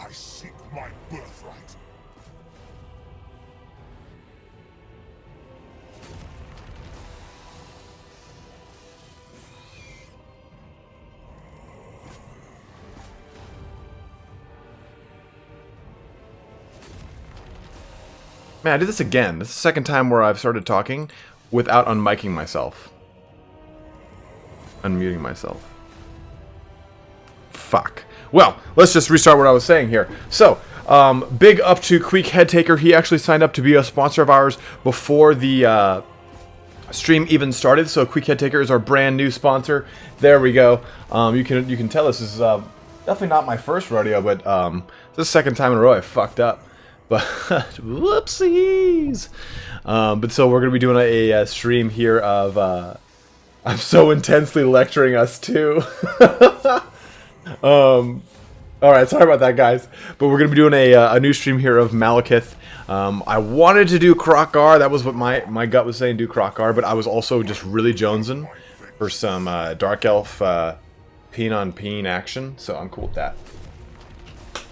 I seek my birthright. Man, I did this again. This is the second time where I've started talking without unmiking myself. Unmuting myself. Fuck. Well, let's just restart what I was saying here. So, big up to Queek Headtaker. He actually signed up to be a sponsor of ours before the stream even started. So, Queek Headtaker is our brand new sponsor. There we go. You can tell this is definitely not my first rodeo, but this is the second time in a row I fucked up. But whoopsies. But so we're gonna be doing a stream here of I'm so intensely lecturing us too. Alright, sorry about that, guys. But we're gonna be doing a new stream here of Malekith. I wanted to do Krokgar, that was what my gut was saying, do Krokgar, but I was also just really jonesing for some Dark Elf peen on peen action, so I'm cool with that.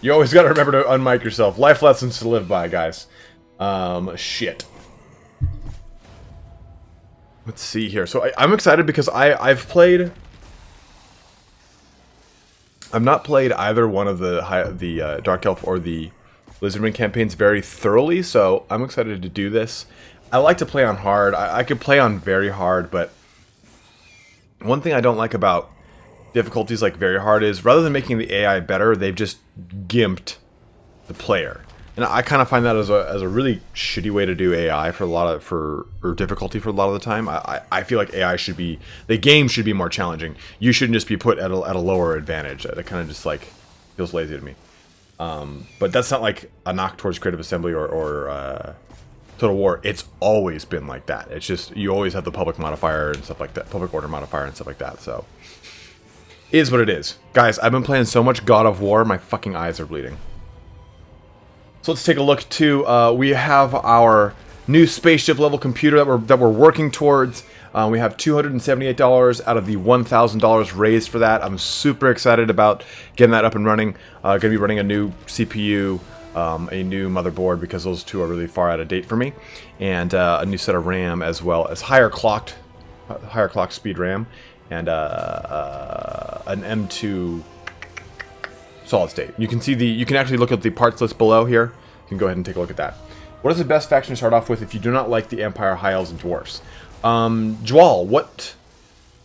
You always gotta remember to unmic yourself. Life lessons to live by, guys. Shit. Let's see here. So I'm excited because I've not played either one of the Dark Elf or the Lizardman campaigns very thoroughly, so I'm excited to do this. I like to play on hard. I could play on very hard, but one thing I don't like about difficulties like very hard is rather than making the AI better, they've just gimped the player, and I kind of find that as a really shitty way to do AI for a lot of or difficulty for a lot of the time. I feel like AI should be, the game should be more challenging. You shouldn't just be put at a lower advantage. That kind of just like feels lazy to me. But that's not like a knock towards Creative Assembly or Total War. It's always been like that. It's just you always have the public modifier and stuff like that, public order modifier and stuff like that. So. Is what it is. Guys, I've been playing so much God of War, my fucking eyes are bleeding. So let's take a look too. We have our new spaceship level computer that we're working towards. We have $278 out of the $1,000 raised for that. I'm super excited about getting that up and running. Going to be running a new CPU, a new motherboard because those two are really far out of date for me, and a new set of RAM as well as higher clock speed RAM. And an M2 solid state. You can see you can actually look at the parts list below here. You can go ahead and take a look at that. What is the best faction to start off with if you do not like the Empire, High Elves, and Dwarfs? Jwal, what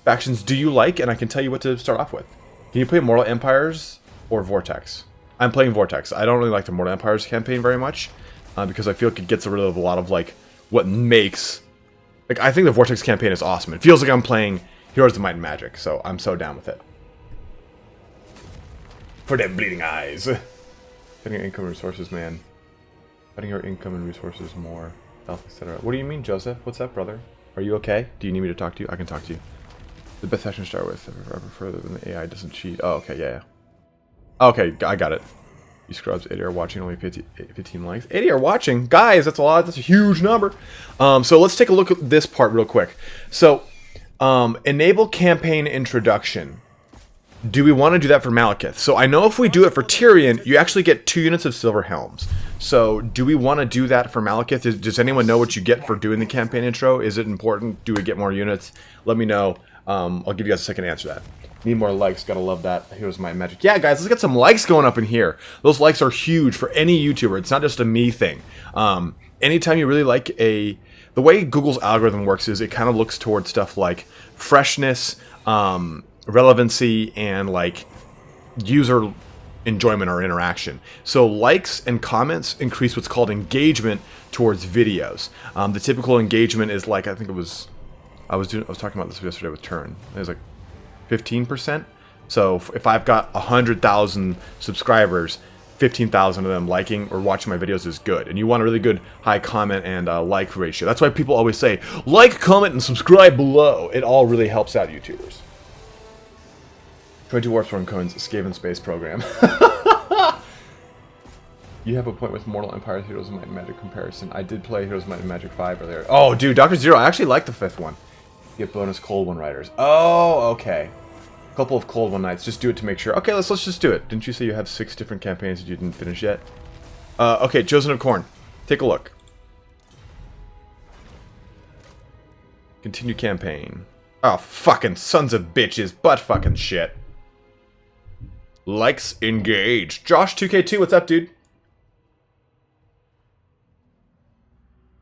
factions do you like? And I can tell you what to start off with. Can you play Mortal Empires or Vortex? I'm playing Vortex. I don't really like the Mortal Empires campaign very much because I feel like it gets rid of a lot of like what makes. Like I think the Vortex campaign is awesome. It feels like I'm playing Heroes of Might and Magic, so I'm so down with it. For them bleeding eyes. Cutting your income and resources, man. Cutting your income and resources more. Health, etc. What do you mean, Joseph? What's up, brother? Are you okay? Do you need me to talk to you? I can talk to you. The best section to start with. Ever further than the AI doesn't cheat. Oh, okay, yeah. Okay, I got it. You scrubs, 80 are watching, only 15 likes. 80 are watching? Guys, that's a lot. That's a huge number. So let's take a look at this part real quick. So, enable campaign introduction. Do we want to do that for Malekith? So I know if we do it for Tyrion, you actually get 2 units of Silver Helms. So do we want to do that for Malekith? Does anyone know what you get for doing the campaign intro? Is it important? Do we get more units? Let me know. I'll give you guys a second to answer that. Need more likes. Gotta love that. Here's my magic. Yeah, guys, let's get some likes going up in here. Those likes are huge for any YouTuber. It's not just a me thing. Anytime you really like the way Google's algorithm works is it kind of looks towards stuff like freshness, relevancy, and like user enjoyment or interaction. So likes and comments increase what's called engagement towards videos. The typical engagement is like, I think it was, I was talking about this yesterday with Turn. It was like 15%. So if I've got 100,000 subscribers, 15,000 of them liking or watching my videos is good. And you want a really good high comment and like ratio. That's why people always say, like, comment, and subscribe below. It all really helps out YouTubers. 22 Warp Storm Cones, Skaven Space Program. You have a point with Mortal Empire Heroes of Might and Magic comparison. I did play Heroes of Might and Magic 5 earlier. Oh, dude, Dr. Zero, I actually like the 5th one. Get bonus Cold One Riders. Oh, okay. A couple of Cold One Nights. Just do it to make sure. Okay, let's just do it. Didn't you say you have 6 different campaigns that you didn't finish yet? Okay, Chosen of Corn. Take a look. Continue campaign. Oh, fucking sons of bitches. Butt fucking shit. Likes engaged. Josh 2K2, what's up, dude?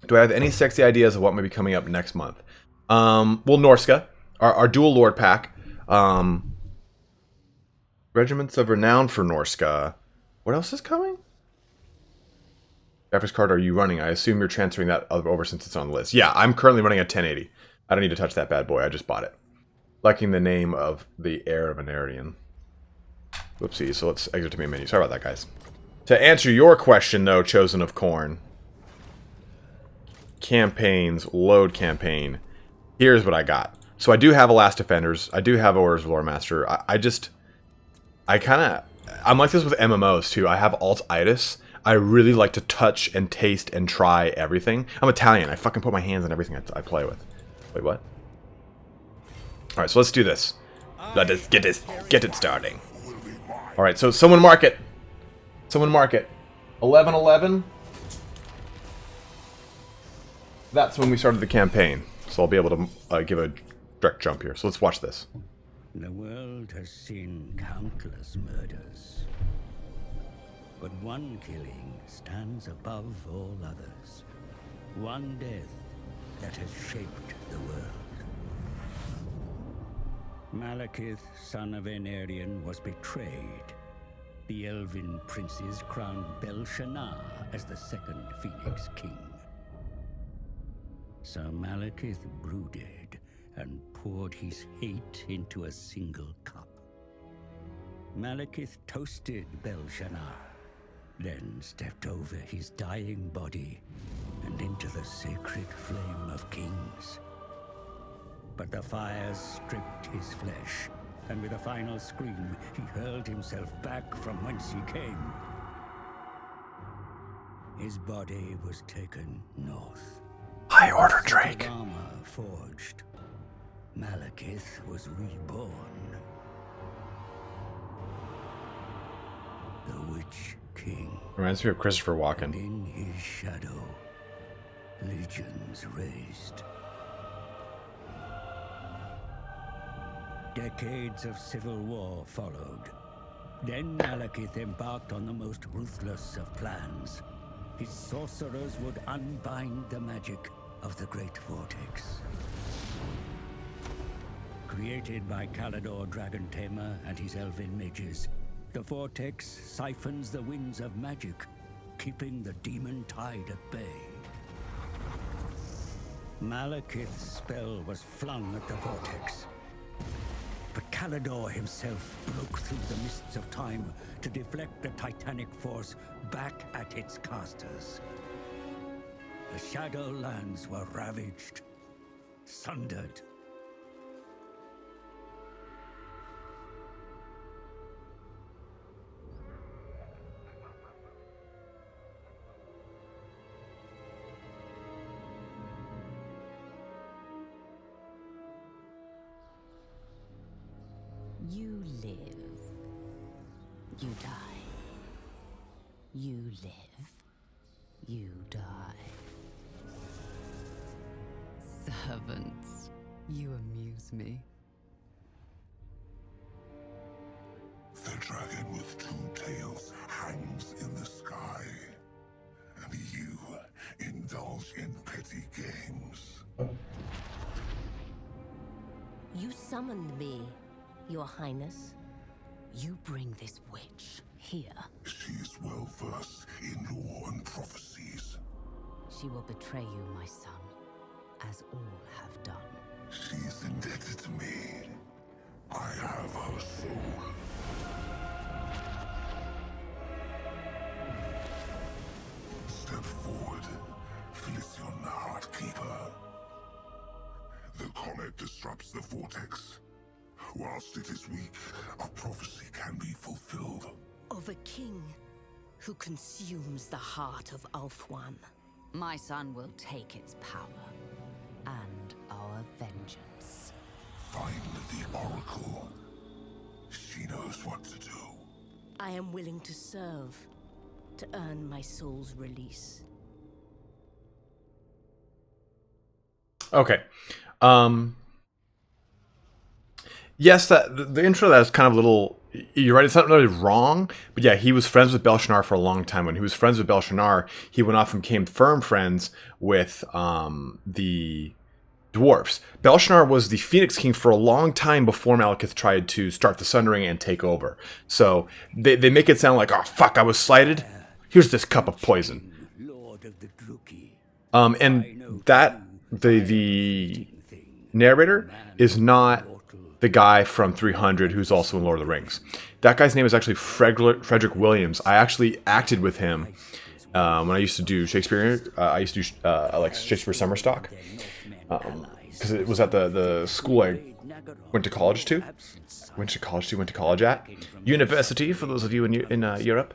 Do I have any sexy ideas of what may be coming up next month? Well, Norska, our dual lord pack. Regiments of Renown for Norska. What else is coming? Graphics card, are you running? I assume you're transferring that over since it's on the list. Yeah, I'm currently running a 1080. I don't need to touch that bad boy. I just bought it. Liking the name of the heir of Anarian. Whoopsie, so let's exit to main menu. Sorry about that, guys. To answer your question, though, Chosen of Corn. Campaigns, load campaign. Here's what I got. So I do have a Last Defenders. I do have Orders of Lore Master. I'm like this with MMOs, too. I have alt-itis. I really like to touch and taste and try everything. I'm Italian. I fucking put my hands on everything I play with. Wait, what? Alright, so let's do this. Let us get it starting. Alright, so someone mark it. Someone mark it. 11/11. That's when we started the campaign. So I'll be able to give a direct jump here. So let's watch this. The world has seen countless murders. But one killing stands above all others. One death that has shaped the world. Malekith, son of Anarian, was betrayed. The elven princes crowned Belshazzar as the second Phoenix King. So Malekith brooded and poured his hate into a single cup. Malekith toasted Belshazzar, then stepped over his dying body and into the sacred flame of kings. But the fires stripped his flesh, and with a final scream, he hurled himself back from whence he came. His body was taken north. High Order Drake. Armor forged. Malekith was reborn. The Witch King. Reminds me of Christopher Walken. In his shadow, legions raised. Decades of civil war followed. Then Malekith embarked on the most ruthless of plans. His sorcerers would unbind the magic of the Great Vortex. Created by Kalidor Dragon Tamer and his elven mages, the Vortex siphons the winds of magic, keeping the demon tide at bay. Malekith's spell was flung at the Vortex. But Kalidor himself broke through the mists of time to deflect the titanic force back at its casters. The Shadowlands were ravaged, sundered. You live. You die. You live. You die. Servants, you amuse me. The dragon with 2 tails hangs in the sky, and you indulge in petty games. You summoned me, Your Highness. You bring this witch here. She is well versed in lore and prophecies. She will betray you, my son, as all have done. She is indebted to me. I have her soul. Step forward, Felicion the Heartkeeper. The comet disrupts the vortex. Whilst it is weak, a prophecy can be fulfilled. Of a king who consumes the heart of Ulthuan. My son will take its power, and our vengeance. Find the Oracle. She knows what to do. I am willing to serve, to earn my soul's release. Okay. Yes, that the intro to that is kind of a little. You're right. It's not really wrong, but yeah, he was friends with Belshazzar for a long time. When he was friends with Belshazzar, he went off and became firm friends with the dwarfs. Belshazzar was the Phoenix King for a long time before Malekith tried to start the Sundering and take over. So they make it sound like, oh fuck, I was slighted. Here's this cup of poison. Lord of the Druki. And that the narrator is not the guy from 300 who's also in Lord of the Rings. That guy's name is actually Frederick Williams. I actually acted with him when I used to do Shakespeare. I used to do like Shakespeare summer stock because it was at the school I went to college to. Went to college at university for those of you in Europe,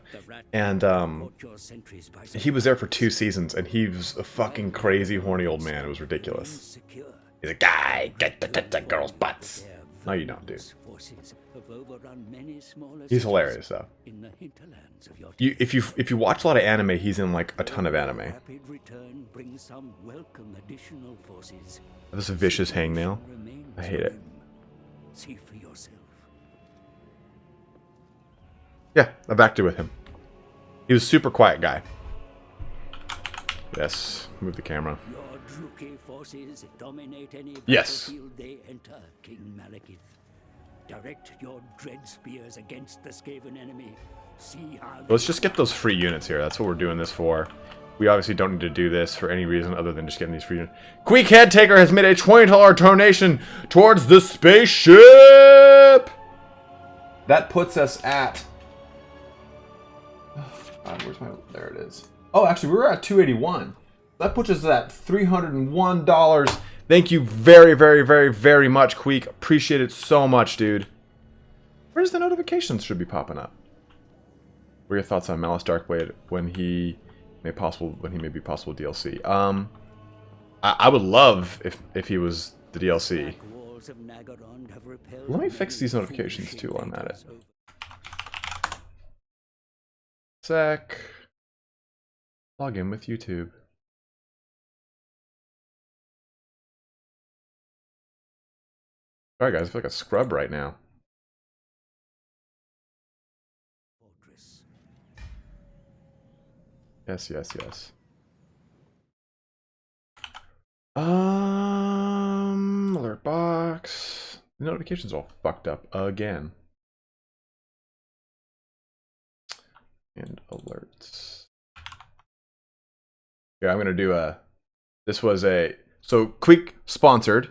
and he was there for 2 seasons, and he was a fucking crazy horny old man. It was ridiculous. He's a guy, get the girls' butts. No, you don't, dude. He's hilarious, though. If you watch a lot of anime, he's in like a ton of anime. This is a vicious hangnail. I hate it. See for yourself. Yeah, I've acted with him. He was a super quiet guy. Yes, move the camera. Your Druki forces dominate any Yes. battlefield they enter, King Malekith. Direct your dread spears against the Skaven enemy. See how Let's just get those free units here. That's what we're doing this for. We obviously don't need to do this for any reason other than just getting these free units. Queek Headtaker has made a $20 donation towards the spaceship! That puts us at... where's my... There it is. Oh, actually, we were at 281. That puts us at $301. Thank you very, very, very, very much, Queek. Appreciate it so much, dude. Where's the notifications should be popping up? What are your thoughts on Malice Darkblade when he may be possible DLC? I would love if he was the DLC. Let me fix these notifications too while I'm at it. Sec. Log in with YouTube. Sorry guys, I feel like a scrub right now. Yes, yes, yes. Alert box. The notifications all fucked up again. And alerts. Yeah, I'm gonna do a. This was a so Queek sponsored.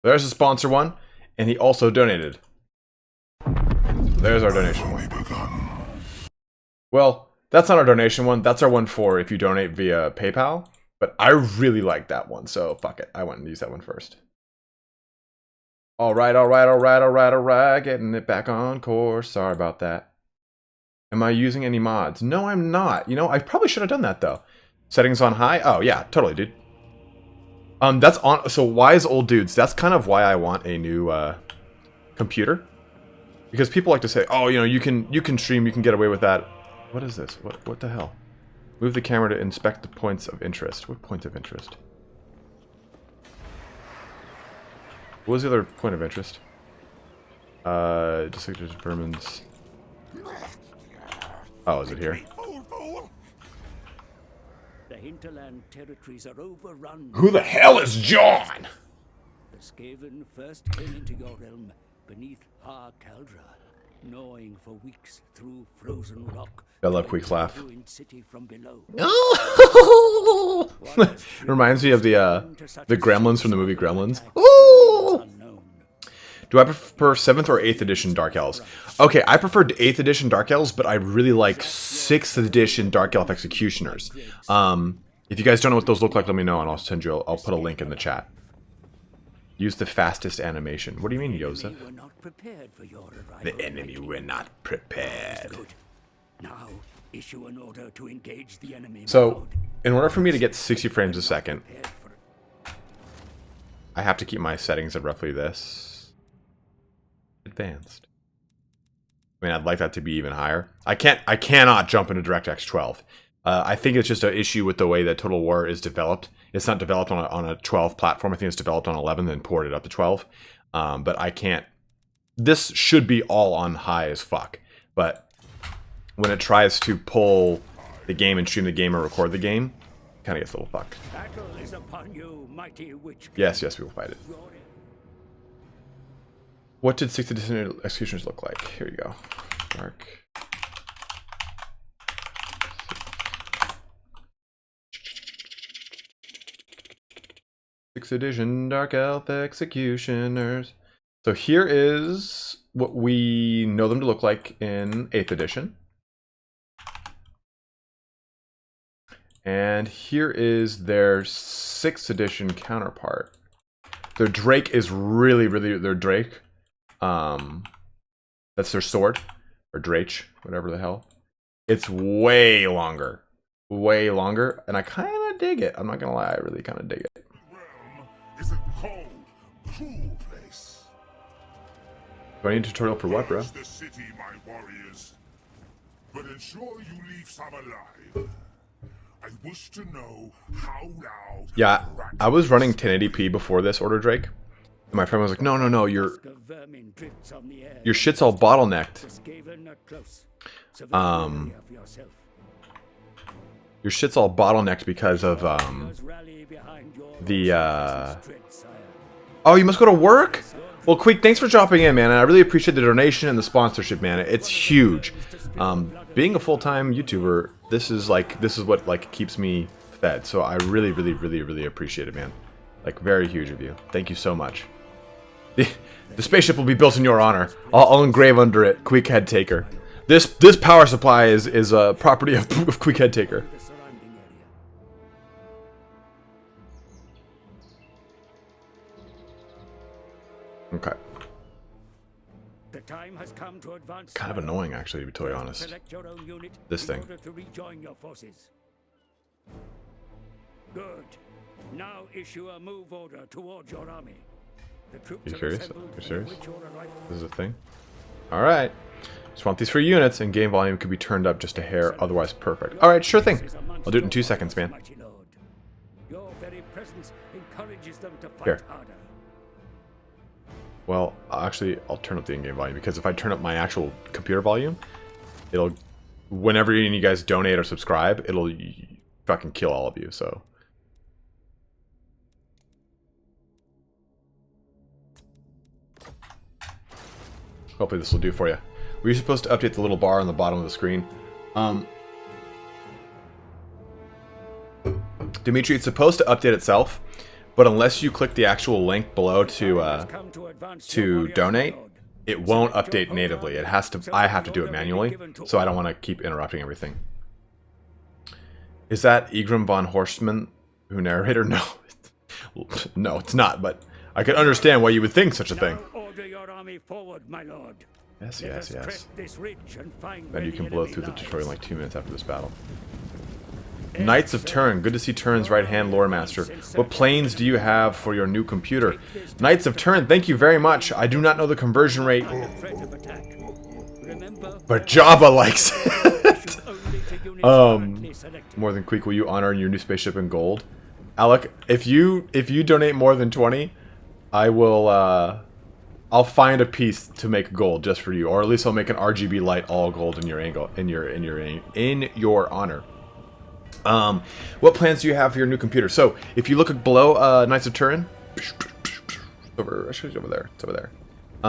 There's a sponsor one, and he also donated. There's our donation one. Well, that's not our donation one. That's our one for if you donate via PayPal. But I really like that one, so fuck it. I went and used that one first. All right. Getting it back on course. Sorry about that. Am I using any mods? No, I'm not. You know, I probably should have done that though. Settings on high. Oh yeah, totally, dude. That's on. So wise old dudes. That's kind of why I want a new computer. Because people like to say, oh, you know, you can stream, you can get away with that. What is this? What the hell? Move the camera to inspect the points of interest. What point of interest? What was the other point of interest? Just like there's vermin's. Oh, is it here? The hinterland territories are overrun. Who the hell is John? The Skaven first came into your realm beneath Har Caldra, gnawing for weeks through frozen rock. I love Queek's laugh. Ruined city from below. Reminds me of the Gremlins from the movie Gremlins. Ooh! Do I prefer 7th or 8th edition Dark Elves? Okay, I prefer 8th edition Dark Elves, but I really like 6th edition Dark Elf Executioners. If you guys don't know what those look like, let me know, and I'll put a link in the chat. Use the fastest animation. What do you mean, Joseph? The enemy were not prepared. Now issue an order to engage the enemy. So, In order for me to get 60 frames a second, I have to keep my settings at roughly this. Advanced. I mean, I'd like that to be even higher. I cannot jump into DirectX 12. I think it's just an issue with the way that Total War is developed. It's not developed on a 12 platform. I think it's developed on 11, then ported up to 12. But I can't. This should be all on high as fuck. But when it tries to pull the game and stream the game or record the game, it kind of gets a little fucked. Battle is upon you, mighty witch. Yes, we will fight it. What did 6th edition executioners look like? Here you go. Dark. Sixth edition Dark Elf executioners. So here is what we know them to look like in 8th edition. And here is their 6th edition counterpart. Their Drake is really their Drake. That's their sword, or Drake, whatever the hell. It's way longer, and I kind of dig it. I'm not gonna lie, I really kind of dig it. Realm is a cold, cruel place. Do I need a tutorial for what, bro? Purge the city, my warriors, but ensure you leave some alive. I wish to know how loud. Yeah, I was running 1080p before this order, Drake. And my friend was like, no, your shit's all bottlenecked. Your shit's all bottlenecked because of Oh, you must go to work? Well, Queek, thanks for dropping in, man. And I really appreciate the donation and the sponsorship, man. It's huge. Being a full-time YouTuber, this is what like keeps me fed. So I really appreciate it, man. Like, very huge of you. Thank you so much. The spaceship will be built in your honor. I'll engrave under it, Queek Head Taker. This power supply is a property of Queek Head Taker. Okay. The time has come to advance. Kind of annoying, actually, to be totally honest. Select your own unit This thing. in order to rejoin your forces. Good. Now issue a move order towards your army. The troops Are you have curious? assembled Are you serious? with your arrival. This is a thing? Alright. Just want these for units, and game volume could be turned up just a hair, otherwise perfect. Alright, sure thing. I'll do it in 2 seconds, man. Mighty Lord. Your very presence encourages them to fight Here. harder. Well, actually, I'll turn up the in-game volume, because if I turn up my actual computer volume, it'll... Whenever any of you guys donate or subscribe, it'll fucking kill all of you, so... Hopefully this will do for you. Were you supposed to update the little bar on the bottom of the screen? Dimitri, it's supposed to update itself, but unless you click the actual link below to donate, it won't update natively. It has to. I have to do it manually, so I don't want to keep interrupting everything. Is that Egram von Horstmann who narrated? No, no, it's not. But I can understand why you would think such a thing. Your army forward, my lord. Yes. And Bet you can blow through the tutorial in like 2 minutes after this battle. Knights of Turn. Good to see Turn's right-hand lore master. What planes do you have for your new computer? Knights of Turn, thank you very much. I do not know the conversion rate, but Jabba likes it. More than Queek, will you honor your new spaceship in gold? Alec, if you donate more than 20, I will I'll find a piece to make gold just for you, or at least I'll make an RGB light all gold in your honor. What plans do you have for your new computer? So if you look below Knights of Turin, actually over there, it's over there.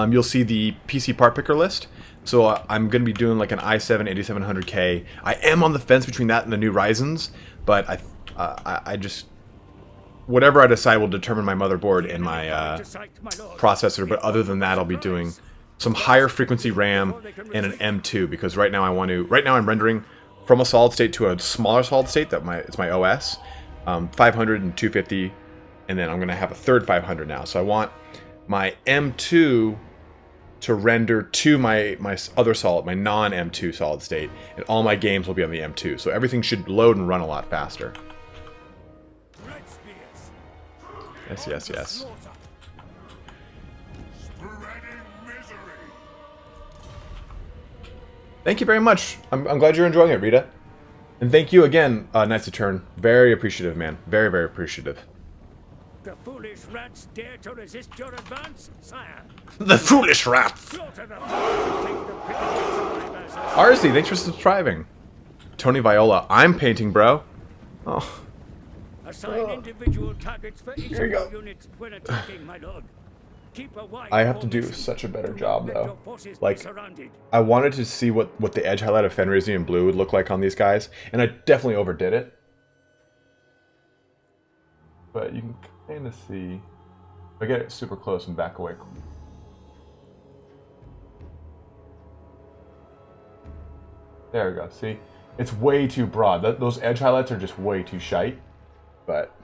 You'll see the PC part picker list. So I'm going to be doing like an i7 8700K. I am on the fence between that and the new Ryzen's, but I just whatever I decide will determine my motherboard and my processor. But other than that, I'll be doing some higher frequency RAM and an M2 because right now I'm rendering from a solid state to a smaller solid state. It's my OS, 500 and 250, and then I'm going to have a third 500 now. So I want my M2 to render to my other solid, my non-M2 solid state, and all my games will be on the M2. So everything should load and run a lot faster. Yes, yes, yes. Thank you very much. I'm glad you're enjoying it, Rita. And thank you again, Knights of Turn. Very appreciative, man. Very, very appreciative. The foolish rats dare to resist your advance, sire. The foolish rats! Slaughter them. Take the privileges of RZ, thanks for subscribing. Tony Viola, I'm painting, bro. Oh. Assign individual targets for each Here of you your go. units when attacking, my lord. Keep a wide I have to do formation. such a better Do job, not let though. your forces be Like, surrounded. I wanted to see what the edge highlight of Fenrisian Blue would look like on these guys, and I definitely overdid it. But you can kind of see. If I get it super close and back away. There we go. See, it's way too broad. Those edge highlights are just way too shite. But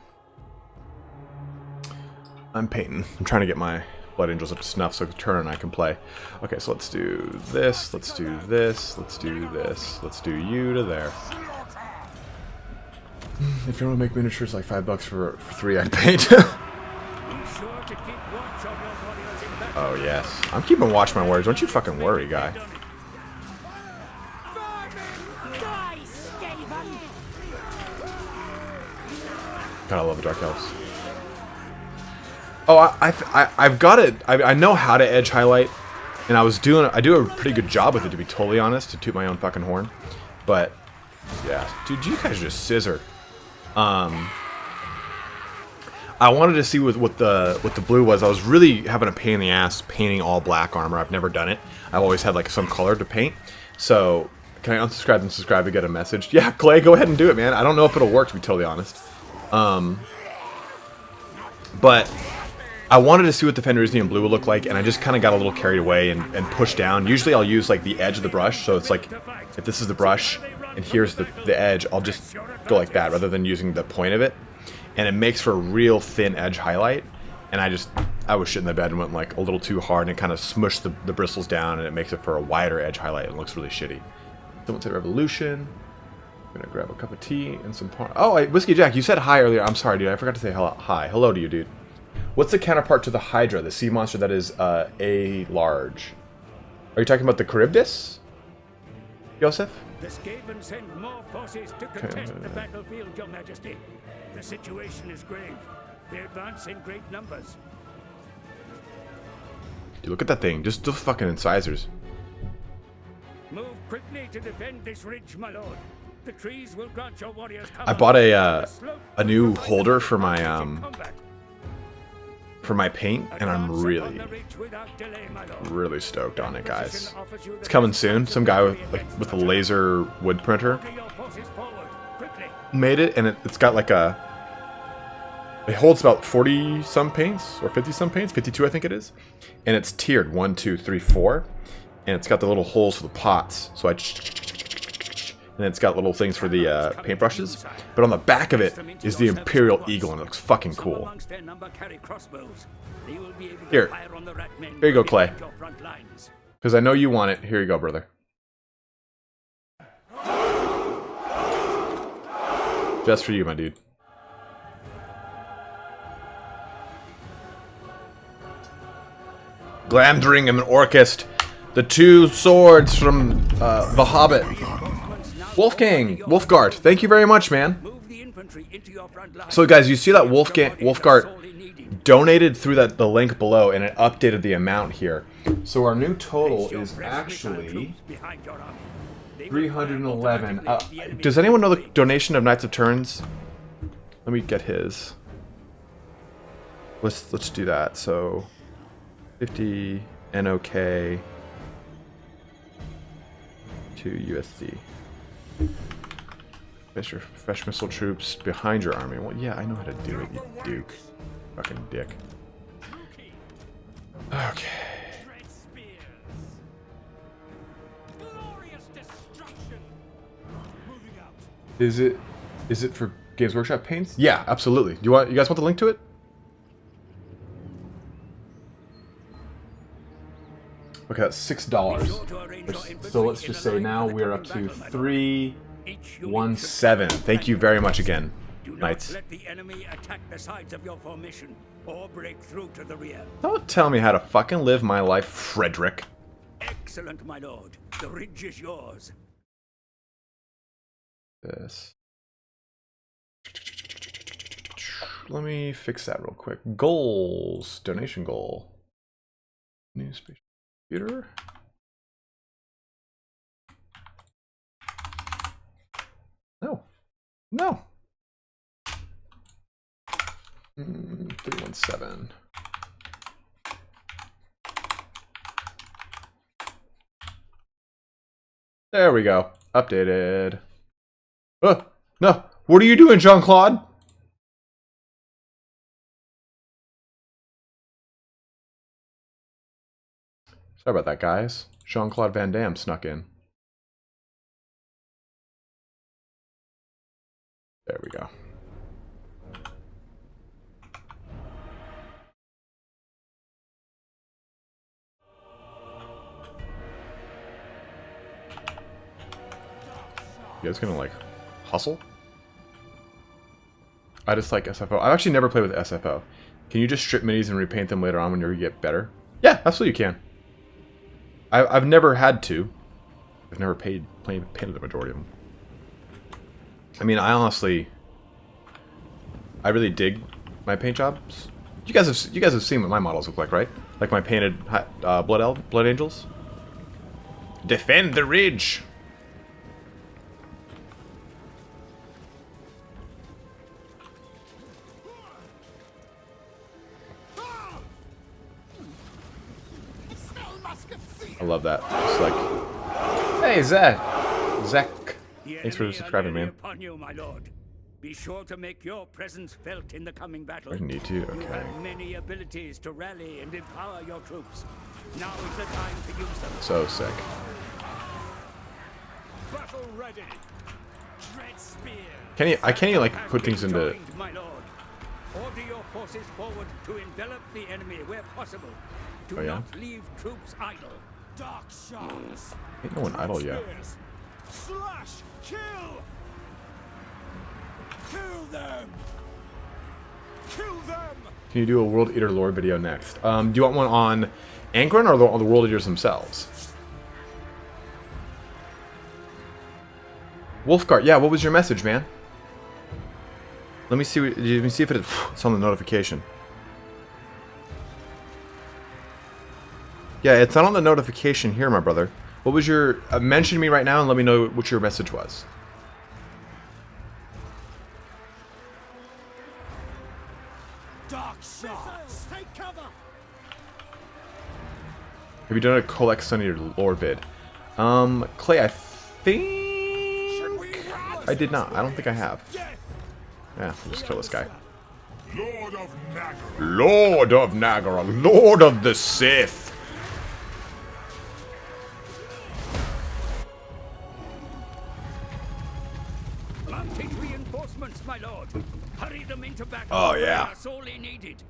I'm painting. I'm trying to get my Blood Angels up to snuff so Turner and I can play. Okay, so let's do this. Let's do this. Let's do this. Let's do you to there. If you want to make miniatures like $5 for 3, I'd paint. Oh yes, I'm keeping watch my warriors. Don't you fucking worry, guy. God, I love the Dark Elves. Oh, I've got it. I know how to edge highlight, and I do a pretty good job with it, to be totally honest, to toot my own fucking horn. But yeah, dude, you guys just scissor. I wanted to see what the blue was. I was really having a pain in the ass painting all black armor. I've never done it. I've always had like some color to paint. So can I unsubscribe and subscribe to get a message? Yeah, Clay, go ahead and do it, man. I don't know if it'll work, to be totally honest. But I wanted to see what the Fenrisian Blue would look like, and I just kind of got a little carried away and pushed down. Usually I'll use like the edge of the brush, so it's like if this is the brush and here's the edge, I'll just go like that rather than using the point of it. And it makes for a real thin edge highlight. And I was shit in the bed and went like a little too hard, and it kind of smushed the bristles down, and it makes it for a wider edge highlight. It looks really shitty. Someone said Revolution. I'm gonna grab a cup of tea and some Whiskey Jack, you said hi earlier. I'm sorry, dude. I forgot to say hello. Hi. Hello to you, dude. What's the counterpart to the Hydra, the sea monster that is A large? Are you talking about the Charybdis, Joseph? The Skaven send more forces to contest the battlefield, Your Majesty. The situation is grave. They advance in great numbers. Dude, look at that thing. Just the fucking incisors. Move quickly to defend this ridge, my lord. The trees will grant your warriors cover. I bought a new holder for my paint, and I'm really stoked on it, guys. It's coming soon. Some guy with a laser wood printer made it, and it's got like it holds about 40 some paints or 50 some paints, 52 I think it is, and it's tiered 1, 2, 3, 4, and it's got the little holes for the pots. So and it's got little things for the paintbrushes, but on the back of it is the Imperial Eagle, and it looks fucking cool. Here you go, Clay, because I know you want it. Here you go, brother. Just for you, my dude. Glamdring and Orchest, the two swords from The Hobbit. Wolfgard, thank you very much, man. So guys, you see that Wolfgard donated through the link below, and it updated the amount here. So our new total is actually 311. Does anyone know the donation of Knights of Turns? Let me get his. Let's do that. So 50 NOK to USD. Place your fresh missile troops behind your army. Well, yeah, I know how to do it, you duke. Fucking dick. Okay. Is it for Games Workshop paints? Yeah, absolutely. You guys want the link to it? Okay, that's $6. So let's just say now we're up to 317. Thank you very much again. Do not Knights. let the enemy attack the sides of your formation or break through to the rear. Don't tell me how to fucking live my life, Frederick. Excellent, my lord. The ridge is yours. This. Let me fix that real quick. Goals. Donation goal. New space computer. No. No. 317. There we go. Updated. No. What are you doing, Jean-Claude? Sorry about that, guys. Jean-Claude Van Damme snuck in. There we go. You guys gonna, like, hustle? I just like SFO. I've actually never played with SFO. Can you just strip minis and repaint them later on when you get better? Yeah, absolutely you can. I've never had to. I've never painted the majority of them. I mean, I really dig my paint jobs. You guys have seen what my models look like, right? Like my painted blood angels. Defend the ridge. I love that. It's like, hey, Zach. Thanks for subscribing, man. Upon you, my lord. Be sure to make your presence felt in the coming battle. I need to. You Okay. have many abilities to rally and empower your troops. Now is the time to use them. So sick. Battle ready. Dread spear. I can't even like put things into. Joined, my lord. Order your forces forward to envelop the enemy where possible. Do Oh, yeah? not leave troops idle. Dark shots. Ain't no one idle yet. Slash! Kill! Kill them! Kill them! Can you do a World Eater lore video next? Do you want one on Angron or on the World Eaters themselves? Wolfgard, yeah. What was your message, man? Let me see. Let me see if it's on the notification. Yeah, it's not on the notification here, my brother. What was your... mention me right now and let me know what your message was. Dark shots! Take cover! Have you done a collect Sunny lore vid? Clay, I think... I did not. I don't think I have. Yeah, we'll just kill this guy. Lord of Nagara. Lord of Nagara, Lord of the Sith. Mounted reinforcements, my lord. Hurry them into battle. Oh, yeah. They are sorely needed.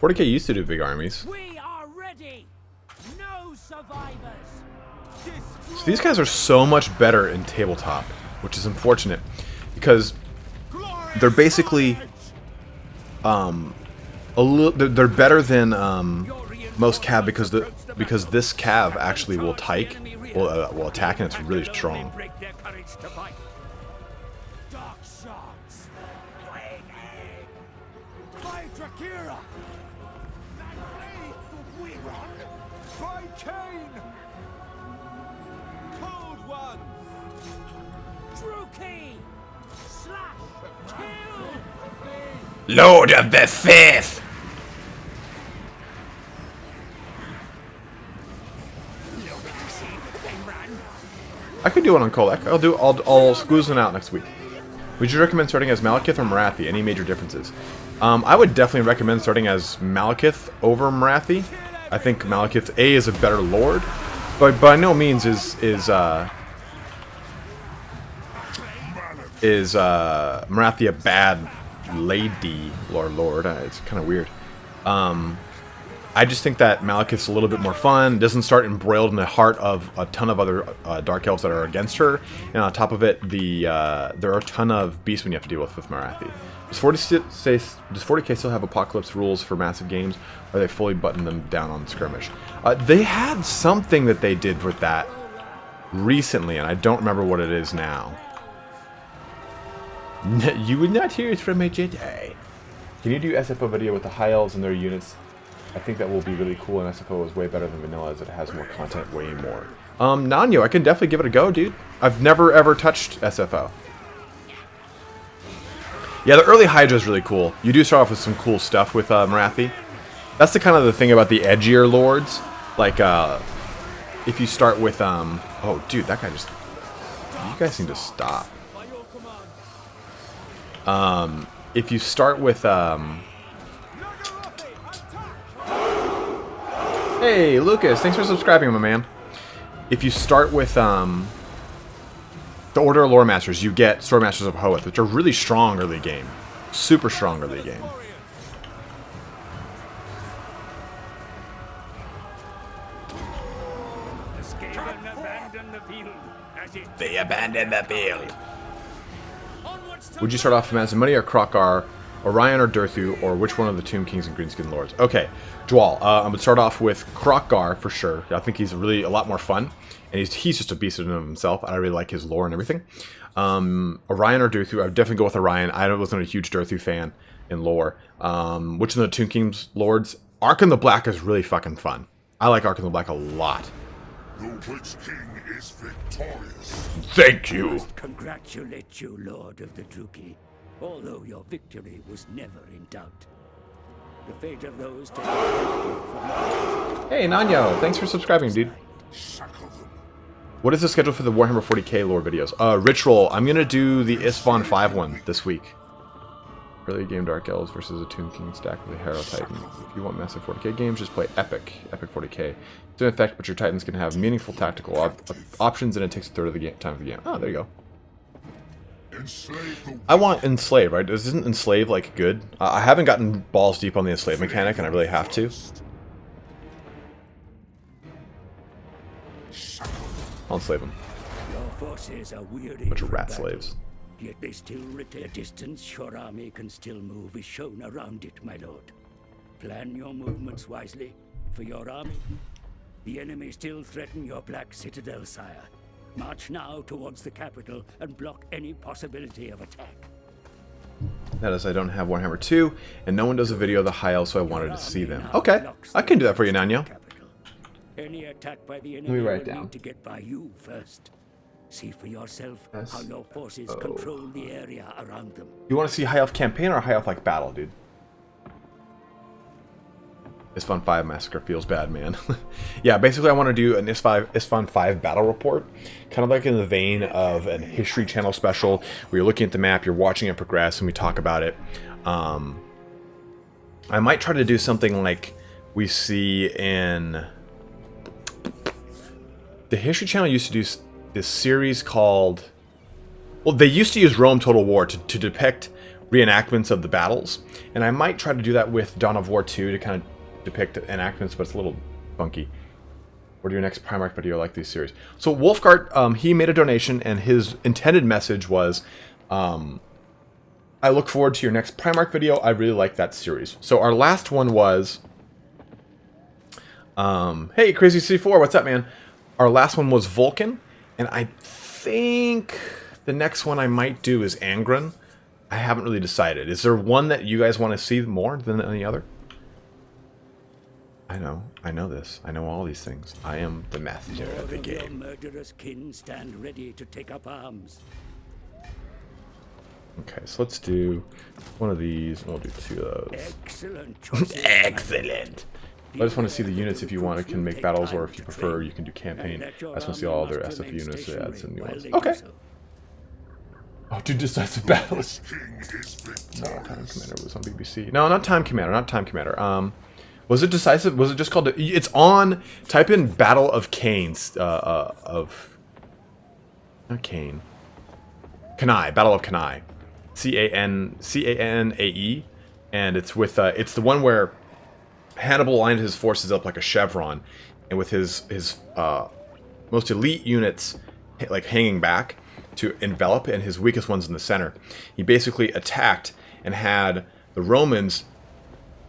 40k used to do big armies. We are ready. No survivors. So these guys are so much better in tabletop, which is unfortunate because they're basically they're better than most cav because this cav actually will will attack and it's really strong. Dark shots. Plague egg. By Drakira. We run. By Kane. Cold one. Druki. Slash. Kill. Lord of the Fifth. I could do one on Kolek. I'll squeeze one out next week. Would you recommend starting as Malekith or Marathi? Any major differences? I would definitely recommend starting as Malekith over Marathi. I think Malekith A is a better lord, but by no means is Marathi a bad lady or lord. It's kind of weird. I I just think that Malekith's a little bit more fun. It doesn't start embroiled in the heart of a ton of other Dark Elves that are against her. And on top of it, there are a ton of beastmen you have to deal with Marathi. Does 40k still have Apocalypse rules for massive games, or are they fully buttoned them down on skirmish? They had something that they did with that recently, and I don't remember what it is now. You would not hear it from a Jedi. Can you do SFO video with the High Elves and their units? I think that will be really cool, and SFO is way better than vanilla as it has more content, way more. Nanyo, I can definitely give it a go, dude. I've never ever touched SFO. Yeah, the early Hydra is really cool. You do start off with some cool stuff with Marathi. That's the kind of the thing about the edgier lords. Like, if you start with, oh, dude, that guy just... You guys need to stop. If you start with, Hey, Lucas, thanks for subscribing, my man. If you start with, the Order of Lore Masters, you get Sword Masters of Hoeth, which are really strong early game. Super strong early game. They abandoned the field. Would you start off with Mazamuni or Krokar, Orion or Durthu, or which one of the Tomb Kings and Greenskin Lords? Okay, Dwal, I would start off with Krokar for sure. I think he's really a lot more fun, and he's just a beast in himself. I really like his lore and everything. Orion or Durthu, I would definitely go with Orion. I wasn't a huge Durthu fan in lore. Which of the Tomb Kings Lords? Ark the Black is really fucking fun. I like Ark the Black a lot. The Witch King is victorious. Thank you. I must congratulate you, Lord of the Druki, although your victory was never in doubt. The fate of those taken captive from Hey, Nanyo, thanks for subscribing, dude. Shackle them. What is the schedule for the Warhammer 40k lore videos? Ritual, I'm gonna do the Isfahan 5 one this week. Early game Dark Elves versus a Tomb King stack with a Harrow Titan. If you want massive 40k games, just play Epic 40k. It's in effect, but your Titans can have meaningful tactical options, and it takes a third of the time of the game. Oh, there you go. Enslave the I want Enslave, right? Isn't Enslave, like, good? I haven't gotten balls deep on the Enslave mechanic, and I really have to. I'll enslave them. your forces are weary Bunch of from rat battle, slaves. Yet they still retain a distance your army can still move is shown around it, my lord. Plan your movements wisely for your army. The enemy still threaten your Black Citadel, sire. March now towards the capital and block any possibility of attack. That is, I don't have Warhammer 2, and no one does a video of the High Elves, so I wanted to see them. Okay, I can do that for you, Nanyo. Any attack by the me enemy write will down. need to get by you first. See for yourself S how your forces O. control the area around them. You want to see High Elf campaign or High Elf like battle, dude? Isfahan 5 Massacre feels bad, man. Yeah, basically I want to do an Isfahan 5 battle report, kind of like in the vein of an History Channel special, where you're looking at the map, you're watching it progress, and we talk about it. I might try to do something like we see in... The History Channel used to do this series called... Well, they used to use Rome Total War to depict reenactments of the battles, and I might try to do that with Dawn of War 2 to kind of depict enactments, but it's a little funky. What are your next Primarch video like these series? So Wolfgart, he made a donation, and his intended message was, I look forward to your next Primarch video. I really like that series. So our last one was, hey, Crazy C4, what's up, man? Our last one was Vulcan, and I think the next one I might do is Angron. I haven't really decided. Is there one that you guys want to see more than any other? I know this. I know all these things. I am the master of the More your game. murderous kin stand ready to take up arms. Okay, so let's do one of these, and we'll do two of those. Excellent choice. Excellent! I just want to see the units if you want. Can make battles, or if you prefer, you can do campaign. I just want to see all their SF units. They add some new ones. Okay. Oh, do decisive battles. King is No, victorious. Time Commander was on BBC. No, not Time Commander. Not Time Commander. Was it decisive? Was it just called? It's on. Type in Battle of Canes. Not Kane. Cannae. Battle of Cannae. C-A-N-A-E, and it's with. It's the one where Hannibal lined his forces up like a chevron, and with his most elite units like hanging back to envelop, and his weakest ones in the center, he basically attacked and had the Romans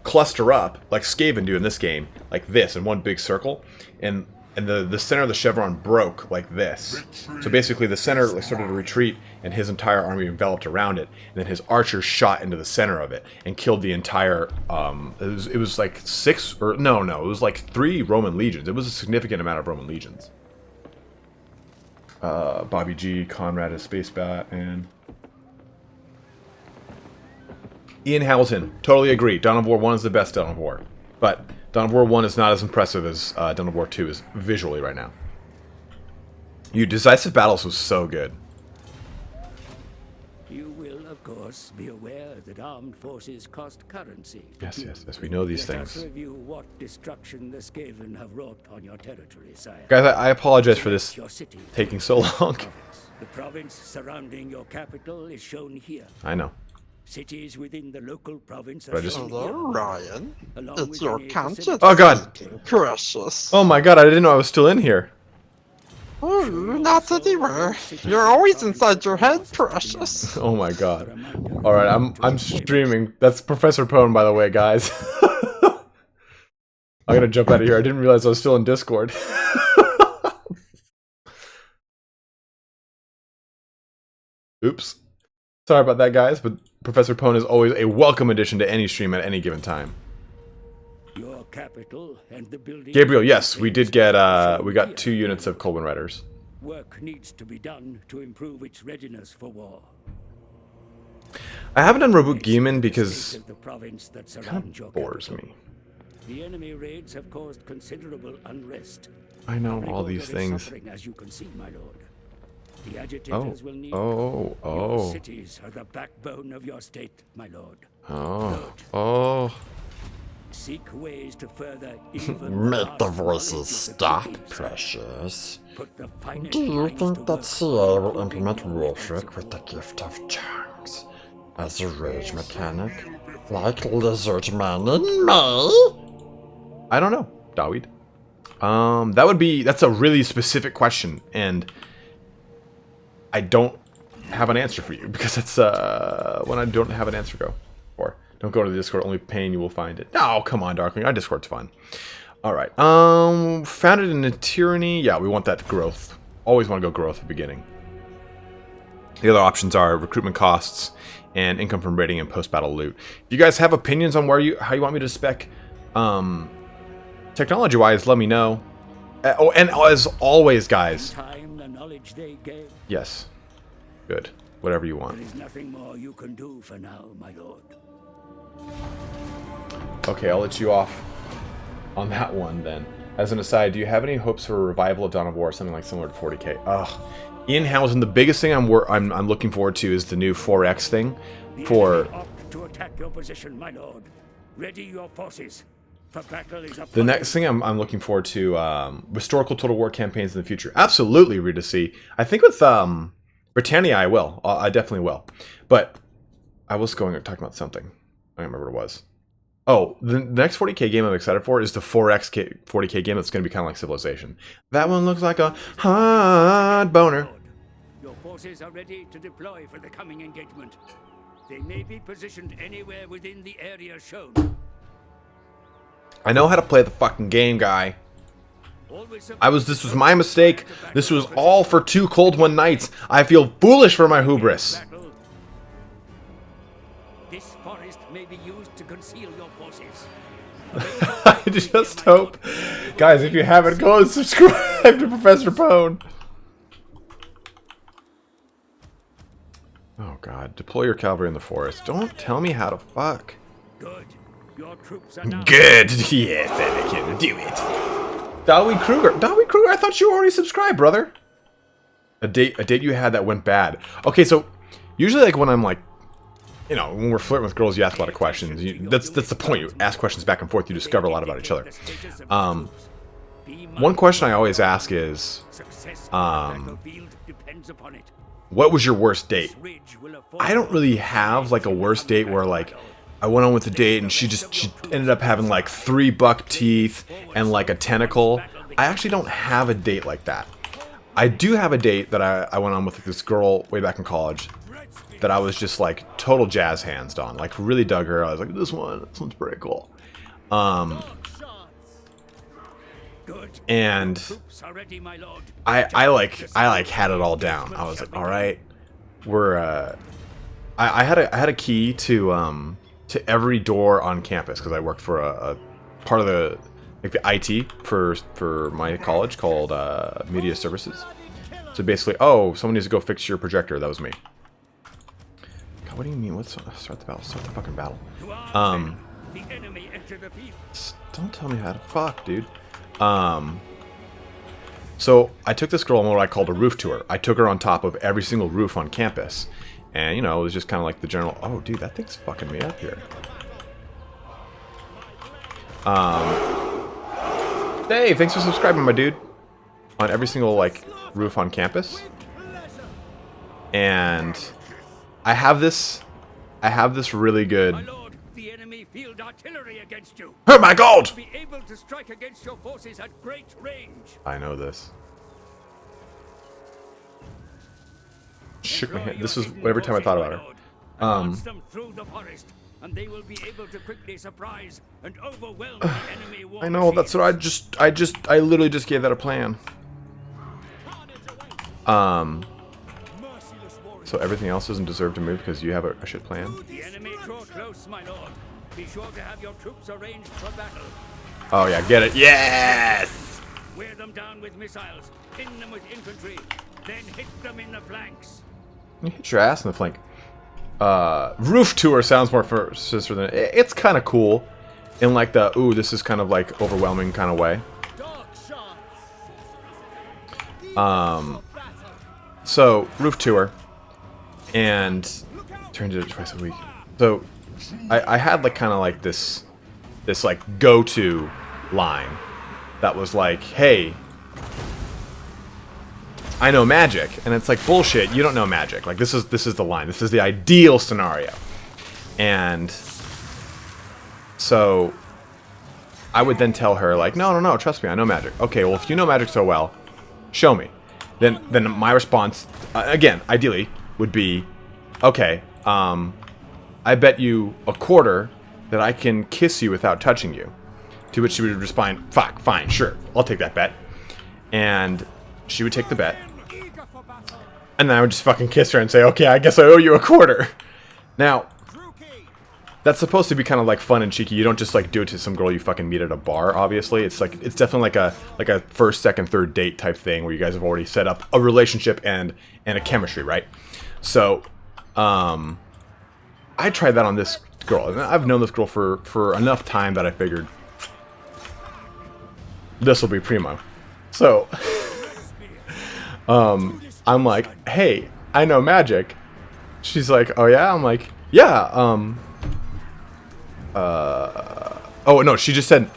cluster up like Skaven do in this game, like this in one big circle, and the center of the chevron broke like this. So basically the center started to retreat, and his entire army enveloped around it, and then his archers shot into the center of it and killed the entire it was like 6 or no it was like 3 Roman legions. It was a significant amount of Roman legions. Bobby G, Conrad is Space Bat, and Ian Hamilton, totally agree. Dawn of War 1 is the best Dawn of War. But Dawn of War 1 is not as impressive as Dawn of War 2 is visually right now. Decisive Battles was so good. You will, of course, be aware that armed forces cost currency. Yes, we know these Let us things. review what destruction the Skaven have wrought on your territory, sire. Guys, I apologize for this Your city, taking so long. the province surrounding your capital is shown here. I know. Cities within the local province But I are just- shown Hello, here. Ryan. Along It's with your any content. facilities. Oh, God. Precious. Oh my god, I didn't know I was still in here. Oh, not anywhere. You're always inside your head, Precious. Oh my god. Alright, I'm streaming. That's Professor Pone, by the way, guys. I'm gonna jump out of here. I didn't realize I was still in Discord. Oops. Sorry about that, guys, but Professor Pone is always a welcome addition to any stream at any given time. Your capital and the building. Gabriel, yes, we did get, we got 2 units of Coleman Riders. Work needs to be done to improve its readiness for war. I haven't done Reboot Geeman because Of the province that it kind surrounds your of bores capital. me. The enemy raids have caused considerable unrest. I know Public all order these is things. suffering, as you can see, my lord. The agitators will need Oh, Your cities are the backbone of your state, my lord. oh. Seek ways to further even Make the vast voices knowledge of the stop, cities. Precious. Put the finest Do you minds think to that work CA on will implement improving your Wolfric with the gift of chunks as a rage mechanic? Like Lizard Man in May? I don't know, Dawid. That's a really specific question, and I don't have an answer for you, because it's when I don't have an answer for. Don't go to the Discord, only pain you will find it. No, come on, Darkling, our Discord's fun. Alright, founded in a tyranny, yeah, we want that growth. Always want to go growth at the beginning. The other options are recruitment costs and income from raiding and post-battle loot. If you guys have opinions on how you want me to spec technology-wise, let me know. Oh, and as always, guys. time the knowledge they gave. Yes. Good. Whatever you want. There is nothing more you can do for now, my lord. Okay, I'll let you off on that one then. As an aside, do you have any hopes for a revival of Dawn of War, something like similar to 40k? Ugh. Ian Hamilton, the biggest thing I'm looking forward to is the new 4X thing for The enemy opt to attack your position, my lord. Ready your forces. The battle is upon the next thing I'm looking forward to historical Total War campaigns in the future. Absolutely, Rita C. I think with Britannia I will. I definitely will. But I was talking about something. I don't remember what it was. Oh, the next 40k game I'm excited for is the 4X 40k game that's going to be kind of like Civilization. That one looks like a hot boner. Your forces are ready to deploy for the coming engagement. They may be positioned anywhere within the area shown. I know how to play the fucking game, guy. This was my mistake. This was all for 2 Cold One nights. I feel foolish for my hubris. This forest may be used to conceal your forces. I just hope. Guys, if you haven't, go and subscribe to Professor Pone. Oh god, deploy your cavalry in the forest. Don't tell me how to fuck. Good. Your troops are now. Good. Yes, Anakin, do it. Dawi Kruger, I thought you already subscribed, brother. A date you had that went bad. Okay, so usually like when I'm like, you know, when we're flirting with girls, you ask a lot of questions. That's the point. You ask questions back and forth. You discover a lot about each other. One question I always ask is, what was your worst date? I don't really have like a worst date where like I went on with the date, and she ended up having like 3 buck teeth and like a tentacle. I actually don't have a date like that. I do have a date that I went on with this girl way back in college that I was just like total jazz hands on. Like really dug her. I was like, this one's pretty cool. And I like had it all down. I was like, all right, we're I had a key to every door on campus because I worked for a part of the IT for my college called Media Services. So basically, oh, someone needs to go fix your projector. That was me. God, what do you mean? Let's start the battle. Start the fucking battle. Don't tell me how to fuck, dude. So I took this girl on what I called a roof tour. I took her on top of every single roof on campus. And, you know, it was just kind of like the general, oh, dude, that thing's fucking me up here. Dave, thanks for subscribing, my dude. On every single, like, roof on campus. And I have this really good... My lord, the enemy field artillery against you. Oh my god! Be able to strike against your forces at great range. I know this. Shook my hand. This was every time I thought about her. Advance them through the forest, and they will be able to quickly surprise and overwhelm the enemy war I know, that's what I literally just gave that a plan. So everything else doesn't deserve to move because you have a shit plan? The enemy draw close, my lord. Be sure to have your troops arranged for battle. Oh yeah, get it. Yes! Wear them down with missiles, pin them with infantry, then hit them in the flanks. You hit your ass in the flank. Roof tour sounds more sister than it's kind of cool, in like the ooh, this is kind of like overwhelming kind of way. So roof tour, and turned it twice a week. So I had like kind of like this like go-to line that was like, hey, I know magic. And it's like, bullshit, you don't know magic. Like, this is the line. This is the ideal scenario. And so I would then tell her, like, no, trust me, I know magic. Okay, well, if you know magic so well, show me. Then my response, again, ideally, would be, okay, I bet you a quarter that I can kiss you without touching you. To which she would respond, fuck, fine, sure, I'll take that bet. And she would take the bet. And then I would just fucking kiss her and say, okay, I guess I owe you a quarter. Now, that's supposed to be kind of like fun and cheeky. You don't just like do it to some girl you fucking meet at a bar, obviously. It's like, it's definitely like a first, second, third date type thing where you guys have already set up a relationship and a chemistry, right? So, I tried that on this girl. And I've known this girl for enough time that I figured this will be primo. So, I'm like, hey, I know magic. She's like, oh yeah? I'm like, yeah, oh no, she just said,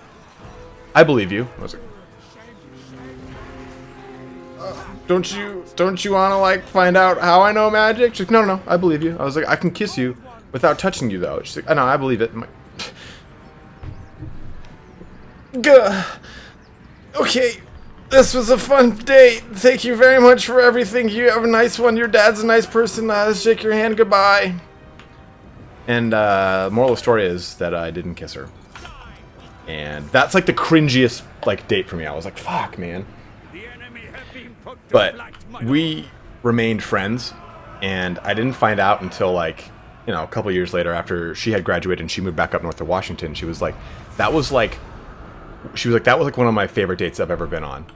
I believe you. I was like, don't you want to like find out how I know magic? She's like, no, I believe you. I was like, I can kiss you without touching you though. She's like, I know, I believe it. I'm like, Gah. Okay, this was a fun date. Thank you very much for everything. You have a nice one. Your dad's a nice person. Shake your hand. Goodbye. And moral of the story is that I didn't kiss her. And that's like the cringiest like date for me. I was like, fuck, man. But we remained friends, and I didn't find out until like, you know, a couple years later after she had graduated and she moved back up north to Washington. She was like, that was like one of my favorite dates I've ever been on.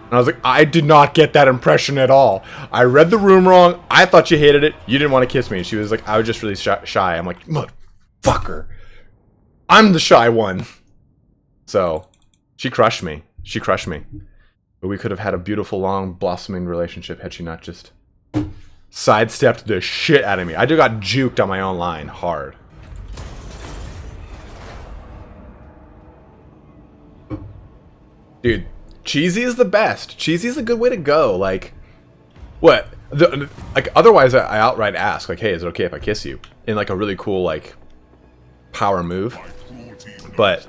And I was like, I did not get that impression at all. I read the room wrong. I thought you hated it. You didn't want to kiss me. And she was like, I was just really shy. I'm like, motherfucker. I'm the shy one. So, she crushed me. But we could have had a beautiful, long, blossoming relationship had she not just sidestepped the shit out of me. I just got juked on my own line hard. Dude, cheesy is the best. Cheesy is a good way to go. Like, what? Like, otherwise, I outright ask, like, hey, is it okay if I kiss you? In, like, a really cool, like, power move. But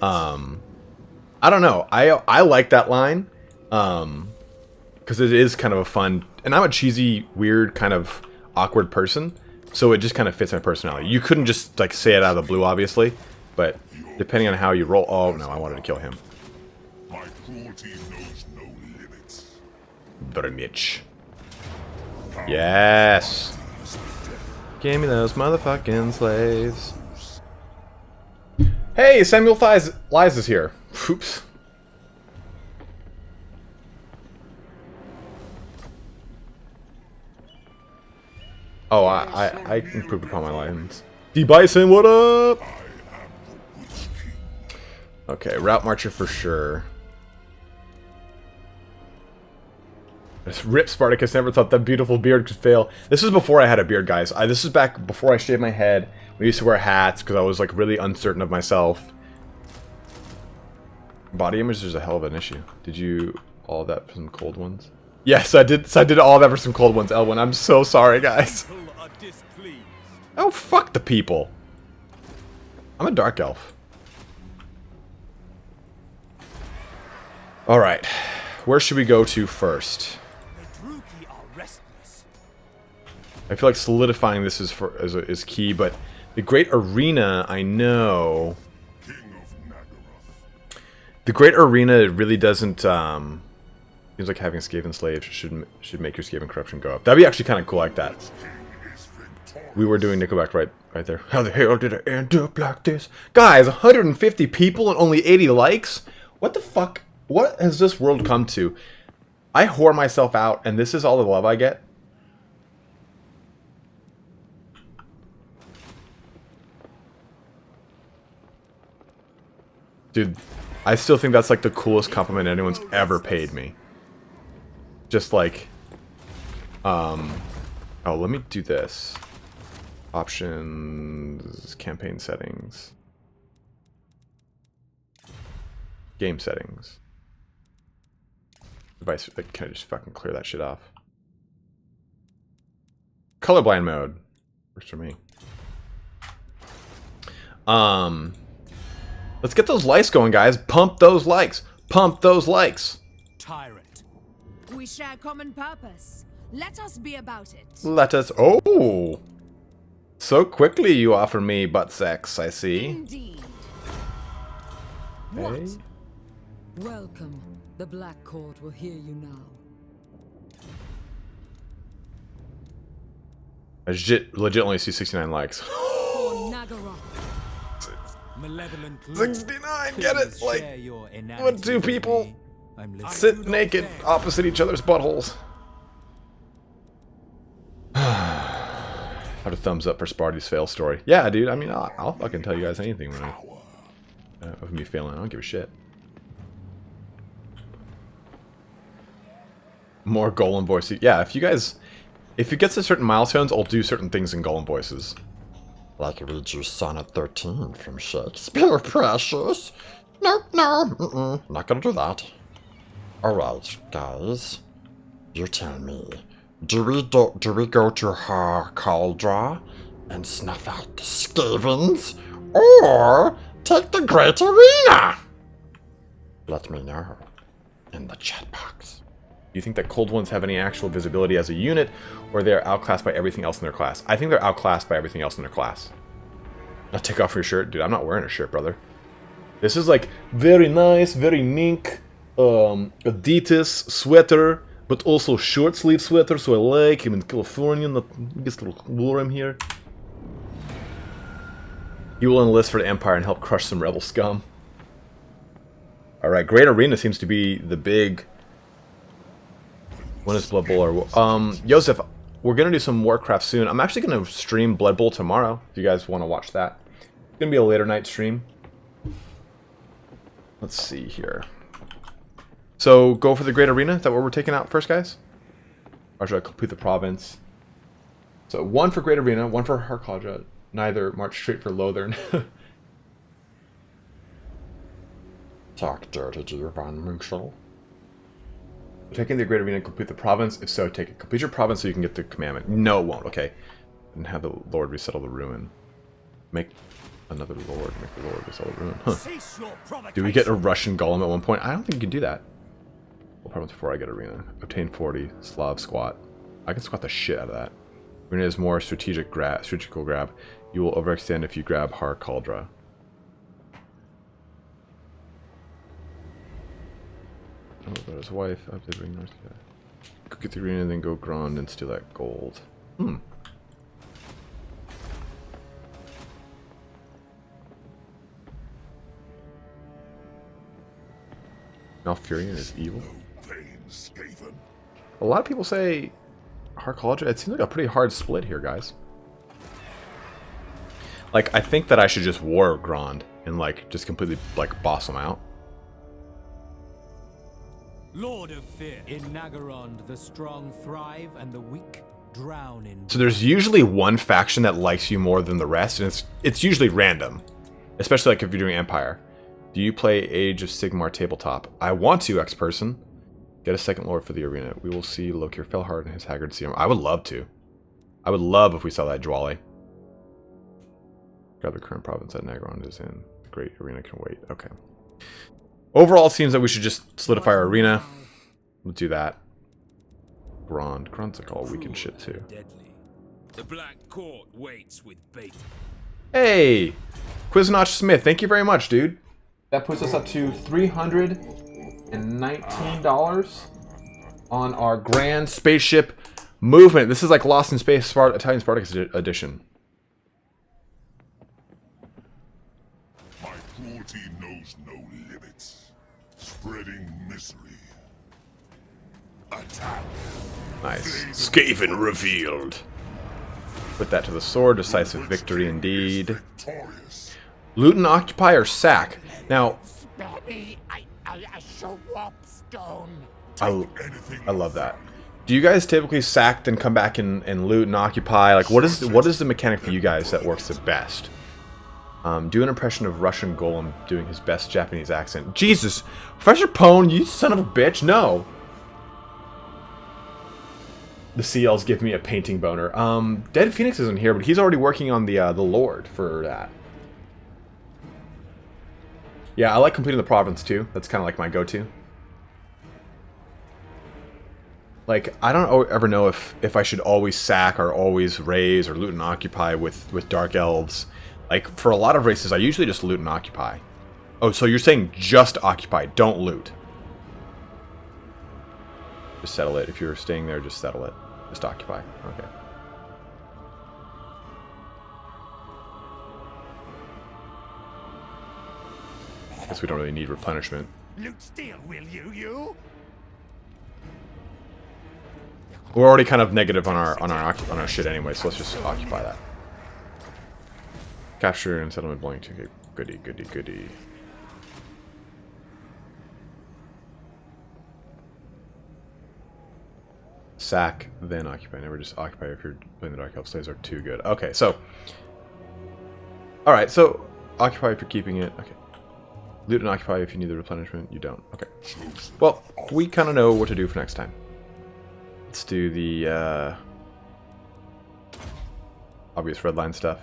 I don't know. I like that line because it is kind of a fun, and I'm a cheesy, weird, kind of awkward person, so it just kind of fits my personality. You couldn't just like say it out of the blue, obviously, but depending on how you roll. Oh no, I wanted to kill him. My cruelty knows no limits. Very much. Yes. Give me those motherfucking slaves. Hey, Samuel Lies is here. Oops. Oh, I improved upon my lines. D-Bison, what up? Okay, Route Marcher for sure. Rip Spartacus, never thought that beautiful beard could fail. This is before I had a beard, guys. This is back before I shaved my head. We used to wear hats because I was like really uncertain of myself. Body image is a hell of an issue. Did you all that for some cold ones? Yes, I did. So I did all that for some cold ones, Elwin. I'm so sorry, guys. Oh, fuck the people. I'm a dark elf. All right, where should we go to first? I feel like solidifying this is key, but the Great Arena, I know. The Great Arena really doesn't, seems like having Skaven Slaves should make your Skaven Corruption go up. That'd be actually kind of cool like that. We were doing Nickelback right there. How the hell did I end up like this? Guys, 150 people and only 80 likes? What the fuck? What has this world come to? I whore myself out, and this is all the love I get? Dude, I still think that's like the coolest compliment anyone's ever paid me. Just like, oh, let me do this. Options, campaign settings, game settings. Device, like, can I just fucking clear that shit off? Colorblind mode works for me. Let's get those likes going, guys. Pump those likes. Pump those likes. Tyrant. We share common purpose. Let us be about it. Let us. Oh, so quickly you offer me butt sex. I see. Indeed. Hey. What? Welcome. The Black Court will hear you now. I legit only see 69 likes. For Nagaroth. Malevolent 69, get it? Like, share your inanity what two with people me. I'm listening. sit naked opposite each other's buttholes? Have a thumbs up for Sparty's fail story. Yeah, dude. I mean, I'll fucking tell you guys anything of me failing. I don't give a shit. More Golem voices. Yeah, if it gets to certain milestones, I'll do certain things in Golem voices. Like read you Sonnet 13 from Shakespeare, precious. No, not gonna do that. Alright, guys. You tell me. Do we go to her cauldron and snuff out the Skavens? Or take the Great Arena? Let me know in the chat box. Do you think that Cold Ones have any actual visibility as a unit, or they're outclassed by everything else in their class? I think they're outclassed by everything else in their class. Now take off your shirt. Dude, I'm not wearing a shirt, brother. This is like very nice, very mink, Adidas sweater, but also short sleeve sweater, so I like him in California. Not gets a little warm here. He will enlist for the Empire and help crush some rebel scum. Alright, Great Arena seems to be the big... When is Blood Bowl or... Joseph, we're going to do some Warcraft soon. I'm actually going to stream Blood Bowl tomorrow, if you guys want to watch that. It's going to be a later night stream. Let's see here. So, go for the Great Arena? Is that what we're taking out first, guys? Or should I complete the province? So, 1 for Great Arena, 1 for Harkadra. Neither march straight for Lothern. Talk dirty to your Van Munchel. Taking the Great Arena and complete the province? If so, take it. Complete your province so you can get the commandment. No, it won't. Okay. And have the Lord resettle the ruin. Make Another lord. Make the lord this all ruin. Huh. Cease your provocation. Do we get a Russian golem at one point? I don't think you can do that. Well, probably before I get arena. Obtain 40. Slav squat. I can squat the shit out of that. Arena is more strategical grab. You will overextend if you grab Har Cauldra. Oh, about his wife. Up the ring north. Go get the arena and then go Grand and steal that gold. Hmm. Malfurion is evil. A lot of people say Har Cauldra. It seems like a pretty hard split here, guys. Like, I think that I should just War Grand and, like, just completely, like, boss them out. Lord of Fear. In Nagarond, the strong thrive and the weak drown in. So there's usually one faction that likes you more than the rest, and it's usually random. Especially, like, if you're doing Empire. Do you play Age of Sigmar tabletop? I want to, X-Person. Get a second lord for the arena. We will see Lokir Felhard and his Haggard CM. I would love to. I would love if we saw that Dwali. Grab the current province that Nagron is in. The great arena can wait. Okay. Overall, it seems that we should just solidify our arena. Let's do that. Grand's like all weak and shit too. Deadly. The Black Court waits with bait. Hey! Quiznotch Smith, thank you very much, dude. That puts us up to $319 on our Grand Spaceship Movement. This is like Lost in Space Italian Spartacus edition. My cruelty knows no limits. Spreading misery. Attack. Nice. Skaven revealed. Put that to the sword. Decisive victory indeed. Victorious. Loot and occupy or sack. Now, I love that. Do you guys typically sack then come back and loot and occupy? Like, what is the mechanic for you guys that works the best? Do an impression of Russian Golem doing his best Japanese accent. Jesus, Professor Pone, you son of a bitch! No. The CLs give me a painting boner. Dead Phoenix isn't here, but he's already working on the Lord for that. Yeah, I like completing the province too. That's kind of like my go-to. Like, I don't ever know if I should always sack or always raise or loot and occupy with Dark Elves. Like, for a lot of races, I usually just loot and occupy. Oh, so you're saying just occupy, don't loot. Just settle it. If you're staying there, just settle it. Just occupy. Okay. Guess we don't really need replenishment. Loot steel, will you? We're already kind of negative on our shit anyway, so let's just occupy that. Capture and settlement blank. Okay, goody, goody, goody. Sack, then occupy. Never just occupy if you're playing the Dark Elf. Slaves are too good. Okay, so. Alright, so occupy if you're keeping it. Okay. Loot and occupy if you need the replenishment. You don't. Okay. Well, we kind of know what to do for next time. Let's do the obvious redline stuff.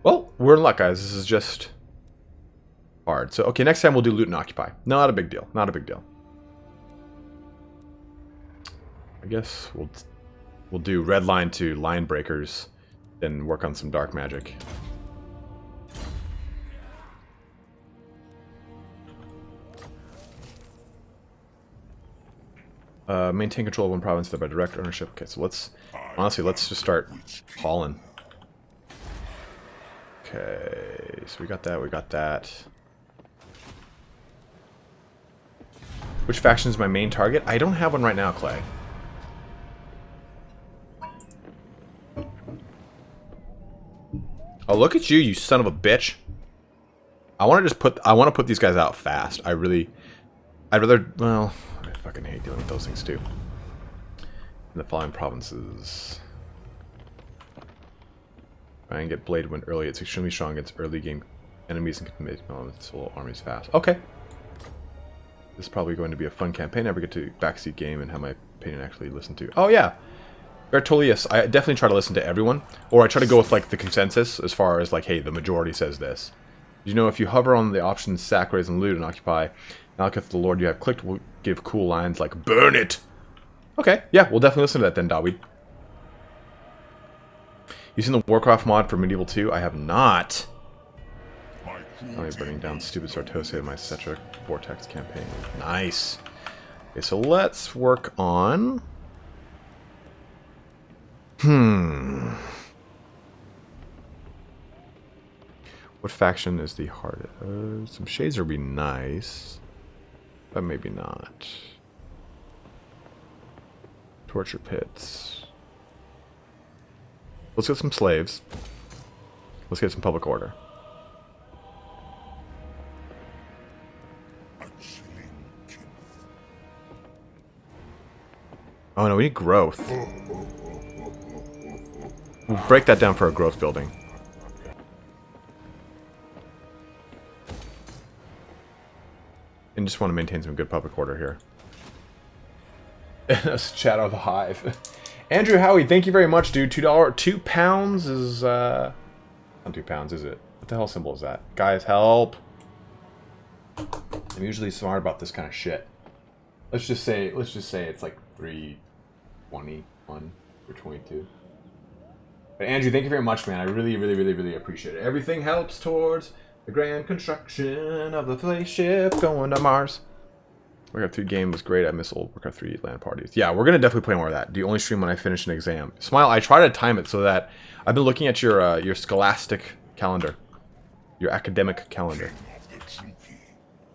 Well, we're in luck, guys. This is just hard. So, okay, next time we'll do loot and occupy. Not a big deal. Not a big deal. I guess we'll do red line to line breakers, then work on some dark magic. Maintain control of one province by direct ownership. Okay, so let's just start hauling. Okay, so we got that. Which faction is my main target? I don't have one right now, Clay. Oh, look at you, you son of a bitch. I want to put these guys out fast. I'd rather, well, I fucking hate dealing with those things too. In the following provinces. Try and get Blade Wind early. It's extremely strong against early game enemies and can make its little armies fast. Okay. This is probably going to be a fun campaign. I never get to backseat game and have my opinion actually listened to. Oh yeah, Bertolius. I definitely try to listen to everyone, or I try to go with like the consensus as far as like, hey, the majority says this. You know, if you hover on the options sack, raise, and loot, and occupy Malekith, the Lord you have clicked will give cool lines like "burn it." Okay, yeah, we'll definitely listen to that then, Dawi. You seen the Warcraft mod for Medieval 2? I have not. I'm burning down stupid Sartose in my Cetra Vortex campaign. Nice. Okay, so let's work on... What faction is the hardest? Some shades would be nice, but maybe not. Torture pits. Let's get some slaves. Let's get some public order. Oh no, we need growth. We'll break that down for a growth building. And just want to maintain some good public order here. That's Shadow of the Hive. Andrew Howie, thank you very much, dude. $2. 2 pounds is not 2 pounds, is it? What the hell symbol is that? Guys, help. I'm usually smart about this kind of shit. Let's just say it's like 321 or 22. But Andrew, thank you very much, man. I really appreciate it. Everything helps towards the grand construction of the spaceship going to Mars. Warcraft 3 game was great. I miss old Warcraft 3 LAN parties. Yeah, we're gonna definitely play more of that. Do you only stream when I finish an exam? Smile. I try to time it so that I've been looking at your scholastic calendar, your academic calendar.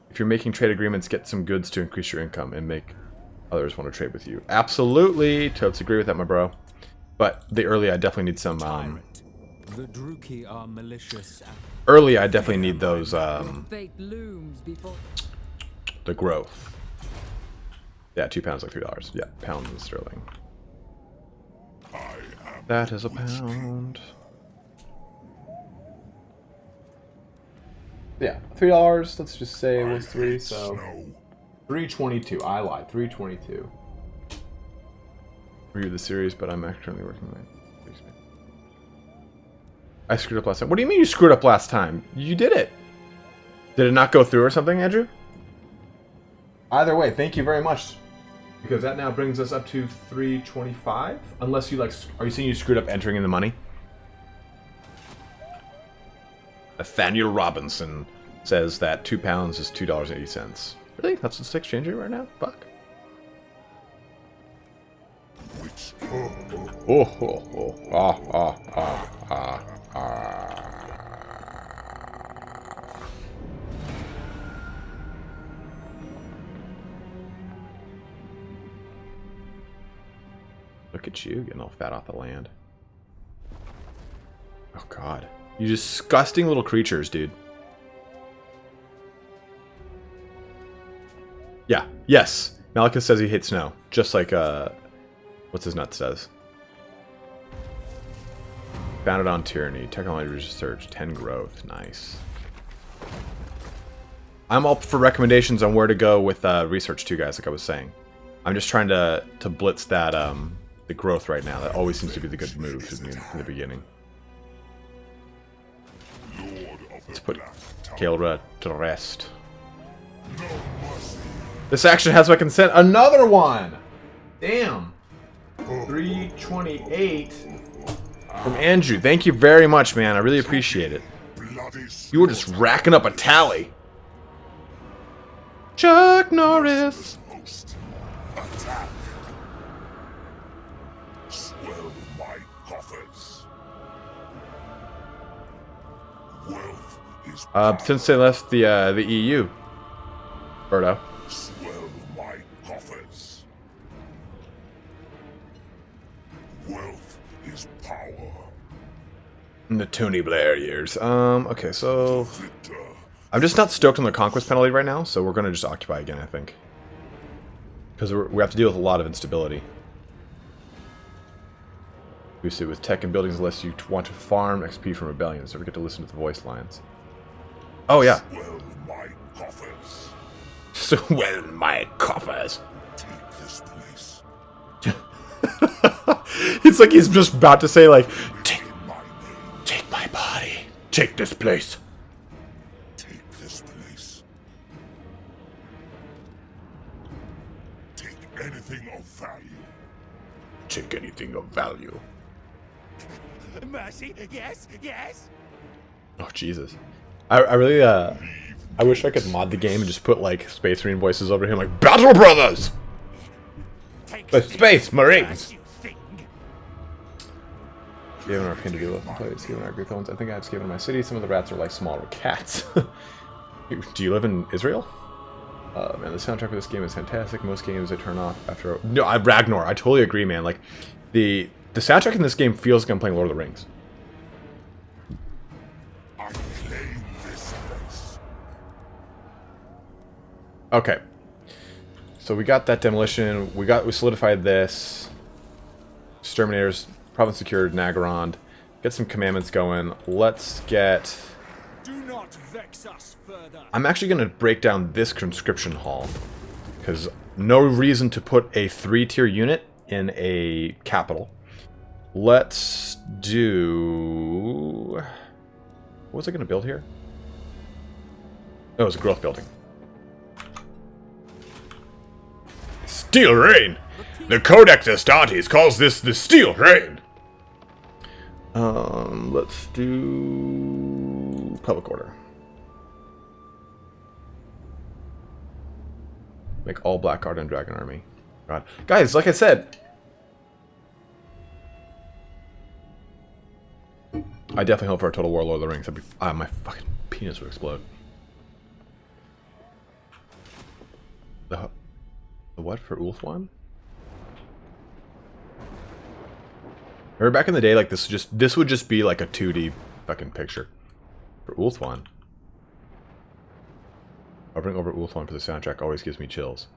If you're making trade agreements, get some goods to increase your income and make others want to trade with you. Absolutely, totes agree with that, my bro. But the early, I definitely need some. The Druki are malicious. Early, I definitely need those. Fate looms before. The growth. Yeah, 2 pounds like $3. Yeah, pounds in sterling. That is a pound. Yeah, $3. Let's just say it was 3, so 322. I lied. 322. Review the series, but I'm currently working on it. I screwed up last time. What do you mean you screwed up last time? You did it. Did it not go through or something, Andrew? Either way, thank you very much. Because that now brings us up to 325. Unless you like, are you saying you screwed up entering in the money? Nathaniel Robinson says that 2 pounds is $2.80. Really? That's the exchange rate right now? Fuck. Look at you getting all fat off the land. Oh god. You disgusting little creatures, dude. Yeah. Yes. Malekith says he hates snow. Just like, what's his nut says. Founded on tyranny. Technology research. 10 growth. Nice. I'm all for recommendations on where to go with research too, guys, like I was saying. I'm just trying to blitz that, the growth right now. That always seems to be the good move in the beginning. Let's put Kael'ra to rest. This action has my consent. Another one! Damn. 328 from Andrew. Thank you very much, man. I really appreciate it. You were just racking up a tally. Chuck Norris. Swell my coffers. Wealth is Since they left the EU, Berto. swell my coffers. Wealth is power. In the Tony Blair years. Okay, so Victor, I'm just not stoked on the conquest penalty right now, so we're gonna just occupy again, I think, because we have to deal with a lot of instability. Boosted with tech and buildings unless you want to farm XP from rebellions. Don't forget to listen to the voice lines. Oh yeah. swell my coffers. swell my coffers. Take this place. It's like he's just about to say, like, take My name. take my body. Take this place. Take this place. Take anything of value. Take anything of value. Mercy, yes, yes. Oh, Jesus. I really, I wish I could mod the game and just put, like, Space Marine voices over him, like, Battle Brothers! Take The Space Marines! Yes, you thing. Given our pin to do open place, given our great phones, I think I've just given my city. Some of the rats are like smaller cats. Do you live in Israel? Man, the soundtrack for this game is fantastic. Most games I turn off after. No, Ragnar. I totally agree, man. Like, the soundtrack in this game feels like I'm playing Lord of the Rings. I claim this place. Okay. So we got that demolition. We solidified this. Exterminators, province secured, Nagarond. Get some commandments going. Let's get. Do not vex us further. I'm actually going to break down this conscription hall. Because no reason to put a 3-tier unit in a capital. Let's do... What was I going to build here? Oh, it was a growth building. Steel Rain! The Codex Astartes calls this the Steel Rain! Let's do... Public Order. Make all Black Guard and Dragon Army. God. Guys, like I said... I definitely hope for a Total War Lord of the Rings. That'd be, my fucking penis would explode. The what for Ulthuan? Remember back in the day, like this would just be like a 2D fucking picture. For Ulthuan. Hovering over Ulthuan for the soundtrack always gives me chills.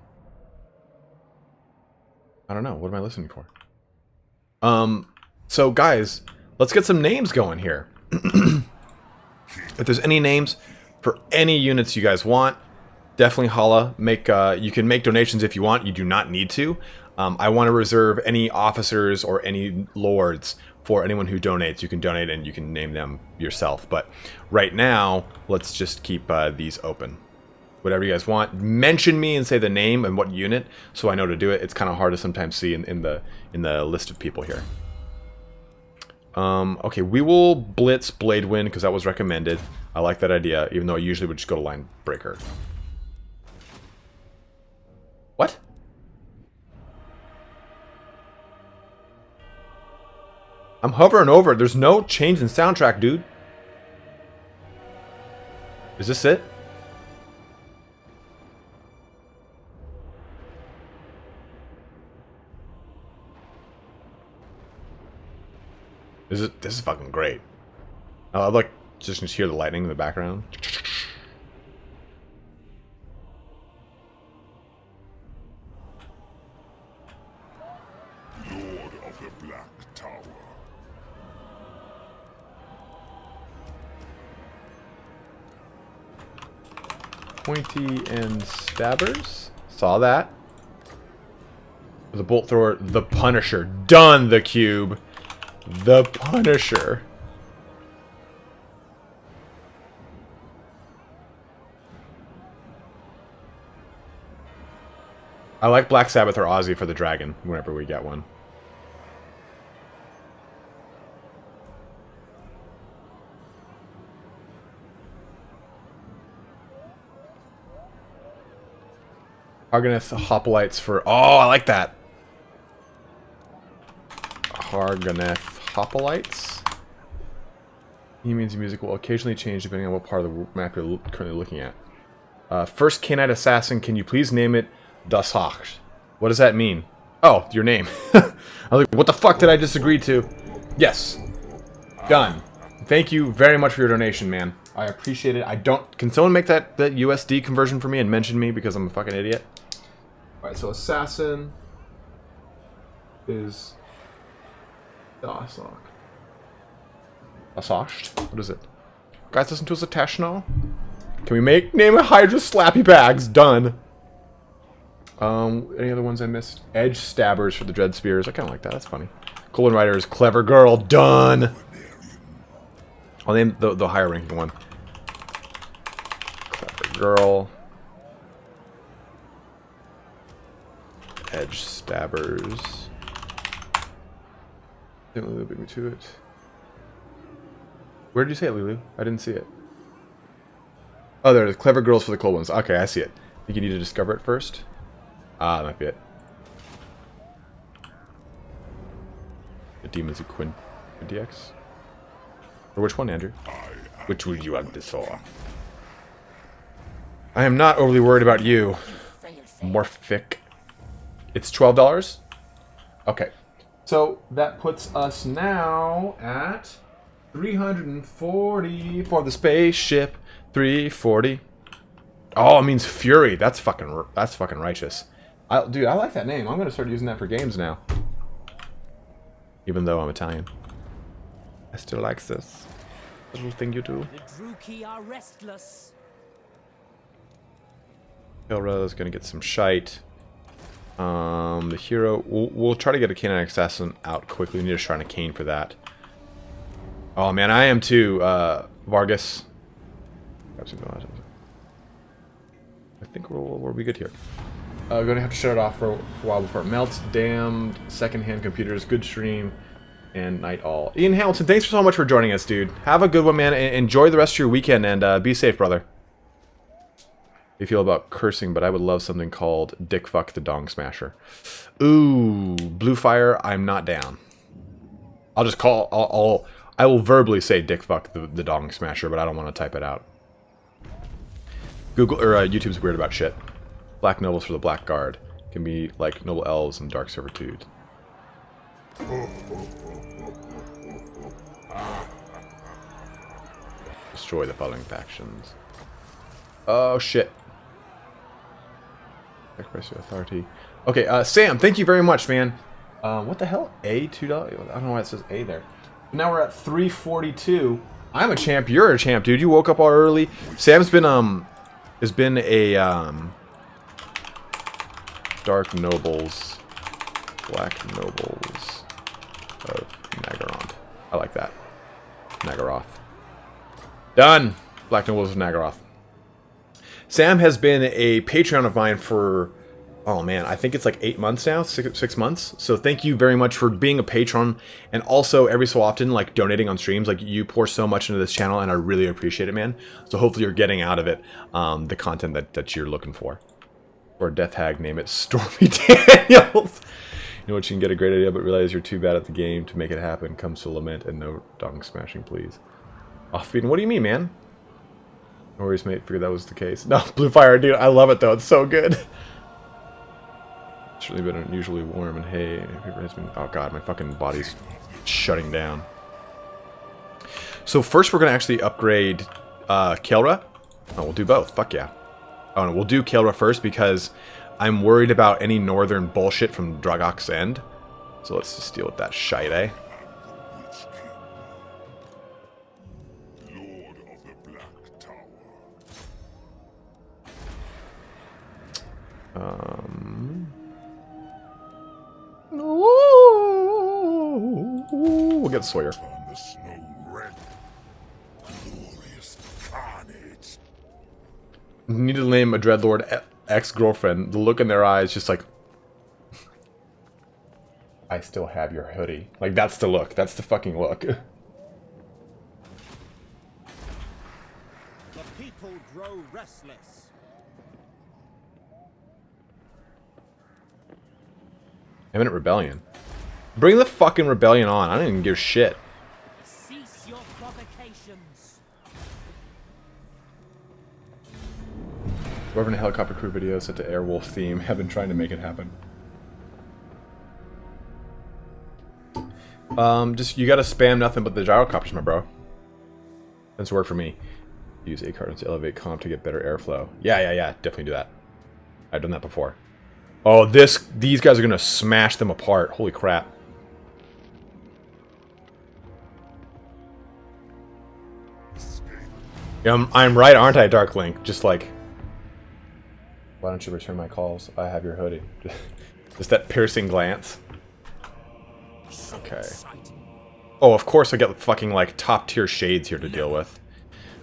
I don't know. What am I listening for? So guys, let's get some names going here. If there's any names for any units you guys want, definitely holla. You can make donations if you want. You do not need to. I want to reserve any officers or any lords for anyone who donates. You can donate and you can name them yourself. But right now, let's just keep these open. Whatever you guys want. Mention me and say the name and what unit, so I know to do it. It's kind of hard to sometimes see in the list of people here. Okay, we will blitz Bladewind because that was recommended. I like that idea, even though I usually would just go to Line Breaker. What? I'm hovering over it. There's no change in soundtrack, dude. Is this it? This is fucking great. I like just hear the lightning in the background. Lord of the Black Tower. Pointy and stabbers. Saw that. The bolt thrower, the Punisher. Done, the cube. The Punisher. I like Black Sabbath or Ozzy for the dragon whenever we get one. Harganeth Hoplites for... Oh, I like that. Harganeth Hoplites. He means the music will occasionally change depending on what part of the map you're currently looking at. First Canite Assassin, can you please name it Dasach? What does that mean? Oh, your name. I was like, what the fuck did I just agree to? Yes. Done. Thank you very much for your donation, man. I appreciate it. I don't... Can someone make that USD conversion for me and mention me because I'm a fucking idiot? Alright, so Assassin is... Dasach. Dasach? What is it? Guys, listen to us attach now. Can we name a Hydra Slappy Bags? Done. Any other ones I missed? Edge stabbers for the dread spears. I kind of like that. That's funny. Colin Riders, clever girl, done. I'll name the higher ranking one. Clever girl. Edge stabbers. Didn't Lulu beat me to it. Where did you say it, Lulu? I didn't see it. Oh, there it is. Clever girls for the cold ones. Okay, I see it. Think you need to discover it first? Ah, that might be it. The demons of Quintiax? Or which one, Andrew? Which would you have this for? I am not overly worried about you. Morphic. It's $12? Okay. So that puts us now at 340 for the spaceship. 340. Oh, it means Fury. That's fucking righteous. Dude, I like that name. I'm gonna start using that for games now. Even though I'm Italian, I still like this little thing you do. The Druki are restless. Hilra's gonna get some shite. The hero. We'll try to get a canine assassin out quickly. We need to shrine a cane for that. Oh man, I am too. Vargas. I think we'll be good here. Gonna have to shut it off for a while before it melts. Damned secondhand computers. Good stream. And night all. Ian Hamilton, thanks so much for joining us, dude. Have a good one, man. Enjoy the rest of your weekend and be safe, brother. You feel about cursing, but I would love something called Dick Fuck the Dong Smasher. Ooh, Blue Fire, I'm not down. I'll just call. I will verbally say Dick Fuck the Dong Smasher, but I don't want to type it out. Google or YouTube's weird about shit. Black nobles for the Black Guard can be like noble elves and dark servitude. Destroy the following factions. Oh shit. Express your authority. Okay, Sam, thank you very much, man. What the hell? A $2? I don't know why it says A there. Now we're at 342. I'm a champ. You're a champ, dude. You woke up all early. Sam's been has been a Dark Nobles, Black Nobles of Nagaroth. I like that. Nagaroth. Done. Black Nobles of Nagaroth. Sam has been a Patreon of mine for, oh man, I think it's like 8 months now, six months. So thank you very much for being a patron, and also every so often like donating on streams. Like you pour so much into this channel, and I really appreciate it, man. So hopefully you're getting out of it the content that you're looking for. Or Death Hag, name it Stormy Daniels. You know what, you can get a great idea, but realize you're too bad at the game to make it happen. Comes to lament and no dong smashing, please. Offbeat, what do you mean, man? No worries, mate. Figured that was the case. No, Blue Fire, dude. I love it, though. It's so good. It's really been unusually warm, and hey, oh god, my fucking body's shutting down. So first we're going to actually upgrade Kelra. Oh, we'll do both. Fuck yeah. Oh no, we'll do Kelra first because I'm worried about any northern bullshit from Dragok's End. So let's just deal with that shite, eh? We'll get Sawyer. Need to name a Dreadlord ex-girlfriend. The look in their eyes, just like, I still have your hoodie. Like that's the look. That's the fucking look. The people grow restless. Imminent rebellion. Bring the fucking rebellion on. I don't even give a shit. Cease your provocations. Whoever in a helicopter crew video set to Airwolf theme have been trying to make it happen. Just you gotta spam nothing but the gyrocopters, my bro. That's work for me. Use A cards to elevate comp to get better airflow. Yeah. Definitely do that. I've done that before. Oh, these guys are gonna smash them apart. Holy crap. Yeah, I'm right, aren't I, Dark Link? Just like... Why don't you return my calls? I have your hoodie. Just that piercing glance. Okay. Oh, of course I get fucking, like, top-tier shades here to deal with.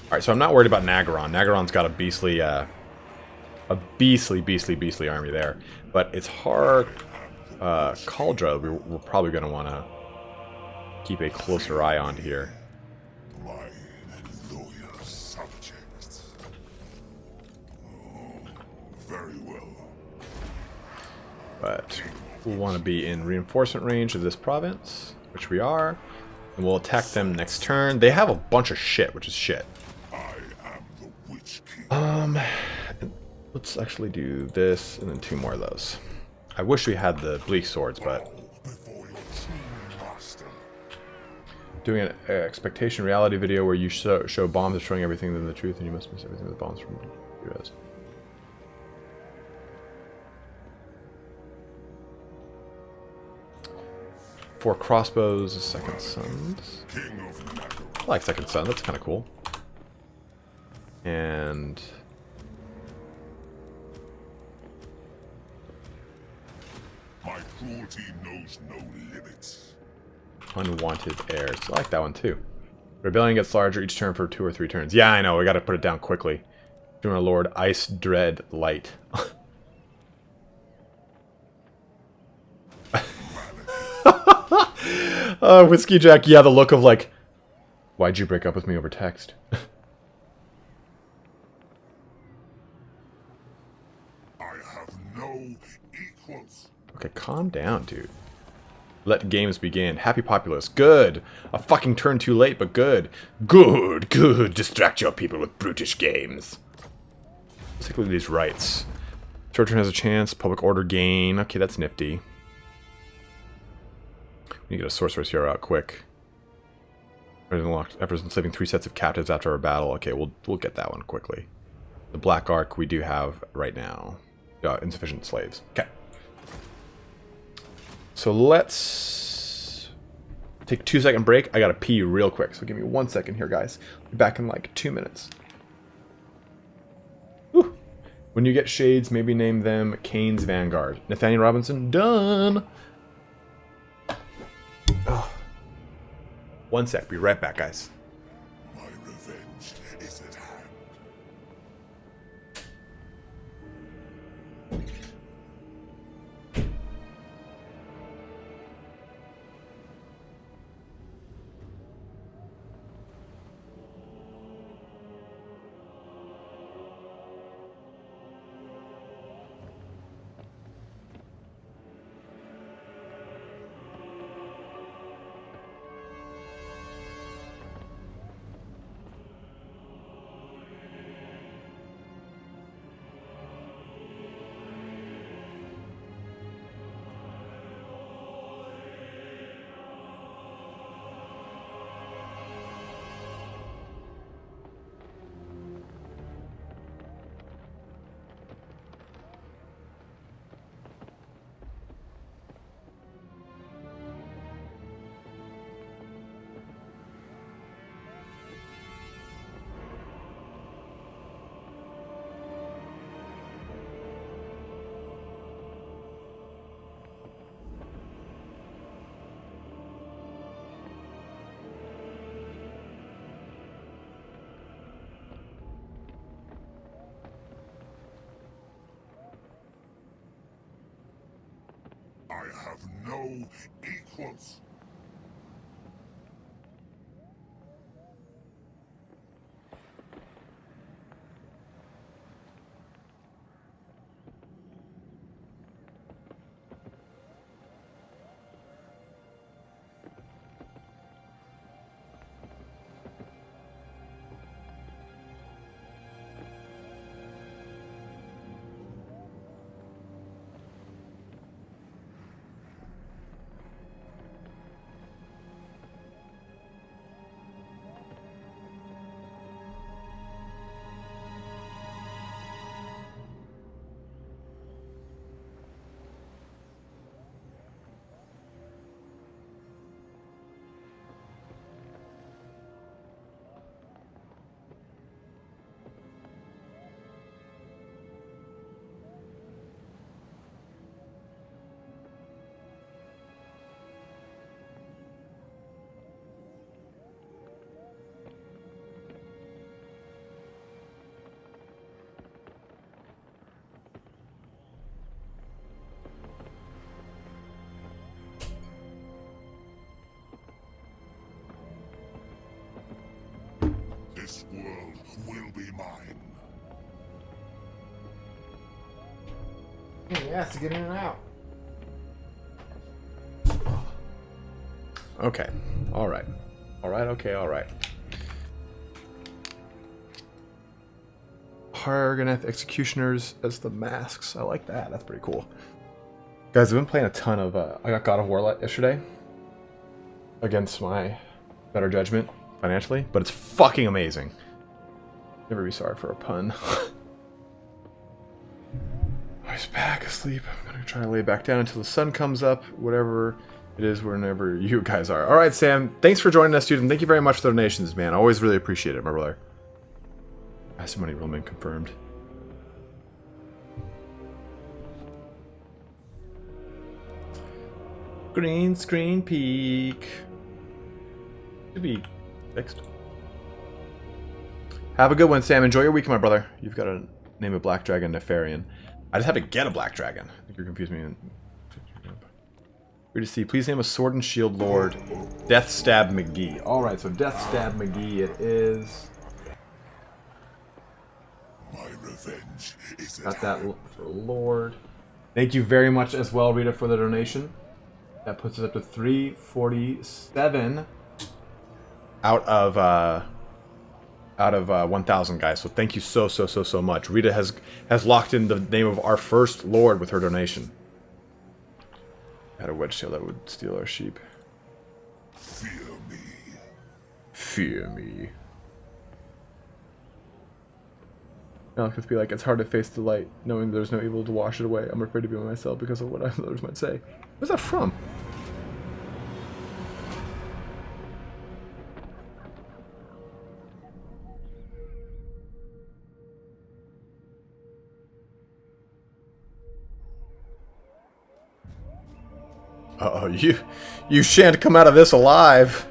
Alright, so I'm not worried about Nagaron. Nagaron's got a beastly, beastly army there. But it's hard... Cauldra, we're probably going to want to keep a closer eye on here. My loyal subjects. Oh, very well. But we'll want to be in reinforcement range of this province, which we are. And we'll attack them next turn. They have a bunch of shit, which is shit. I am the Witch King. Let's actually do this, and then 2 more of those. I wish we had the bleak swords, but... Before your true master. Doing an expectation reality video where you show bombs destroying everything than the truth, and you must miss everything with bombs from heroes. Four crossbows, second sons. King of Nagaron. I like second son, that's kind of cool. And... My cruelty knows no limits. Unwanted heirs. I like that one too. Rebellion gets larger each turn for 2 or 3 turns. Yeah, I know. We got to put it down quickly. To my lord, Ice Dread Light. Whiskey Jack. Yeah, the look of like, why'd you break up with me over text? I have no equals. Okay, calm down, dude. Let games begin. Happy populace. Good. A fucking turn too late, but good. Good, good. Distract your people with brutish games. Let's take a look at these rights. Short turn has a chance. Public order gain. Okay, that's nifty. We need to get a sorcerer's hero out quick. After enslaving 3 sets of captives after our battle. Okay, we'll get that one quickly. The Black Ark we do have right now. Insufficient slaves. Okay. So let's take a 2-second break. I gotta pee real quick, so give me 1 second here, guys. Be back in like 2 minutes. Whew. When you get shades, maybe name them Kane's Vanguard. Nathaniel Robinson, done. Oh. 1 sec, be right back, guys. My revenge is at hand. I have no equals. This world will be mine. He has to get in and out. Okay. Alright. Alright, okay, alright. Harganeth Executioners as the masks. I like that. That's pretty cool. Guys, I've been playing a ton of... I got God of War yesterday. Against my better judgment, financially. But it's fucking amazing. Never be sorry for a pun. He's back asleep. I'm gonna try to lay back down until the sun comes up. Whatever it is, whenever you guys are. Alright, Sam. Thanks for joining us, dude. And thank you very much for the donations, man. I always really appreciate it, my brother. Master money rollman confirmed. Green screen peak. Should be fixed. Have a good one, Sam. Enjoy your week, my brother. You've got to name a black dragon Nefarian. I just have to get a black dragon. I think you're confusing me. Weird to see. Please name a sword and shield lord. Death Stab McGee. Alright, so Death Stab McGee it is. My revenge is Got that for Lord. Thank you very much as well, Rita, for the donation. That puts us up to 347 out of 1,000, guys. So thank you so much. Rita has locked in the name of our first Lord with her donation. Had a wedge tail that would steal our sheep. fear me. Fear me. Malekith be like, it's hard to face the light, knowing there's no evil to wash it away. I'm afraid to be myself because of what others might say. Where's that from? Uh-oh, you shan't come out of this alive.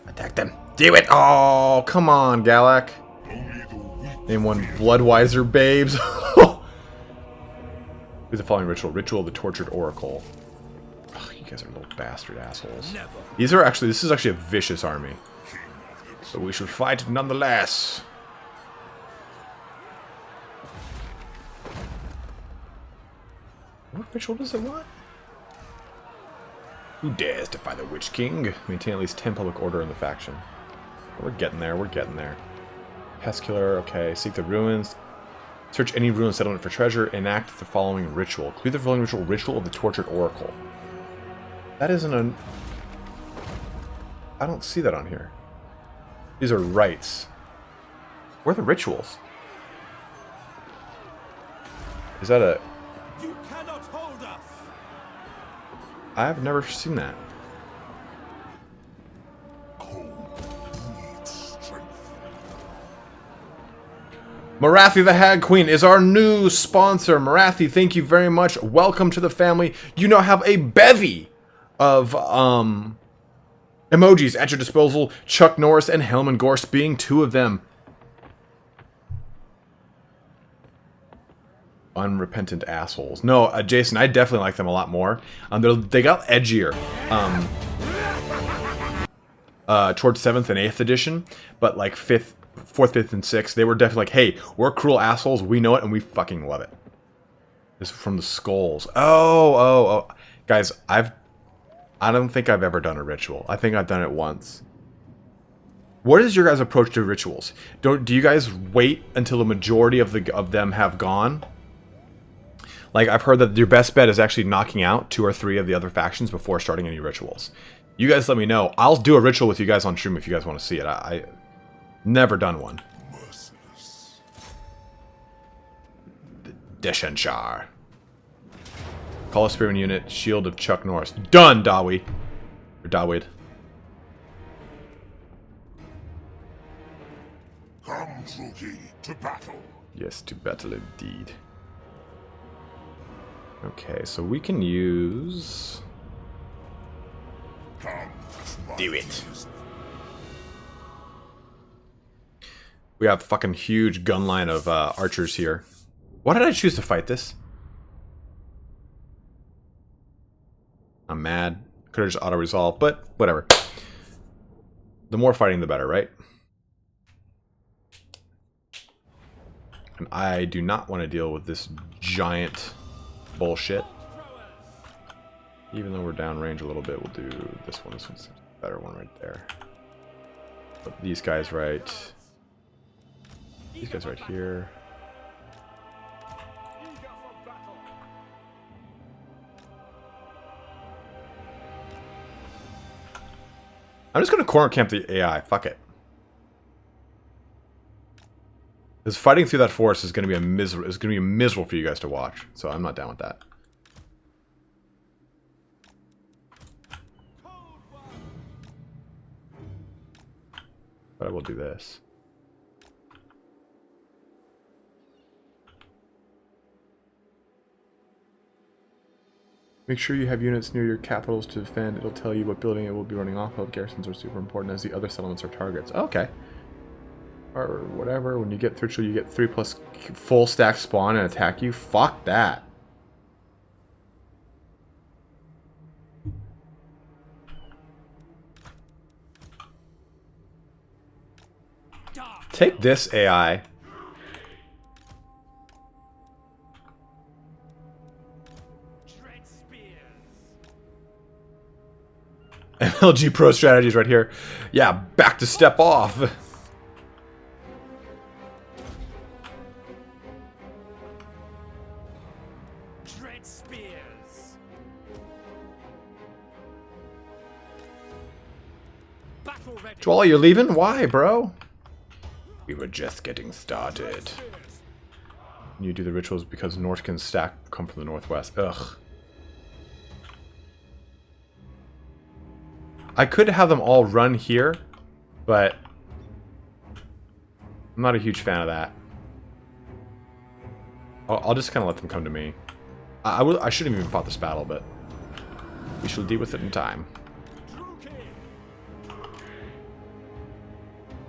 Attack them. Do it! Oh, come on, Galak. Name one Bloodwiser babes. Who's the following ritual? Ritual of the Tortured Oracle. Ugh, you guys are little bastard assholes. This is actually a vicious army. But we should fight nonetheless. What ritual does it want? Who dares defy the Witch King? Maintain at least 10 public order in the faction. We're getting there, we're getting there. Pest Killer, okay. Seek the ruins. Search any ruin settlement for treasure. Enact the following ritual. Complete the following ritual. Ritual of the Tortured Oracle. That isn't a... I don't see that on here. These are rites. Where are the rituals? Is that a... You cannot hold us. I've never seen that. Marathi the Hag Queen is our new sponsor. Marathi, thank you very much. Welcome to the family. You now have a bevy of emojis at your disposal. Chuck Norris and Helman Gorst being two of them. Unrepentant assholes. No, Jason, I definitely like them a lot more. They got edgier towards 7th and 8th edition, but like 4th, 5th, and 6th, they were definitely like, hey, we're cruel assholes, we know it, and we fucking love it. This is from the skulls. Oh. Guys, I don't think I've ever done a ritual. I think I've done it once. What is your guys' approach to rituals? Do you guys wait until the majority of them have gone? Like, I've heard that your best bet is actually knocking out 2 or 3 of the other factions before starting any rituals. You guys let me know. I'll do a ritual with you guys on stream if you guys want to see it. I never done one. Deshanchar. Call a Spearman unit. Shield of Chuck Norris. Done, Dawi. Or Dawid. Come, Truki, to battle. Yes, to battle indeed. Okay, so we can use... Do it. We have fucking huge gun line of archers here. Why did I choose to fight this? I'm mad. Could have just auto-resolved, but whatever. The more fighting, the better, right? And I do not want to deal with this giant bullshit. Even though we're downrange a little bit, we'll do this one. This one's a better one right there. Put these guys right. These guys right here. I'm just going to corner camp the AI. Fuck it. Because fighting through that forest is going to be miserable for you guys to watch. So I'm not down with that. But I will do this. Make sure you have units near your capitals to defend. It'll tell you what building it will be running off of. Garrisons are super important as the other settlements are targets. Okay. Or whatever. When you get Thritchel, you get 3+ full stack spawn and attack you. Fuck that. Take this, AI. MLG Pro strategies right here. Yeah, back to step off. Dread spears. Battle ready. Joel, you're leaving? Why, bro? We were just getting started. You do the rituals because Northkin's stack come from the northwest. Ugh. I could have them all run here, but I'm not a huge fan of that. I'll just kind of let them come to me. I shouldn't have even fought this battle, but we shall deal with it in time.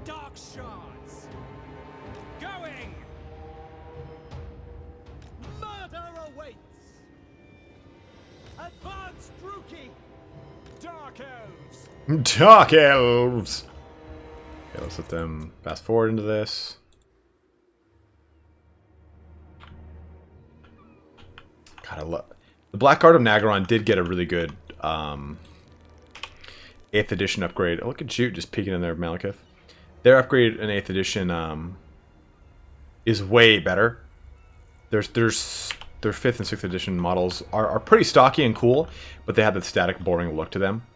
Dark shards. Going. Murder awaits. Advance, Druki. Dark elves. Dark elves! Okay, let's let them fast forward into this. God, I love... The Black Guard of Nagaron did get a really good 8th edition upgrade. Oh, look at you, just peeking in there, Malekith. Their upgrade in 8th edition is way better. Their 5th and 6th edition models are pretty stocky and cool, but they have that static, boring look to them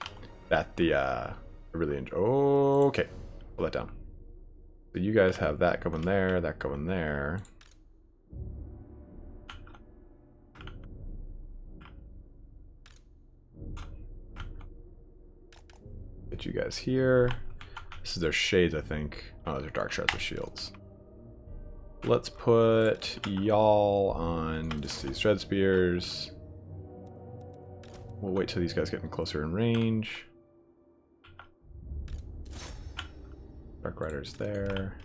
that I really enjoy. Okay, pull that down. So you guys have that going there, that going there. Get you guys here. This is their shades, I think. Oh, they're dark shards with shields. Let's put y'all on just these dread spears. We'll wait till these guys get closer in range. Dark Riders there.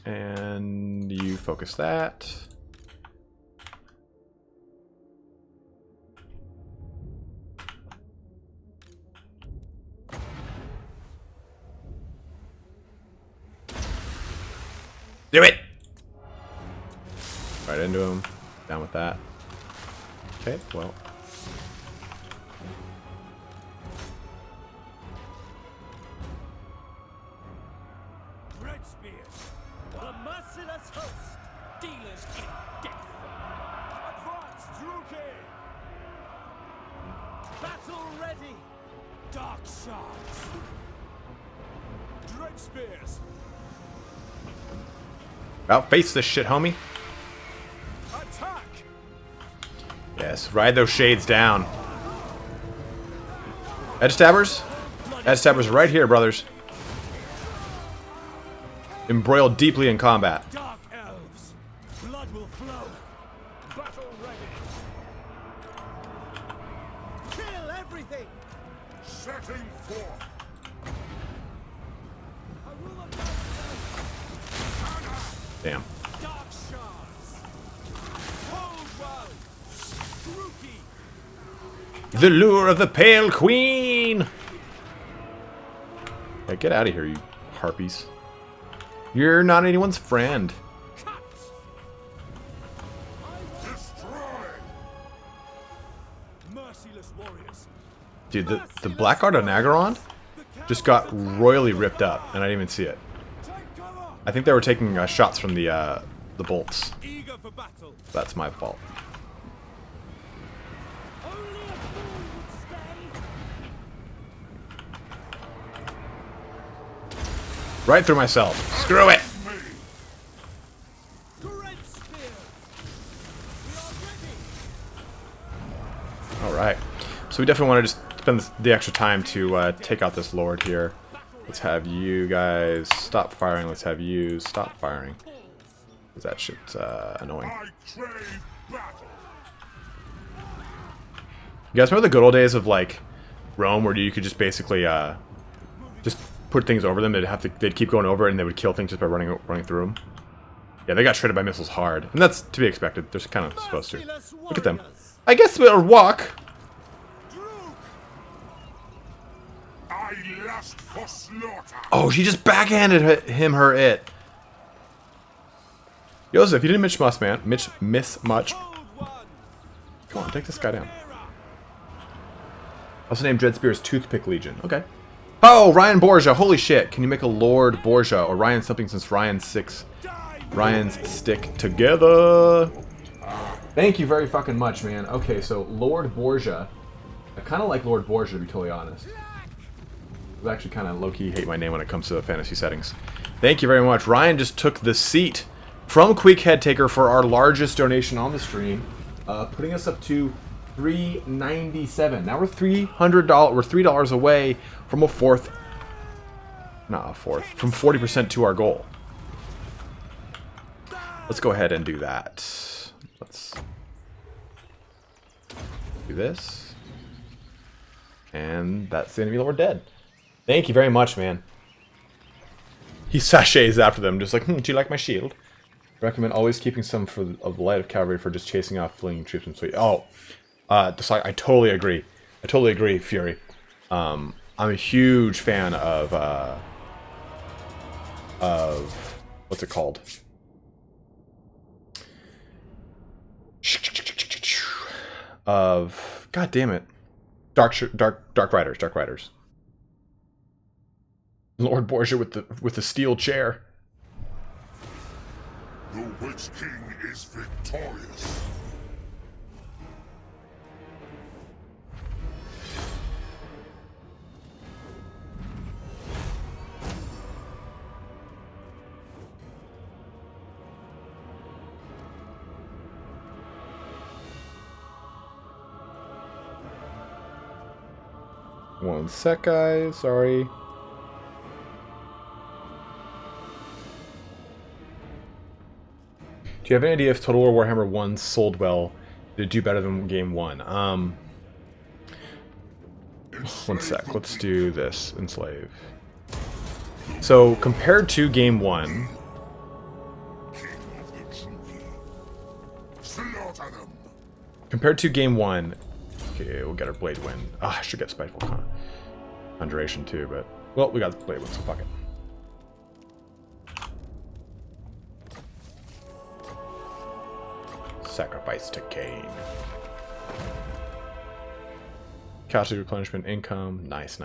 And you focus that. Do it! Right into him. Down with that. Okay, well. Red spears. The merciless host. Dealers in death. Advance, Druki. Battle ready. Dark shards. Dread spears. Outface this shit, homie. Attack. Yes, ride those shades down. Edge stabbers? Edge stabbers right here, brothers. Embroiled deeply in combat. Dark elves. Blood will flow. Battle ready. Kill everything. Setting forth. I will not. Damn. Dark shards. Cold well. Druki. The lure of the Pale Queen! Yeah, get out of here, you harpies. You're not anyone's friend. Merciless warriors. Dude, the Blackguard on Nagaron just got royally ripped up, and I didn't even see it. I think they were taking shots from the bolts. Eager for battle. That's my fault. Only a fool would stay. Right through myself. Screw it! Great spear. We are ready. Alright. So we definitely want to just spend the extra time to take out this lord here. Let's have you guys stop firing. Let's have you stop firing. Because that shit's annoying. I crave battle. You guys remember the good old days of, like, Rome, where you could just basically just put things over them? They'd keep going over it, and they would kill things just by running through them. Yeah, they got shredded by missiles hard. And that's to be expected. They're kind of supposed to. Look at them. I guess we'll walk. I lust for slaughter. Oh, she just backhanded it. Joseph, you didn't miss much. Come on, take this guy down. Also named Dreadspear's Toothpick Legion. Okay. Oh, Ryan Borgia. Holy shit. Can you make a Lord Borgia or Ryan something since Ryan's stick together? Thank you very fucking much, man. Okay, so Lord Borgia. I kind of like Lord Borgia, to be totally honest. I actually kind of low-key hate my name when it comes to fantasy settings. Thank you very much. Ryan just took the seat from Quick Head Taker for our largest donation on the stream, putting us up to $397. Now we're $300. We're $3 away from from 40% to our goal. Let's go ahead and do that. Let's do this, and that's the enemy lord dead. Thank you very much, man. He sachets after them, just like, do you like my shield? Recommend always keeping some of the light of cavalry for just chasing off fleeing troops and sweet. Oh, I totally agree. I totally agree, Fury. I'm a huge fan of what's it called? God damn it, Dark Riders. Lord Borgia with the steel chair. The Witch King is victorious. One sec, guys. Sorry. Do you have any idea if Total War Warhammer 1 sold well? Did it do better than Game 1? One sec. Let's do this. Enslave. So, compared to Game 1... Compared to Game 1... Okay, we'll get our Blade Wind. I should get Spiteful Conjuration too, but... Well, we got the Blade Wind, so fuck it. Sacrifice to Cain. Casualty replenishment income. Nice.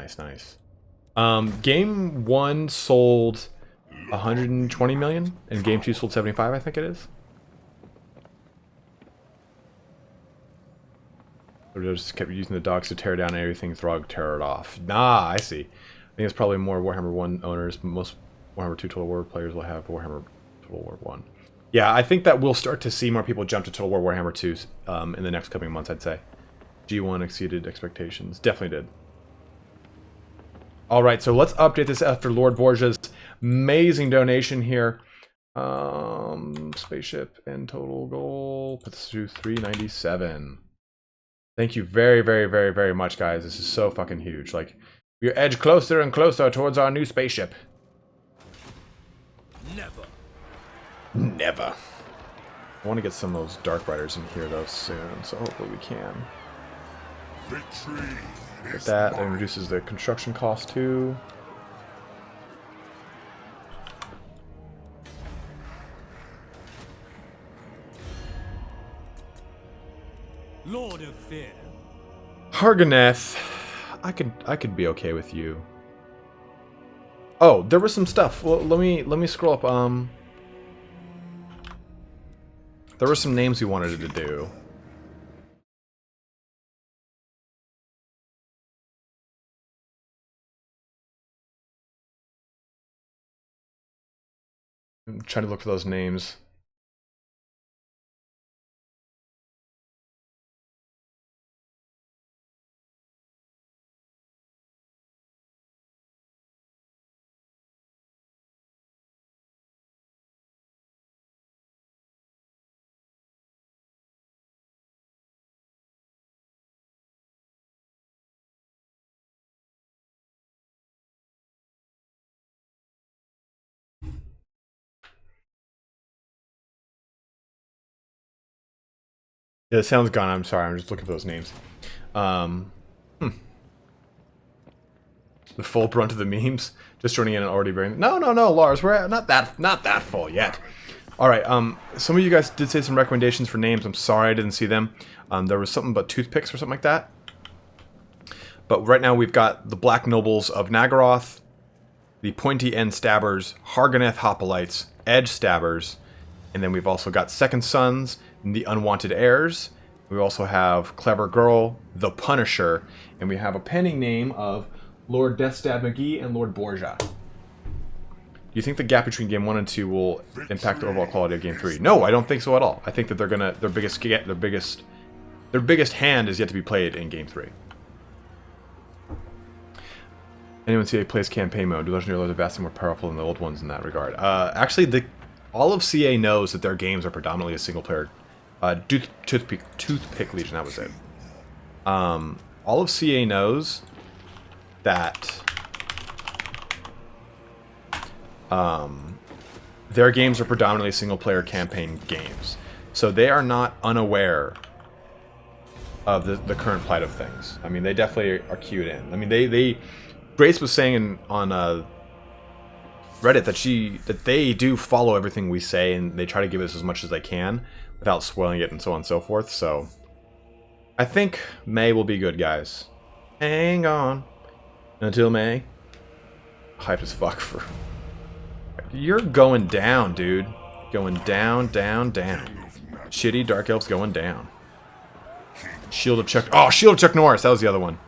Game 1 sold 120 million, and Game 2 sold 75, I think it is. Or just kept using the dogs to tear down everything Throg tear it off. Nah, I see. I think it's probably more Warhammer 1 owners. Most Warhammer 2 Total War players will have Warhammer Total War 1. Yeah, I think that we'll start to see more people jump to Total War Warhammer 2 in the next coming months, I'd say. G1 exceeded expectations. Definitely did. Alright, so let's update this after Lord Borgia's amazing donation here. Spaceship and total goal. Put this to 397. Thank you very much, guys. This is so fucking huge. Like, we edge closer and closer towards our new spaceship. Never. I want to get some of those Dark Riders in here, though, soon, so hopefully we can. Victory Get is that. That mine. reduces the construction cost too. Lord of Fear. Harganeth, I could be okay with you. Oh, there was some stuff. Well, let me scroll up. There were some names we wanted to do. I'm trying to look for those names. Yeah, the sound's gone. I'm sorry. I'm just looking for those names. The full brunt of the memes. Just joining in and already bearing. No, Lars. We're not that full yet. All right. Some of you guys did say some recommendations for names. I'm sorry I didn't see them. There was something about toothpicks or something like that. But right now we've got the Black Nobles of Nagaroth, the Pointy End Stabbers, Harganeth Hoplites, Edge Stabbers, and then we've also got Second Sons and the Unwanted Heirs. We also have Clever Girl, the Punisher, and we have a pending name of Lord Deathstab McGee and Lord Borgia. Do you think the gap between Game 1 and 2 will impact the overall quality of Game 3? No, I don't think so at all. I think that they're gonna their biggest hand is yet to be played in Game 3. Anyone CA plays campaign mode? Do Legendary Lords are vastly more powerful than the old ones in that regard? Actually, all of CA knows that their games are predominantly a single player. Toothpick Legion, that was it. All of CA knows that their games are predominantly single player campaign games. So they are not unaware of the current plight of things. I mean, they definitely are cued in. I mean, Grace was saying on Reddit that they do follow everything we say and they try to give us as much as they can without spoiling it and so on and so forth. So I think May will be good, guys. Hang on until May. Hyped as fuck for. You're going down, dude. Going down. Shitty Dark Elf's going down. Shield of Chuck. Oh, Shield of Chuck Norris. That was the other one.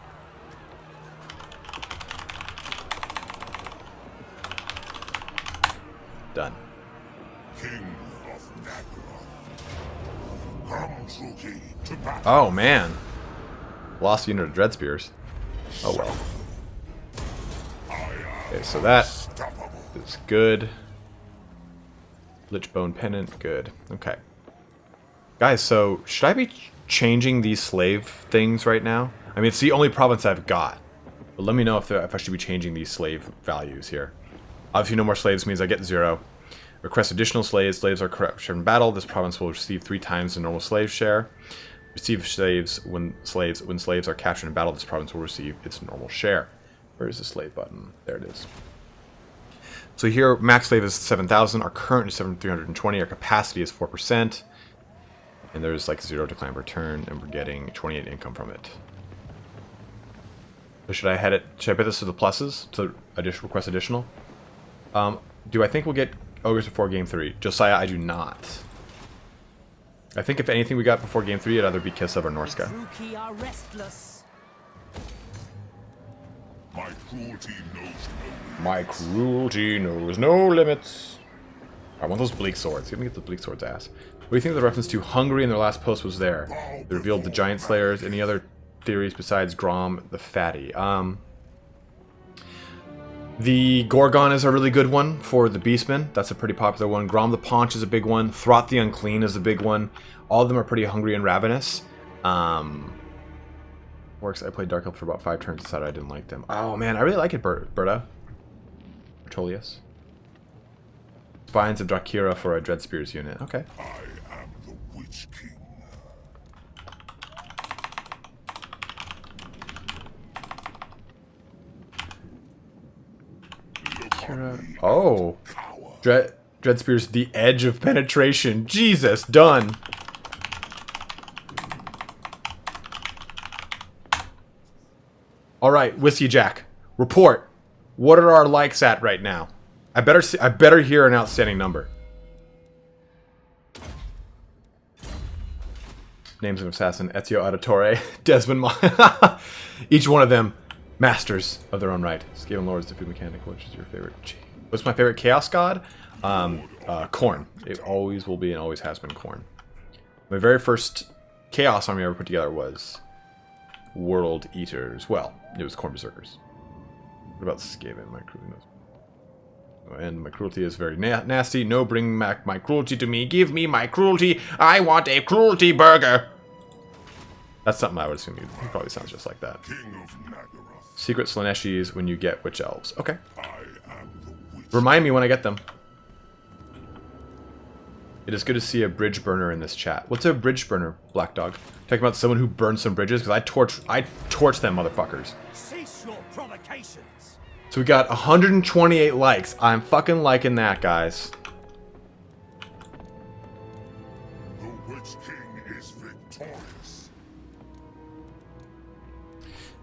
Done. Oh, man. Lost unit of Dread Spears. Oh, well. Okay, so that is good. Lichbone Pennant, good. Okay. Guys, so should I be changing these slave things right now? I mean, it's the only province I've got. But let me know if I should be changing these slave values here. Obviously, no more slaves means I get 0. Request additional slaves. Slaves are captured in battle. This province will receive 3 times the normal slave share. Receive slaves when slaves are captured in battle. This province will receive its normal share. Where is the slave button? There it is. So here, max slave is 7,000. Our current is 7,320. Our capacity is 4%. And there's like 0 decline per turn, and we're getting 28 income from it. So should I put this to the pluses to request additional? Do I think we'll get Ogres before Game 3? Josiah, I do not. I think if anything we got before Game 3, it'd either be Kislev or Norska. Rookie are restless. My cruelty knows no. My cruelty knows no limits. I want those bleak swords. Let me get the bleak swords ass. What do you think of the reference to Hungary in their last post was there? They revealed the giant slayers. Any other theories besides Grom the Fatty? The Gorgon is a really good one for the Beastmen. That's a pretty popular one. Grom the Paunch is a big one. Throth the Unclean is a big one. All of them are pretty hungry and ravenous. Works. I played Dark Elf for about 5 turns and decided I didn't like them. Oh man, I really like it, Berta. Bertolius. Spines of Drakira for a Dread Spears unit. Okay. I am the Witch King. Oh. Dreadspear's the edge of penetration. Jesus, done. Alright, Whiskey Jack. Report. What are our likes at right now? I better hear an outstanding number. Names of assassin: Ezio Auditore, Desmond each one of them masters of their own right. Skaven Lords, the food mechanic. Which is your favorite? What's my favorite Chaos God? Khorne. It always will be and always has been Khorne. My very first Chaos army I ever put together was World Eaters. Well, it was Khorne Berserkers. What about Skaven? My cruelty knows. And my cruelty is very nasty. No, bring back my cruelty to me. Give me my cruelty. I want a cruelty burger. That's something I would assume he probably sounds just like that. Secret Slaneshis when you get Witch Elves. Okay. Remind me when I get them. It is good to see a bridge burner in this chat. What's a bridge burner, Black Dog? Talking about someone who burned some bridges? Because I torch them motherfuckers. Cease your provocations. So we got 128 likes. I'm fucking liking that, guys. The Witch King is victorious.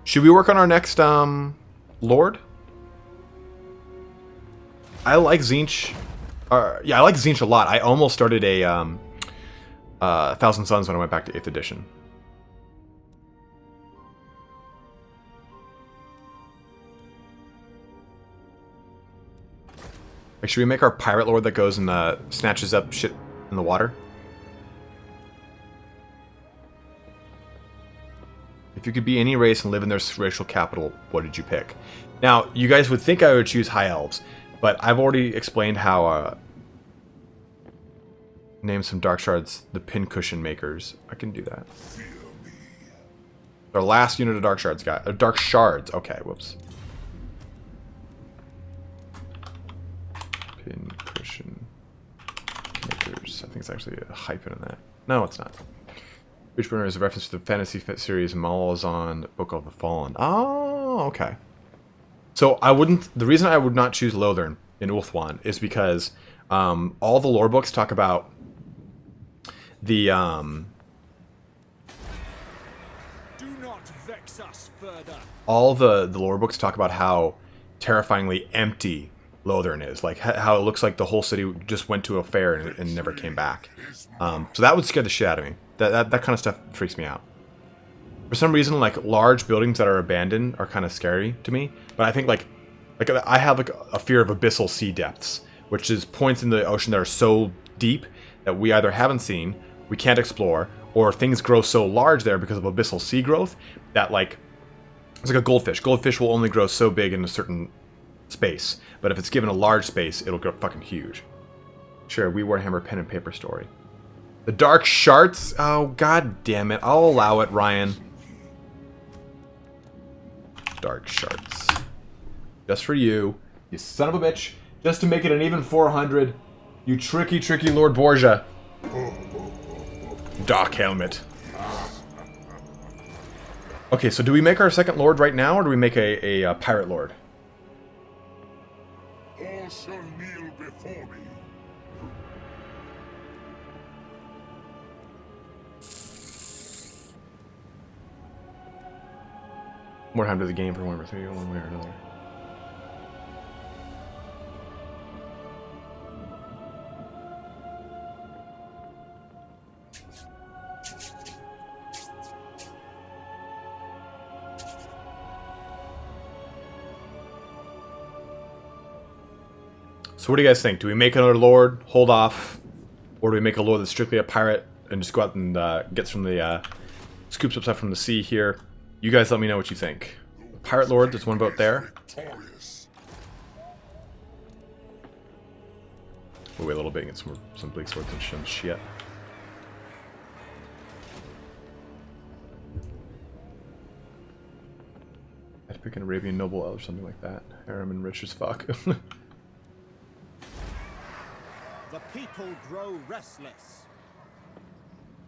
Should we work on our next Lord? I like Tzeentch. Yeah, I like Tzeentch a lot. I almost started a Thousand Suns when I went back to 8th edition. Like, should we make our pirate lord that goes and snatches up shit in the water? If you could be any race and live in their racial capital, what did you pick? Now, you guys would think I would choose High Elves, but I've already explained how... name some Dark Shards the pincushion makers. I can do that. Our last unit of Dark Shards, guys. Dark Shards. Okay, whoops. Pincushion makers. I think it's actually a hyphen in that. No, it's not. Witchburner is a reference to the fantasy series Malazan Book of the Fallen. Oh, okay. So I wouldn't... The reason I would not choose Lothern in Ulthuan is because all the lore books talk about the... Do not vex us further. All the lore books talk about how terrifyingly empty Lothern is. Like, how it looks like the whole city just went to a fair and never came back. So that would scare the shit out of me. That kind of stuff freaks me out. For some reason, like, large buildings that are abandoned are kind of scary to me. But I think, like I have, like, a fear of abyssal sea depths, which is points in the ocean that are so deep that we either haven't seen, we can't explore, or things grow so large there because of abyssal sea growth that, like, it's like a goldfish. Goldfish will only grow so big in a certain space, but if it's given a large space, it'll grow fucking huge. Sure, we Warhammer pen and paper story. The Dark Shards? Oh, god damn it. I'll allow it, Ryan. Dark Shards. Just for you. You son of a bitch. Just to make it an even 400. You tricky, tricky Lord Borgia. Dark Helmet. Okay, so do we make our second Lord right now, or do we make a Pirate Lord? All shall kneel before me. More time to the game for Warhammer 3, one way or another. So what do you guys think? Do we make another Lord, hold off, or do we make a Lord that's strictly a pirate and just go out and gets from the scoops up stuff from the sea here? You guys let me know what you think. Pirate Lord, there's one boat there. We'll wait a little bit and get some bleak swords and some shit. I'd pick an Arabian noble or something like that. Harem and rich as fuck. The people grow restless.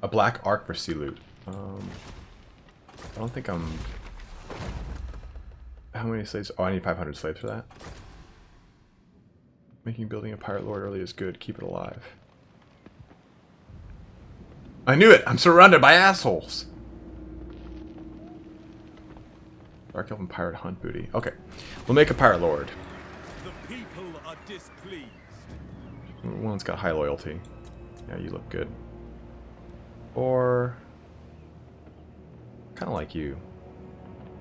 A black arc for sea loot. I don't think I'm... How many slaves? Oh, I need 500 slaves for that. Making building a pirate lord early is good. Keep it alive. I knew it! I'm surrounded by assholes! Dark Elven pirate hunt booty. Okay. We'll make a pirate lord. The people are displeased. One's got high loyalty. Yeah, you look good. Or... kind of like you.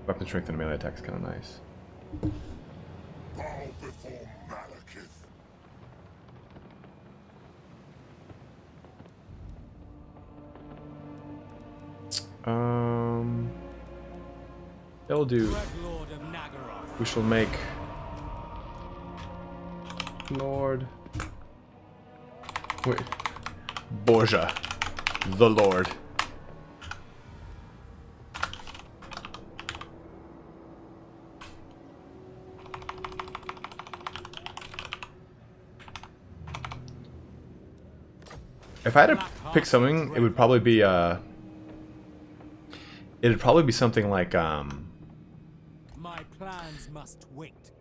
Weapon strength and melee attack is kind of nice. Bow before Malekith. It'll do. Dreadlord of Nagaroth. We shall make Lord. Wait, Borgia, the Lord. If I had to pick something, it would probably be it'd probably be something like My plans must wait.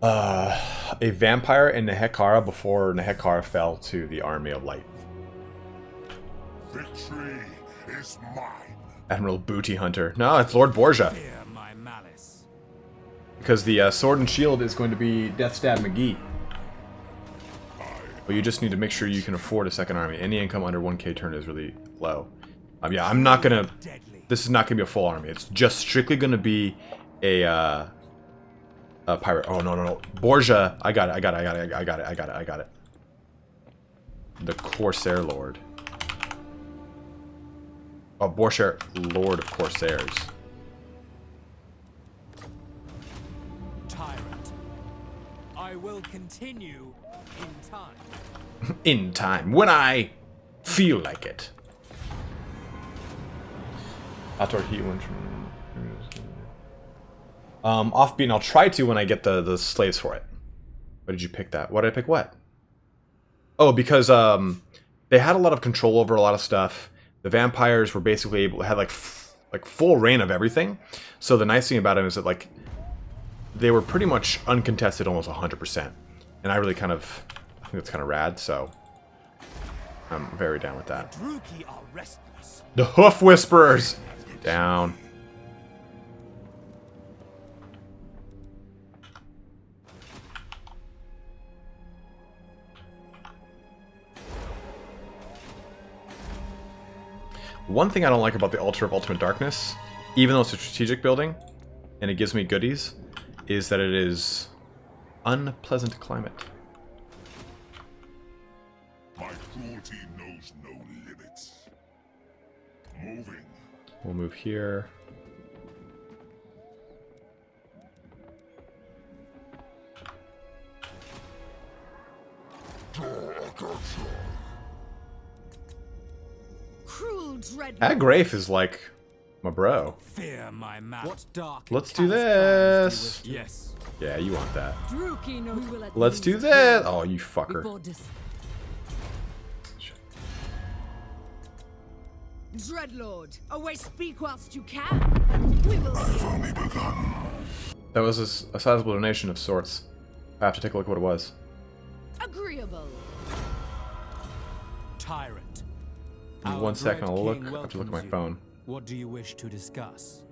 a vampire in Nehekara before Nehekara fell to the army of light. Victory is mine. Admiral Booty Hunter. No, it's Lord Borgia. Fear my malice. Because the sword and shield is going to be Death Stab McGee. But you just need to make sure you can afford a second army. Any income under 1k turn is really low. Yeah, I'm not gonna... This is not gonna be a full army. It's just strictly gonna be a pirate. Oh, no. Borgia. I got it. The Corsair Lord. Oh, Borgia, Lord of Corsairs. Tyrant. I will continue in time. In time, when I feel like it. Outdoor heat went from offbeat. I'll try to when I get the slaves for it. Why did you pick that? Why did I pick what? Oh, because they had a lot of control over a lot of stuff. The vampires were basically able had like full reign of everything. So the nice thing about them is that like they were pretty much uncontested, almost 100%. And I really kind of I think that's kind of rad. So I'm very down with that. Druki are restless. The Hoof Whisperers down. One thing I don't like about the Altar of Ultimate Darkness, even though it's a strategic building, and it gives me goodies, is that it is unpleasant climate. My cruelty knows no limits. Moving. We'll move here. Cruel dread. Agrafe is like my bro. Fear my malice. What dark? Let's do plans this. do you wish- Yes. Yeah, you want that. Druki no, we will at Let's do least this. Oh, you fucker. before this. Dreadlord, away speak whilst you can. We will I've hear. only begun. That was a sizable donation of sorts. I have to take a look at what it was. Agreeable. Tyrant. Give me Our 1 second, dread I'll look. king I have to look at my welcomes you. phone. What do you wish to discuss?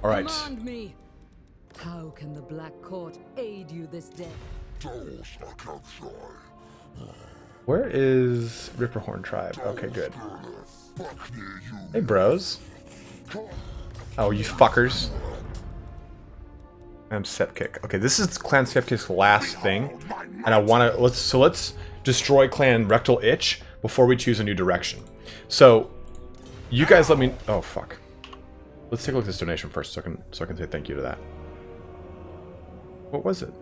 Alright. Command me. How can the Black Court aid you this day? Where is Ripperhorn Tribe? Okay, good. Hey, bros. Oh, you fuckers. I'm Sepkick. Okay, this is Clan Sepkick's last thing. And I want to... Let's destroy Clan Rectal Itch before we choose a new direction. So, you guys let me... Oh, fuck. Let's take a look at this donation first so I can say thank you to that. What was it?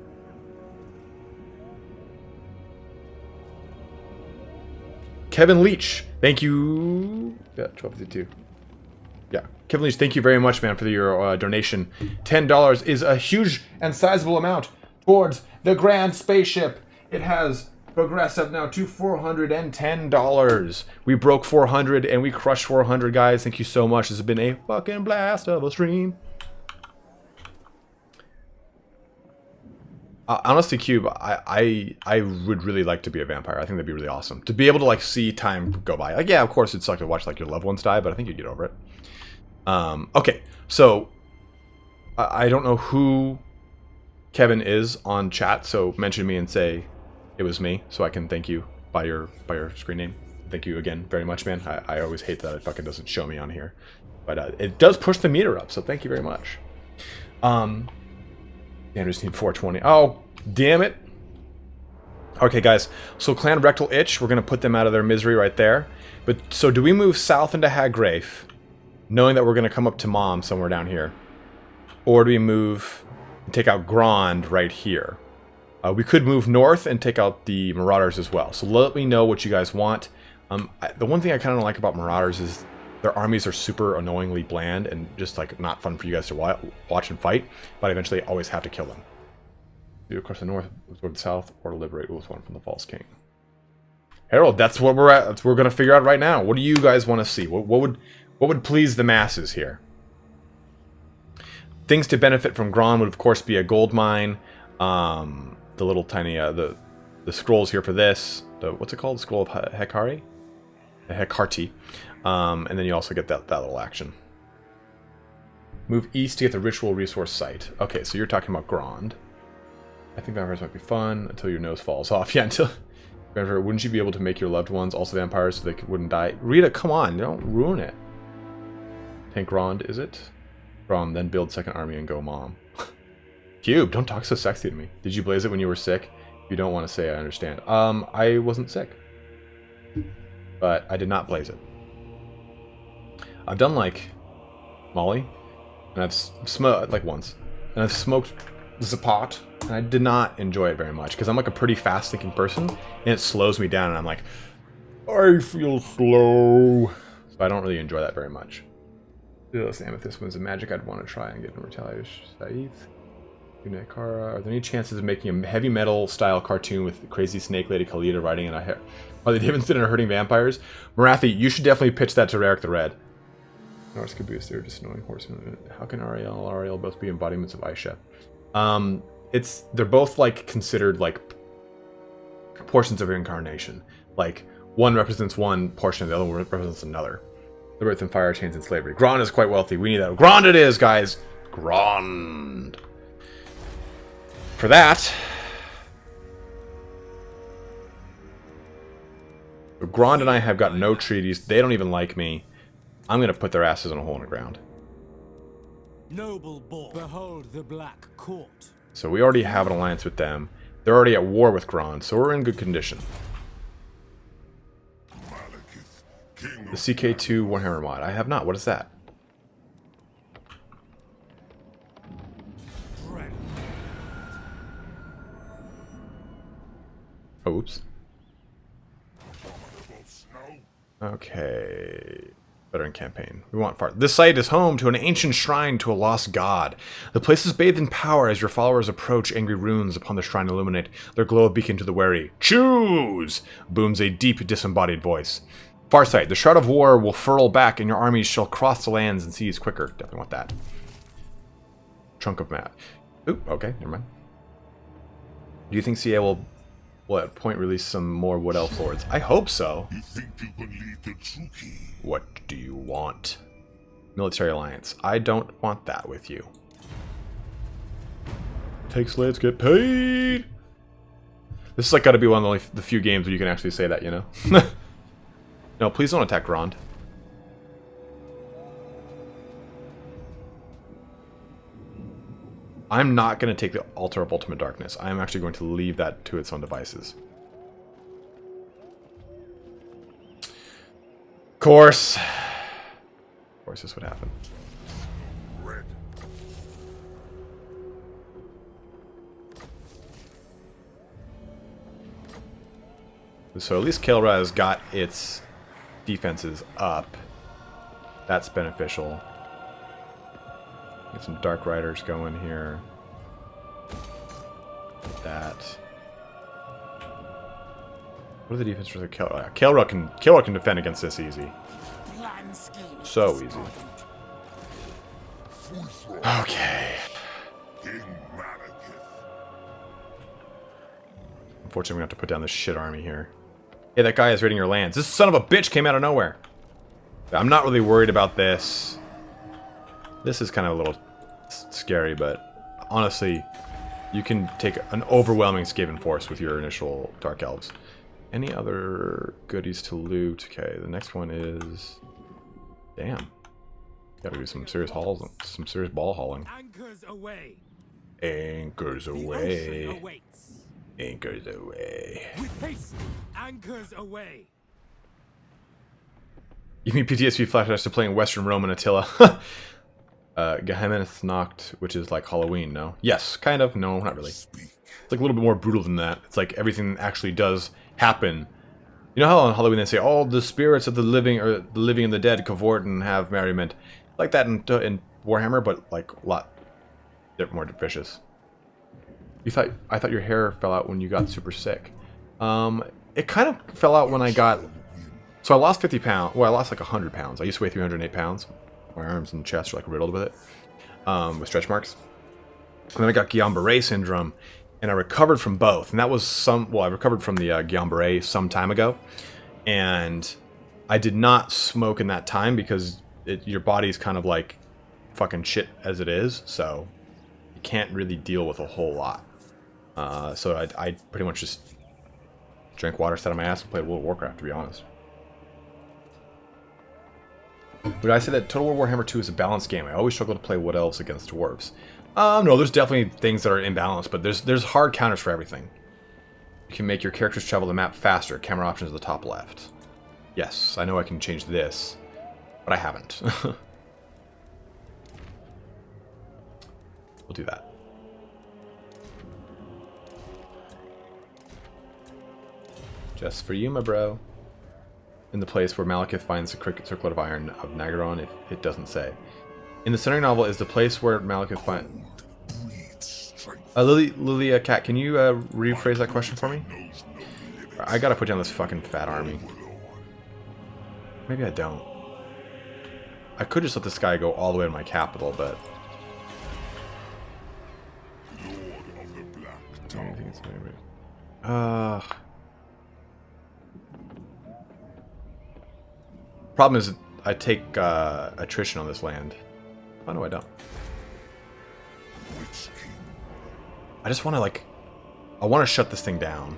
Kevin Leach, thank you. Yeah, 1252. Yeah, Kevin Leach, thank you very much, man, for your donation. $10 is a huge and sizable amount towards the Grand Spaceship. It has progressed up now to $410. We broke 400 and we crushed 400, guys. Thank you so much. This has been a fucking blast of a stream. Honestly, Cube, I would really like to be a vampire. I think that'd be really awesome. To be able to, like, see time go by. Like, yeah, of course, it'd suck to watch, like, your loved ones die, but I think you'd get over it. Okay, so I don't know who Kevin is on chat, so mention me and say it was me, so I can thank you by your screen name. Thank you again very much, man. I always hate that it fucking doesn't show me on here. But it does push the meter up, so thank you very much. Andrews need 420. Oh, damn it. Okay, guys. So Clan Rectal Itch, we're going to put them out of their misery right there. But so do we move south into Haggrafe, knowing that we're going to come up to Mom somewhere down here? Or do we move and take out Grond right here? We could move north and take out the Marauders as well. So let me know what you guys want. The one thing I kind of like about Marauders is their armies are super annoyingly bland and just like not fun for you guys to watch and fight, but I eventually always have to kill them. Do across the north, toward the south, or to liberate Ulthuan from the False King. Harold, that's what we're at. That's what we're gonna figure out right now. What do you guys want to see? What would please the masses here? Things to benefit from Gron would of course be a gold mine. The little tiny the scrolls here for this. What's it called? The Scroll of Hekari? Hekarti. And then you also get that little action. Move east to get the ritual resource site. Okay, so you're talking about Grond. I think vampires might be fun until your nose falls off. Yeah, until... Wouldn't you be able to make your loved ones also vampires so they wouldn't die? Rita, come on, don't ruin it. Tank Grond, is it? Grond, then build second army and go Mom. Cube, don't talk so sexy to me. Did you blaze it when you were sick? If you don't want to say, I understand. I wasn't sick. But I did not blaze it. I've done, like, Molly, and I've smoked, like, once, and I've smoked Zapot, and I did not enjoy it very much, because I'm, like, a pretty fast-thinking person, and it slows me down, and I'm like, I feel slow, so I don't really enjoy that very much. This Amethyst one's a magic I'd want to try and get in Retaliation Saith. Unekara. Are there any chances of making a heavy metal style cartoon with crazy snake lady Khalida riding in a hair? Harley Davidson and hurting vampires? Marathi, you should definitely pitch that to Raric the Red. Norse Caboose, they're just annoying horsemen. How can Ariel both be embodiments of Aisha? They're both like considered like portions of incarnation. Like one represents one portion, and the other one represents another. The birth and fire, chains and slavery. Grond is quite wealthy. We need that. Grond it is, guys. Grond. For that, Grond and I have got no treaties. They don't even like me. I'm gonna put their asses in a hole in the ground. Noble boy, behold the Black Court. So we already have an alliance with them. They're already at war with Grond, so we're in good condition. The CK2 Warhammer mod. I have not. What is that? Oops. Okay. Veteran campaign. We want far. This site is home to an ancient shrine to a lost god. The place is bathed in power as your followers approach. Angry runes upon the shrine illuminate their glow of beacon to the wary. Choose! Booms a deep, disembodied voice. Farsight. The shroud of war will furl back and your armies shall cross the lands and seas quicker. Definitely want that. Trunk of map. Oop, okay, never mind. Do you think CA will... at point release some more Wood Elf Lords? I hope so. You think you can lead the Truki? What do you want? Military alliance. I don't want that with you. Take slaves, get paid. This is like got to be one of the few games where you can actually say that, you know? No, please don't attack Grond. I'm not going to take the Altar of Ultimate Darkness. I'm actually going to leave that to its own devices. Of course this would happen. Red. So at least Kael'ra has got its defenses up. That's beneficial. Get some Dark Riders going here. Like that. What are the defenses for the Kael'ra? Kael'ra can defend against this easy. So easy. Full throttle. Okay. King Malekith. Unfortunately, we have to put down this shit army here. Hey, that guy is raiding your lands. This son of a bitch came out of nowhere. I'm not really worried about this. This is kind of a little scary, but honestly, you can take an overwhelming Skaven force with your initial Dark Elves. Any other goodies to loot? Okay, the next one is... Damn. Gotta do some serious hauls, some serious ball hauling. Anchors away. Anchors The away. ocean awaits. Anchors away. With haste. Anchors away. Give me PTSD flashbacks to playing Western Rome and Attila. Gehenna's Nacht, which is like Halloween, no? Yes, kind of. No, not really. It's like a little bit more brutal than that. It's like everything actually does happen. You know how on Halloween they say, all the spirits of the living or the living and the dead cavort and have merriment? Like that in Warhammer, but like a lot more vicious. I thought your hair fell out when you got super sick. It kind of fell out when I got... So I lost 50 pounds. Well, I lost like 100 pounds. I used to weigh 308 pounds. My arms and chest are like riddled with it. With stretch marks. And then I got Guillain-Barré syndrome. And I recovered from both. And that was I recovered from the Guillain-Barré some time ago. And I did not smoke in that time because your body's kind of like fucking shit as it is. So you can't really deal with a whole lot. So I pretty much just drank water, sat on my ass, and played World of Warcraft, to be honest. Would I say that Total War Warhammer 2 is a balanced game? I always struggle to play Wood Elves against Dwarves. No, there's definitely things that are imbalanced, but there's hard counters for everything. You can make your characters travel the map faster. Camera options at the top left. Yes, I know I can change this, but I haven't. We'll do that. Just for you, my bro. In the place where Malekith finds the circlet of iron of Nagaron, it doesn't say. In the centering novel is the place where Malekith finds... Lilia Cat, can you rephrase that question for me? I gotta put down this fucking fat army. Maybe I don't. I could just let this guy go all the way to my capital, but... Problem is, I take attrition on this land. Oh no, I don't. I just want to like, I want to shut this thing down.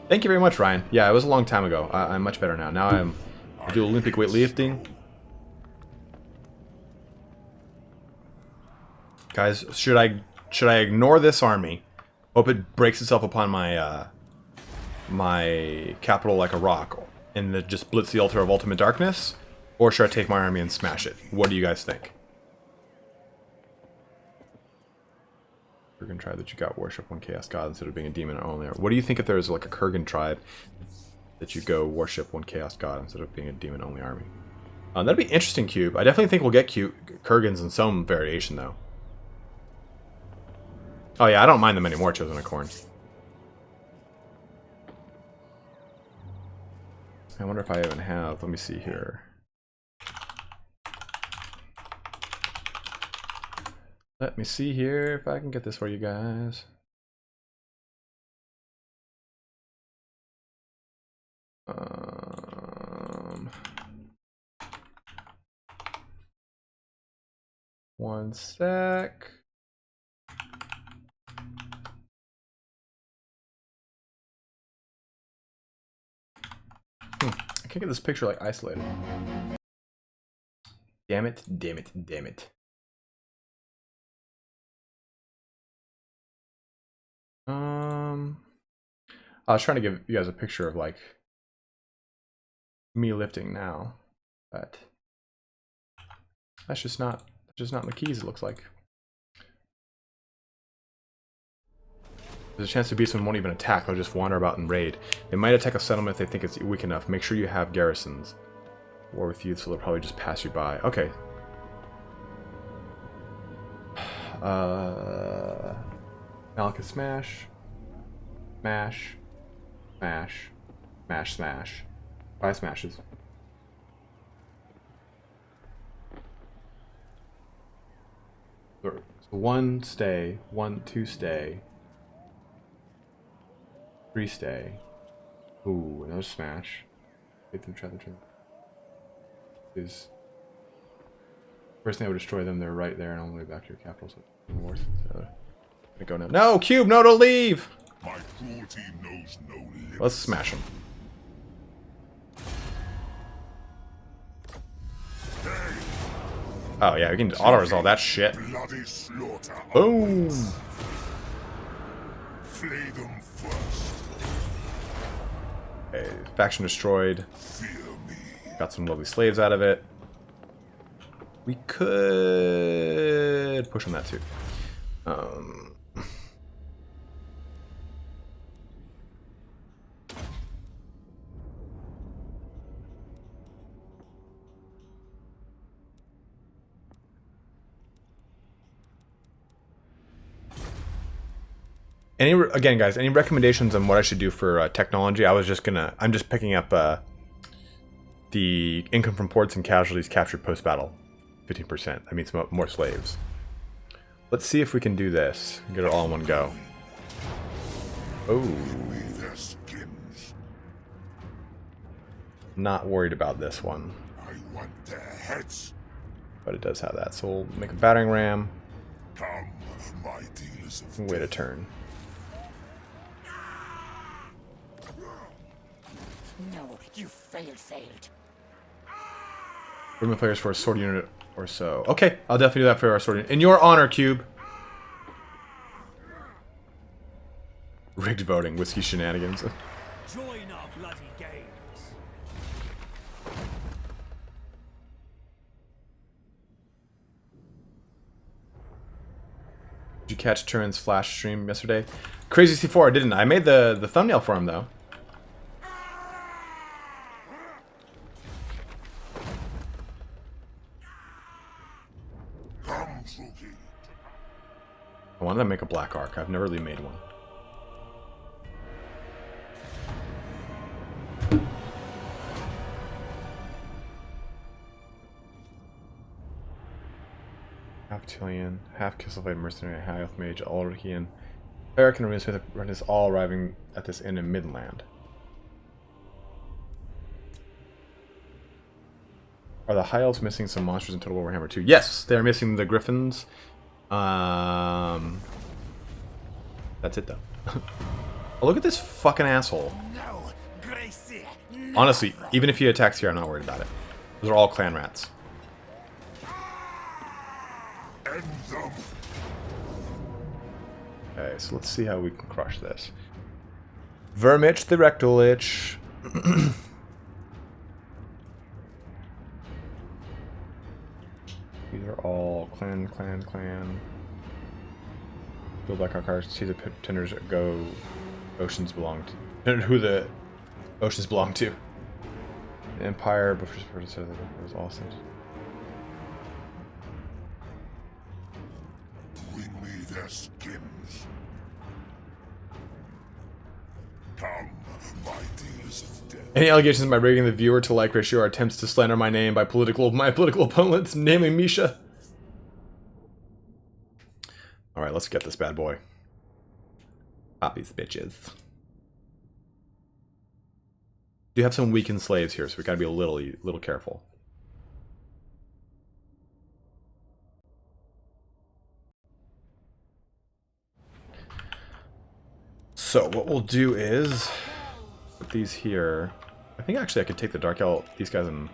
Thank you very much, Ryan. Yeah, it was a long time ago. I'm much better now. Now I do Olympic weightlifting. Guys, should I ignore this army? Hope it breaks itself upon my my capital like a rock, and then just blitz the altar of ultimate darkness? Or should I take my army and smash it? What do you guys think? Kurgan tribe that you got worship one chaos god instead of being a demon only. What do you think if there was like a Kurgan tribe that you go worship one chaos god instead of being a demon only army? That'd be interesting, Cube. I definitely think we'll get Kurgans in some variation though. Oh yeah, I don't mind them anymore, Chosen Acorn. I wonder if I even have, let me see here. Let me see here if I can get this for you guys. One sec. I can't get this picture like isolated. Damn it, damn it, damn it. I was trying to give you guys a picture of like me lifting now, but that's just not in the keys, it looks like. There's a chance the beastmen won't even attack, they'll just wander about and raid. They might attack a settlement if they think it's weak enough. Make sure you have garrisons. War with you, so they'll probably just pass you by. Okay. Malekith smash. Smash. Smash. Smash, smash. 5 smashes. So 1 stay, 1, 2 stay, 3 stay. Ooh, another smash. Get them, try the turn. Is first thing I would destroy them. They're right there, and all the way back to your capital. So north. Gonna go now. No, Cube, no, don't leave. My cruelty knows no limits. Let's smash them. Oh yeah, we can auto resolve that shit. Bloody slaughter. Boom. Flay them first. Okay, faction destroyed. Fear me. Got some lovely slaves out of it. We could push on that too. Again, guys, any recommendations on what I should do for technology? I'm just picking up the income from ports and casualties captured post-battle, 15%. That means more slaves. Let's see if we can do this. Get it all in one go. Oh. Not worried about this one. I want their heads. But it does have that, so we'll make a battering ram. Come, my dealers of Wait a turn. No, you failed. Movement players for a sword unit or so. Okay, I'll definitely do that for our sword unit. In your honor, Cube. Rigged voting, whiskey shenanigans. Join our bloody games. Did you catch Turin's flash stream yesterday? Crazy C4, I didn't. I made the thumbnail for him though. I wanted to make a black arc. I've never really made one. Half Tillian, half Kisselblade Mercenary, half Elf Mage, Ulrichian. Cleric and Smith is all arriving at this inn in Midland. Are the High Elves missing some monsters in Total Warhammer 2? Yes, they're missing the Griffins. That's it though. Oh, look at this fucking asshole. No, Gracie. Honestly, even if he attacks here, I'm not worried about it. Those are all clan rats. end them. Okay, so let's see how we can crush this. Vermich the Rectal Lich. These are all clan. Build back our cars. See the pretenders go. Oceans belong to. Who the oceans belong to. The Empire, but first it was all things. Bring me their skins. Come, my dealers of death. Any allegations of my rating the viewer to like ratio are attempts to slander my name by my political opponents, namely Misha. Alright, let's get this bad boy. Pop these bitches. Do have some weakened slaves here, so we gotta be a little careful. So what we'll do is put these here. I think actually I could take the Dark Elf, these guys, and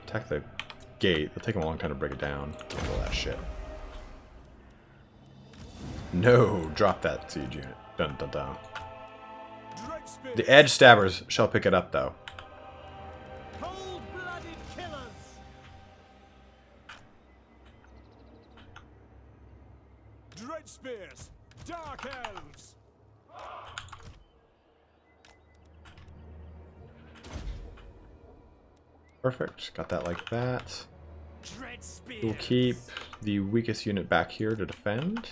attack the gate. It'll take them a long time to break it down. All that shit. No, drop that siege unit. Dun dun dun. The edge stabbers shall pick it up though. Cold-blooded killers. Dread spears, dark elves. Perfect. Got that like that. Dread spears. We'll keep the weakest unit back here to defend.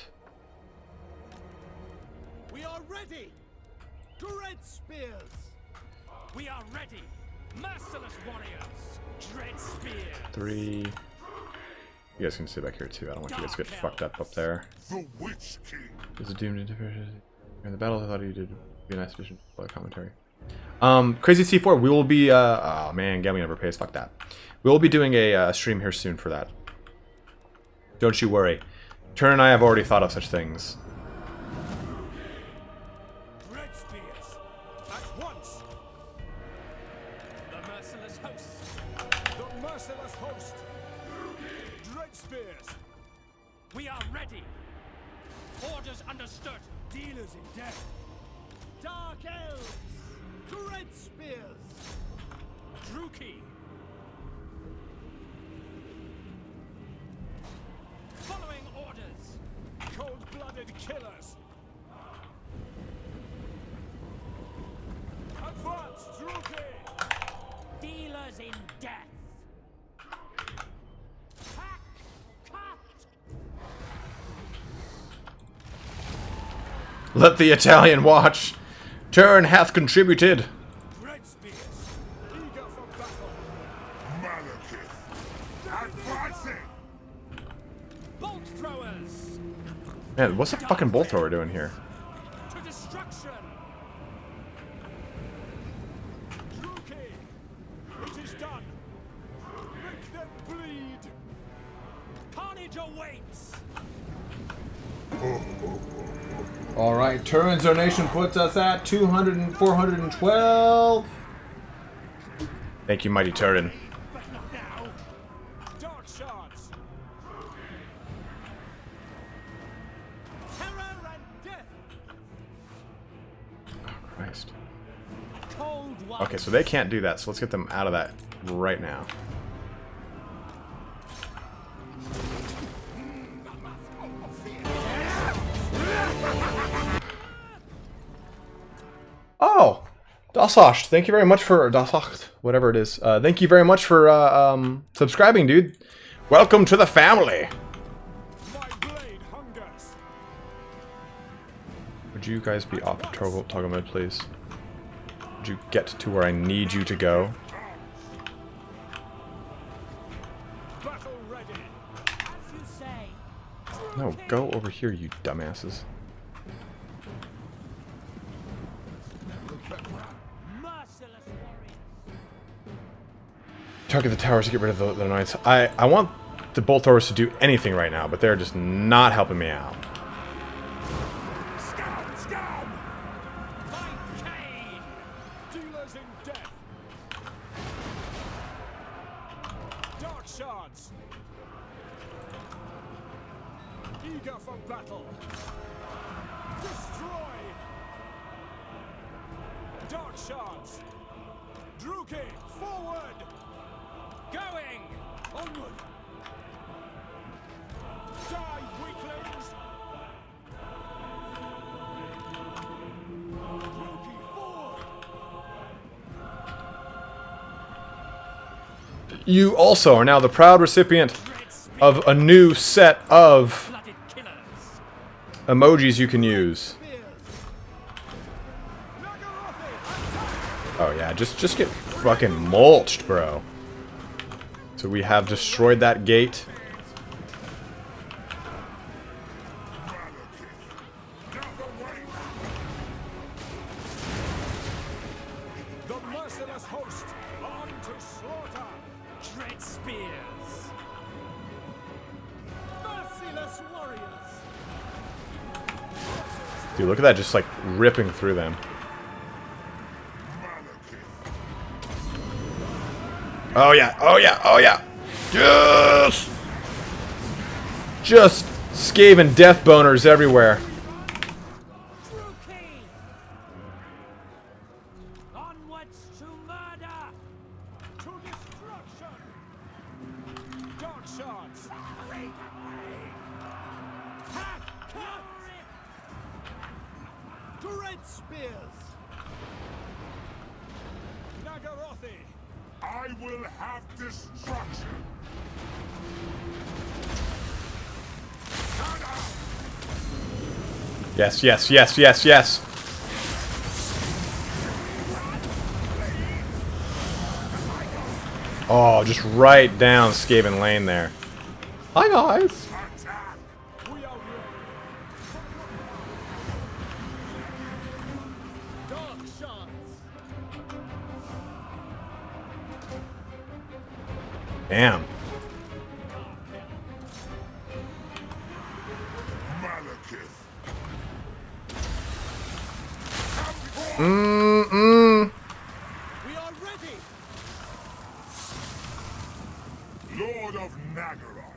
We are ready. Dread spears. We are ready. Merciless warriors. Dread spears. 3. You guys can sit back here too. I don't want you guys to get fucked up there. The Witch King. Is it doomed into in the battle? I thought you did be a nice addition to the commentary. Crazy C4, we will be oh man, Gammy never pays, fuck that. We will be doing a stream here soon for that. Don't you worry. Turn and I have already thought of such things. Red spears. At once. The merciless host. The merciless host. Dread spears. We are ready. Orders understood. Dealers in death. Dark elves. Dread spears. Druki. Following orders. Cold-blooded killers. Advance, Druki. Dealers in death. Hack, cut. Let the Italian watch. Turn hath contributed. Red spears. Eager for battle. Malekith. Advancing. Bolt throwers. Man, what's the fucking bolt thrower doing here? To destruction. Druki. It is done. Make them bleed. Carnage awaits. Alright, Turin's donation puts us at 200 and 412. Thank you, Mighty Turin. But not now. Dark shards. Terror and death. Christ. Cold one. Okay, so they can't do that, so let's get them out of that right now. Oh! Dasacht, thank you very much for Dasacht, whatever it is. Thank you very much for subscribing, dude. Welcome to the family. My blade hungers. Would you guys be off of toggle mode, please? Would you get to where I need you to go? Battle ready. As you say. No, go over here, you dumbasses. Merciless warriors. Target the towers to get rid of the knights. I want the bolt throwers to do anything right now, but they're just not helping me out. Scum! Scum! My cane! Dealers in death. Dark shards. Eager for battle. Destroy. Dark shards. Druki, forward. Going. Onward. Die, weaklings. Druki, forward. You also are now the proud recipient of a new set of Blooded killers. emojis you can use. Spears. Oh yeah, just get fucking mulched, bro. So we have destroyed that gate. The merciless host, on to slaughter! Dread spears! Merciless warriors! Dude, look at that, just like ripping through them. Oh yeah, oh yeah, oh yeah! Yes! Just Skaven death boners everywhere. Druki! Onwards to murder! To destruction! Dark shards! Hack! Cut! Dread spears! Nagarothi! I will have destruction. Yes, yes, yes, yes, yes. Oh, just right down Skaven Lane there. Hi guys. Attack! We are ready. Dark shards. Damn. Malekith. We are ready. Lord of Nagaron.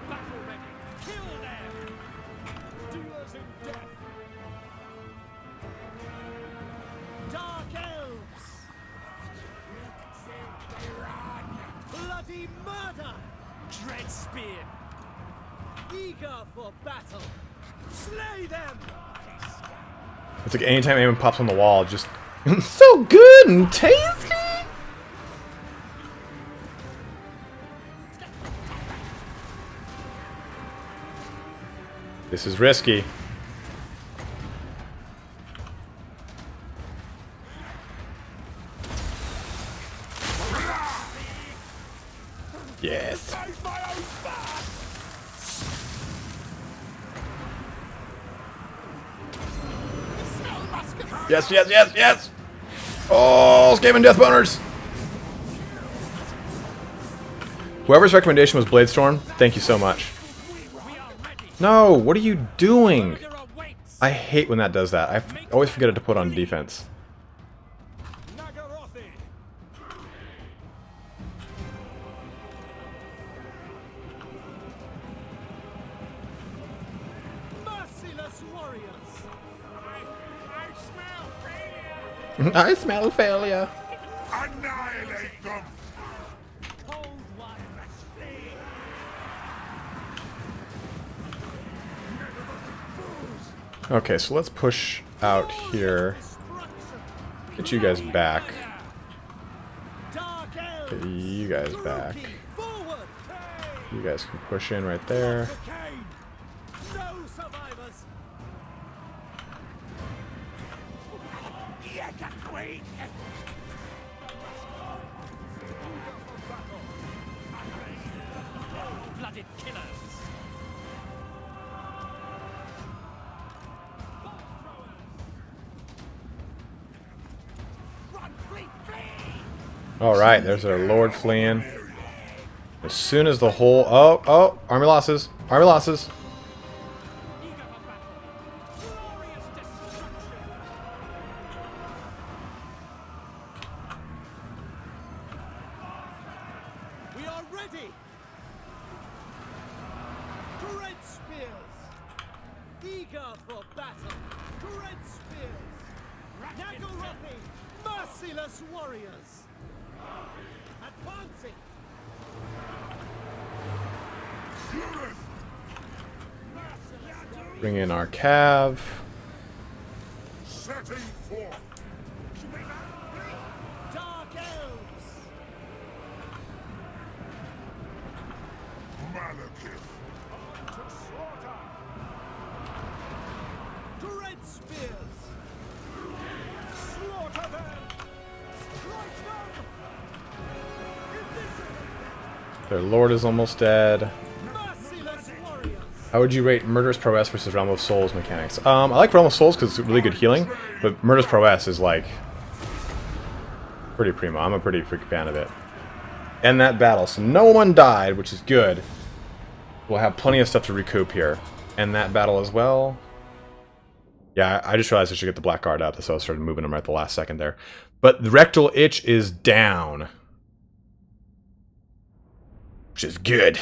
Battle ready. Kill them. Dealers in death. Dark elves. Bloody murder. Dread spear. Eager for battle. Slay them. It's like anytime anyone pops on the wall, just so good and tasty. This is risky. Yes. Yes, yes, yes, yes! Oh, Skaven Death Boners! Whoever's recommendation was Bladestorm, thank you so much. No, what are you doing? I hate when that does that. I always forget to put on defense. Merciless warriors. I smell failure. Annihilate them. Cold one. Okay, so let's push out here. Get you guys back. Dark elves. Get you guys back. Forward. You guys can push in right there. No survivors. Blooded killers. Run, flee, flee. Alright, there's our Lord fleeing. As soon as the whole... Oh, army losses. Army losses. Eager for battle. Glorious destruction. We are ready. Dread spears. Eager for battle. Dread spears. Nagorothi. Merciless warriors. Advancing. Bring in our Cav. Setting forth. Dark elves. Malekith. To slaughter. Dread spears. Slaughter them. Strike them. Their Lord is almost dead. Merciless warriors. How would you rate Murderous Prowess versus Realm of Souls mechanics? I like Realm of Souls because it's really good healing, but Murderous Prowess is like pretty primo. I'm a pretty freak fan of it. End that battle. So no one died, which is good. We'll have plenty of stuff to recoup here. End that battle as well. Yeah, I just realized I should get the Black Guard up, so I started moving them right at the last second there. But the Rectal Itch is down, which is good.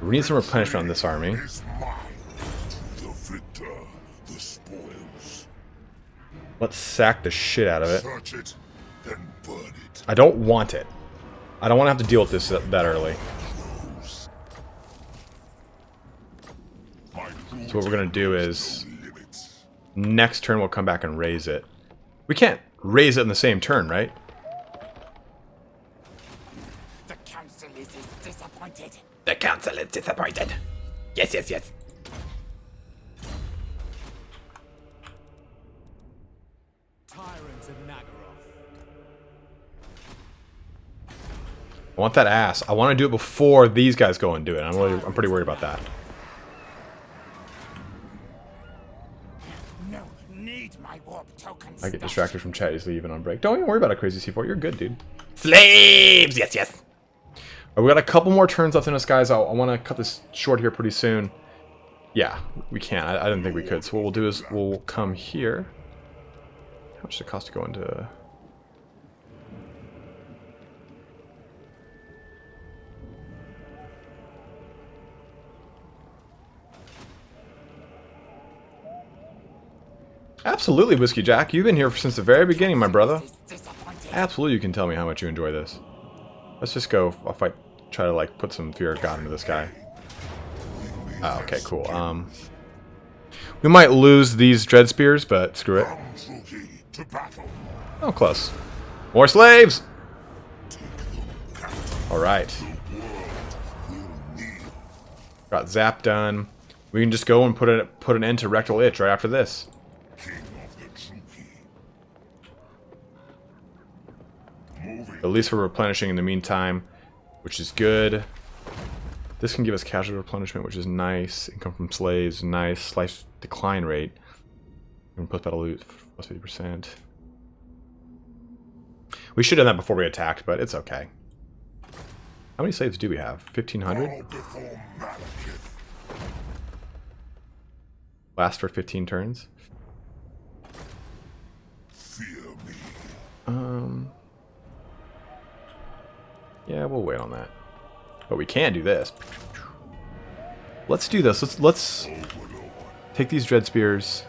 We need some replenishment on this army. Is mine. The victor, the spoils. Let's sack the shit out of it. Search it, then burn it. I don't want it. I don't want to have to deal with this that early. So what we're going to do is, next turn we'll come back and raise it. We can't raise it in the same turn, right? The council is disappointed. The council is disappointed. Yes, yes, yes. I want that ass. I want to do it before these guys go and do it. I'm pretty worried about that. No need my warp tokens. I get distracted from chat easily even on break. Don't even worry about it, Crazy C4. You're good, dude. Slaves! Yes, yes. We got a couple more turns left in us, guys. I want to cut this short here pretty soon. Yeah, we can. I didn't think we could. So what we'll do is we'll come here. How much does it cost to go into... Absolutely, Whiskey Jack. You've been here since the very beginning, my brother. Absolutely, you can tell me how much you enjoy this. Let's just go. I'll fight. Try to like put some fear of God into this guy. Oh, okay, cool. We might lose these dread spears, but screw it. Oh, close. More slaves. All right. Got Zap done. We can just go and put an end to Rectal Itch right after this. At least we're replenishing in the meantime, which is good. This can give us casualty replenishment, which is nice. Income from slaves, nice. Slice decline rate. And post-battle loot, plus 50%. We should have done that before we attacked, but it's okay. How many slaves do we have? 1,500? Last for 15 turns? Yeah, we'll wait on that. But we can do this. Let's do this. Let's take these dread spears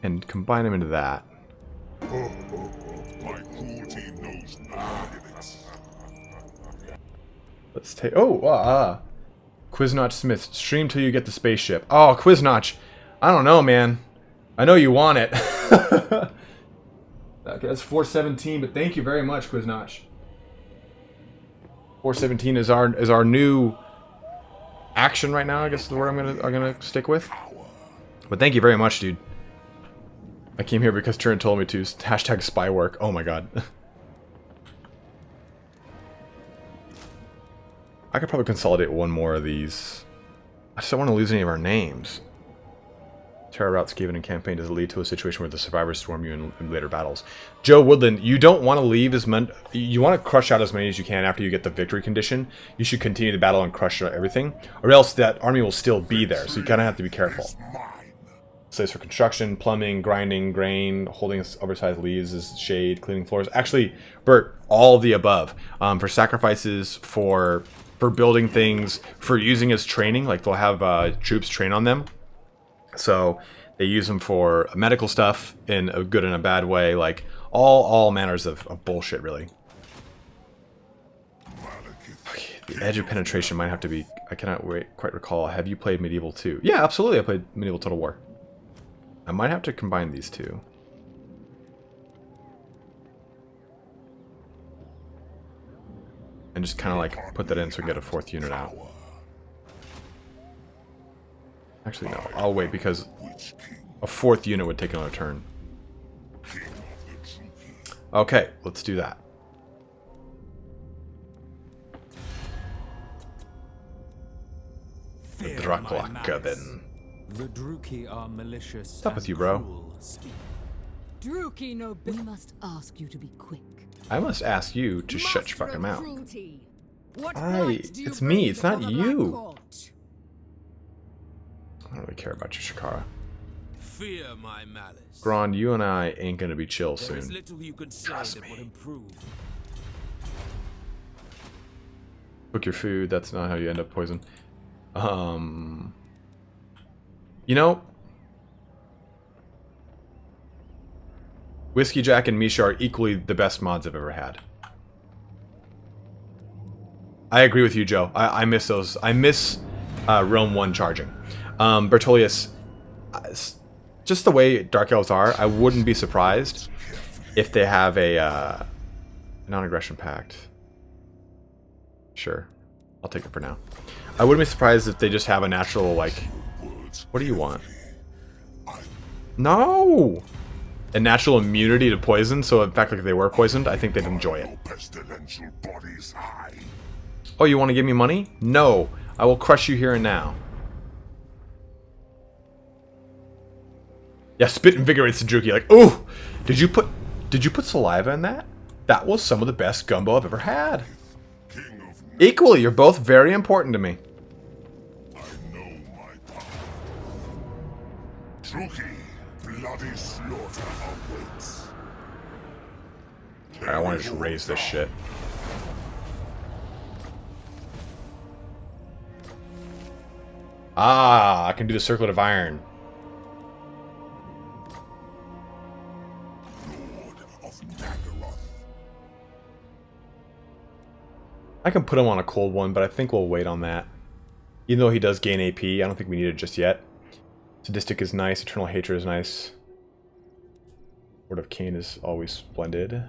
and combine them into that. Let's take. Oh, Quiznotch Smith. Stream till you get the spaceship. Oh, Quiznotch. I don't know, man. I know you want it. Okay, that's 417, but thank you very much, Quiznotch. 417 is our new action right now, I guess is the word I'm gonna stick with. But thank you very much, dude. I came here because Turin told me to. Hashtag spy work. Oh my god. I could probably consolidate one more of these. I just don't want to lose any of our names. Terror routes given in campaign does lead to a situation where the survivors swarm you in later battles. Joe Woodland, you don't want to leave as many. You want to crush out as many as you can after you get the victory condition. You should continue the battle and crush everything, or else that army will still be there. So you kind of have to be careful. Slaves for construction, plumbing, grinding, grain, holding oversized leaves as shade, cleaning floors. Actually, Bert, all of the above. For sacrifices, for building things, for using as training. Like they'll have troops train on them. So they use them for medical stuff in a good and a bad way, like all manners of bullshit, really. Okay, the edge of penetration might have to be. I cannot quite recall. Have you played Medieval 2? Yeah, absolutely. I played Medieval Total War. I might have to combine these two. And just kind of like put that in so we get a fourth unit out. Actually, no. I'll wait because a fourth unit would take another turn. Okay, let's do that. Draklaka, then. The Druki are malicious. What's up with you, bro? Druki no. We must ask you to be quick. I must ask you to shut your fucking mouth. What It's me. It's not you. I don't really care about you, Shakara. Fear my malice. Gron, you and I ain't gonna be chill There is soon. little you could say Trust that me. would improve. Cook your food. That's not how you end up poison. You know, Whiskey Jack and Misha are equally the best mods I've ever had. I agree with you, Joe. I miss those. I miss Realm 1 charging. Bertolius, just the way Dark Elves are, I wouldn't be surprised if they have a non-aggression pact. Sure. I'll take it for now. I wouldn't be surprised if they just have a natural, like... What do you want? No! a natural immunity to poison, so in fact, like if they were poisoned, I think they'd enjoy it. Pestilential bodies high. Oh, you want to give me money? No, I will crush you here and now. Yeah, spit invigorates the Druki. Like, ooh, did you put saliva in that? That was some of the best gumbo I've ever had. Equally, you're both very important to me. I know my power. Druki, bloody slaughter awaits. Alright, I want to just raise this shit. Ah, I can do the circlet of iron. Lord of Nagaroth. I can put him on a cold one, but I think we'll wait on that. Even though he does gain AP, I don't think we need it just yet. Sadistic is nice, Eternal Hatred is nice. Word of Cain is always splendid.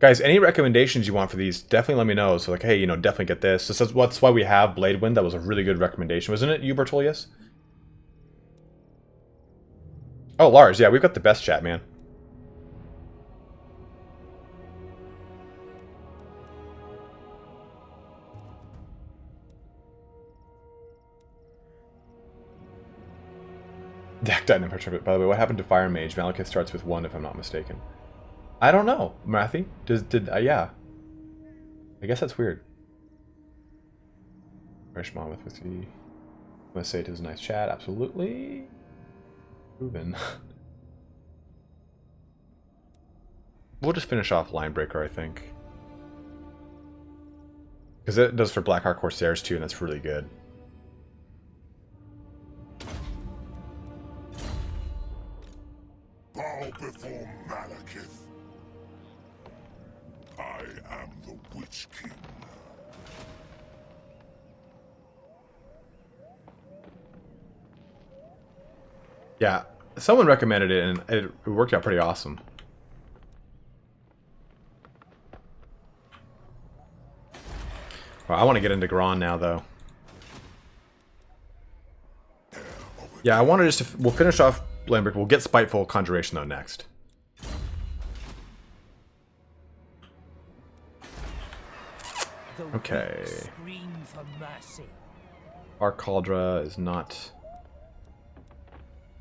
Guys, any recommendations you want for these, definitely let me know. So like, hey, you know, definitely get this. That's why we have Blade Wind. That was a really good recommendation, wasn't it, you, Bertolius? Oh, Lars, yeah, we've got the best chat, man. Deck Dynamite. By the way, what happened to Fire Mage? Malekith starts with 1, if I'm not mistaken. I don't know, Matthew. Yeah. I guess that's weird. Fresh Mom with the. I'm gonna say it was a nice chat. Absolutely. Moving. We'll just finish off Linebreaker, I think. Because it does for Blackheart Corsairs too, and that's really good. Bow before Malekith. I am the Witch King. Yeah, someone recommended it, and it worked out pretty awesome. Well, I want to get into Gron now, though. Yeah, I wanted just to... We'll finish off Lambert. We'll get Spiteful Conjuration, though, next. Okay. Our Cauldra is not...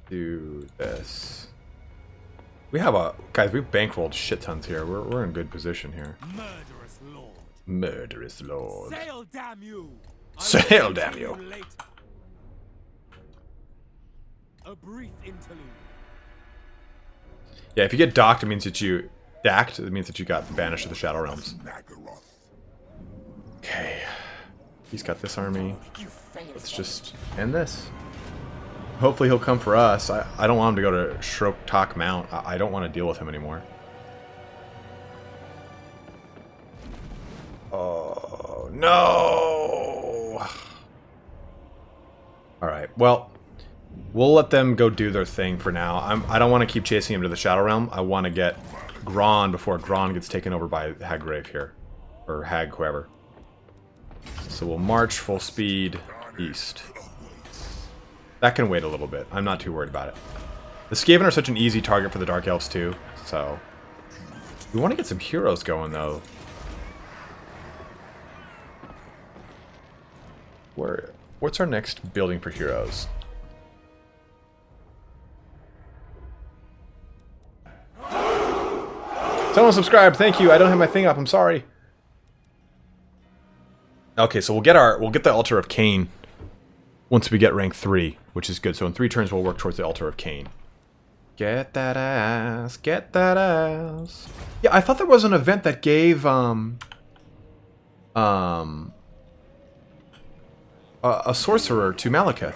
Do this. We have a... Guys, we've bankrolled shit tons here. We're in good position here. Murderous lord. Murderous lord. Sail, damn you! Sail, damn you! A brief interlude. Yeah, if you get docked, it means that you... Dacked, it means that you got banished to the Shadow Realms. Okay. He's got this army. Let's just end this. Hopefully he'll come for us. I don't want him to go to Shrok Tak Mount. I don't want to deal with him anymore. Oh, no! Alright, well, we'll let them go do their thing for now. I don't want to keep chasing him to the Shadow Realm. I want to get Gron before Gron gets taken over by Haggrave here. Or Hag, whoever. So we'll march full speed east. That can wait a little bit. I'm not too worried about it. The Skaven are such an easy target for the Dark Elves too, so... We want to get some heroes going though. What's our next building for heroes? Someone subscribed, thank you. I don't have my thing up, I'm sorry. Okay, so we'll get the Altar of Cain once we get rank 3, which is good. So in 3 turns we'll work towards the Altar of Cain. Get that ass, get that ass. Yeah, I thought there was an event that gave a sorcerer to Malekith.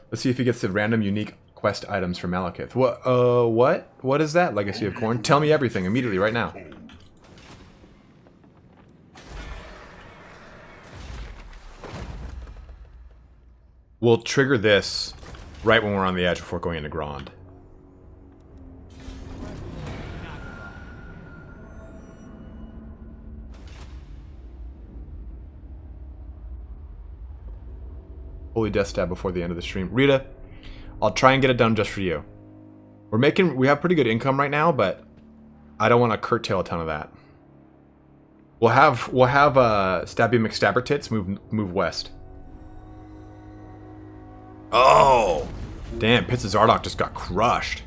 Let's see if he gets the random unique quest items for Malekith. What? What is that? Legacy of Khorne? Tell me everything immediately, right now. We'll trigger this right when we're on the edge before going into Grond. Holy Death Stab before the end of the stream. Rita, I'll try and get it done just for you. We have pretty good income right now, but I don't want to curtail a ton of that. We'll have Stabby McStabbertits move west. Oh, damn! Pits of Zardock just got crushed.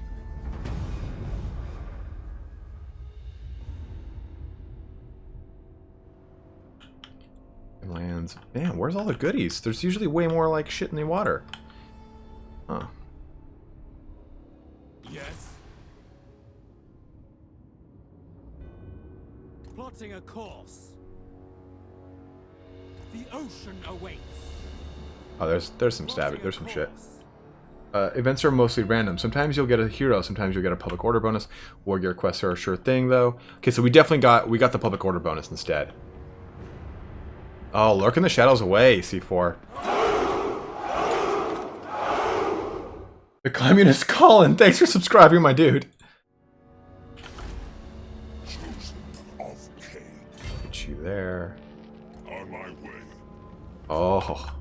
Lands. Man, where's all the goodies? There's usually way more like shit in the water. Huh. Yes. Plotting a course. The ocean awaits. Oh, there's some stab. There's some shit. Events are mostly random. Sometimes you'll get a hero. Sometimes you'll get a public order bonus. War gear quests are a sure thing, though. Okay, so we definitely got the public order bonus instead. Oh, lurk in the shadows away, C4. The communist Colin, thanks for subscribing, my dude. Get you there. On my way. Oh,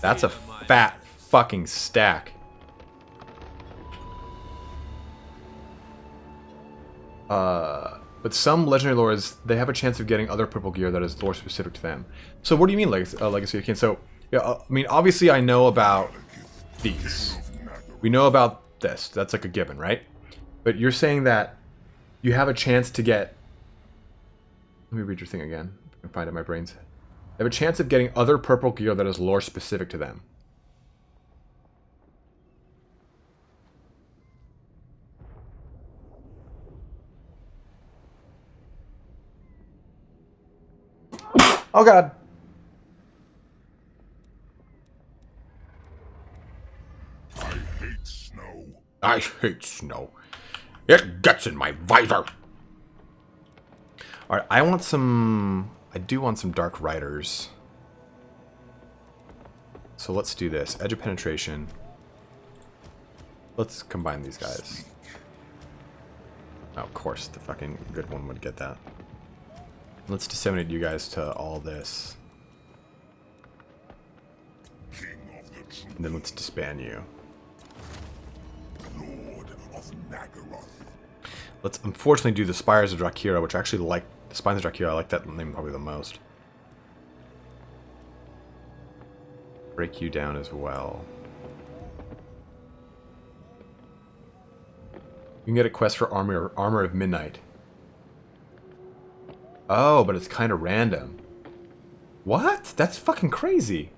that's a fat fucking stack. But some legendary lords, they have a chance of getting other purple gear that is lore specific to them. So what do you mean, Legacy of Kin? So, yeah, I mean, obviously I know about these. We know about this. That's like a given, right? But you're saying that you have a chance to get... Let me read your thing again. I can find it in my brains. They have a chance of getting other purple gear that is lore specific to them. Oh god. I hate snow. I hate snow. It gets in my visor. Alright, I do want some Dark Riders. So let's do this. Edge of Penetration. Let's combine these guys. Oh, of course, the fucking good one would get that. Let's disseminate you guys to all this. And then let's disband you. Lord of Nagaroth. Let's unfortunately do the Spires of Drakira, which I actually like. The Spines of Drakira, I like that name probably the most. Break you down as well. You can get a quest for Armor of Midnight. Oh, but it's kind of random. What? That's fucking crazy.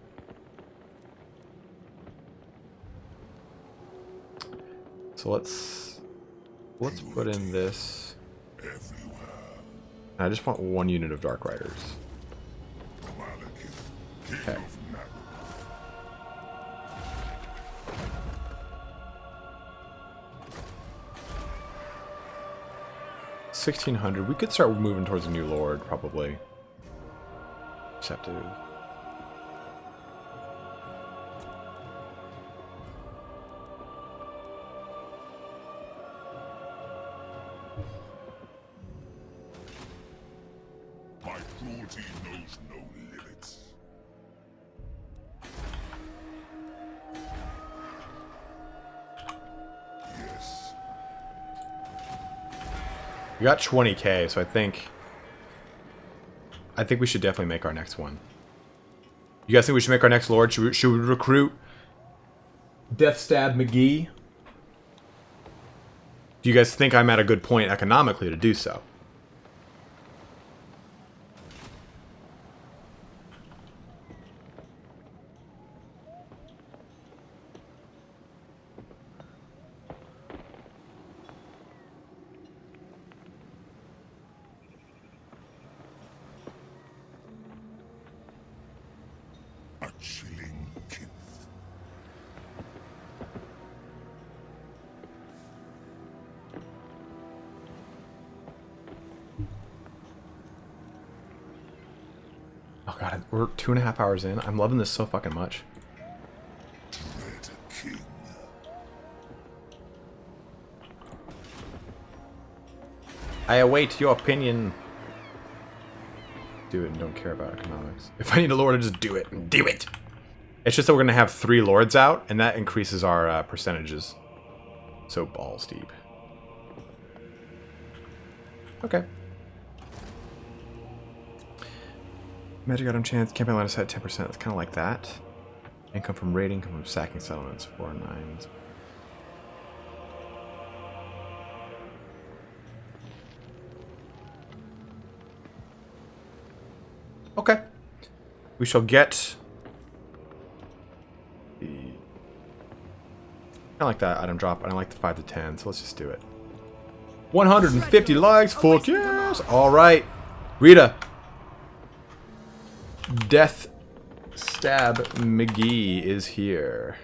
So let's put in this. I just want one unit of Dark Riders. Okay. 1600. We could start moving towards a new lord, probably. Just have to. My cruelty knows no limits. Yes. We got 20k, so I think we should definitely make our next one. You guys think we should make our next lord? Should we recruit Death Stab McGee? Do you guys think I'm at a good point economically to do so? A chilling kith. Oh god, we're 2.5 hours in. I'm loving this so fucking much. Dread king. I await your opinion. Do it and don't care about economics. If I need a lord, I just do it. Do it! It's just that we're going to have 3 lords out, and that increases our percentages. So balls deep. Okay. Magic item chance, campaign line is set 10%. It's kind of like that. Income from raiding, income from sacking settlements, 4 9s. Okay. We shall get the... I like that item drop, and I like the 5 to 10, so let's just do it. 150 likes, fuck yes! Alright. Rita. Death Stab McGee is here.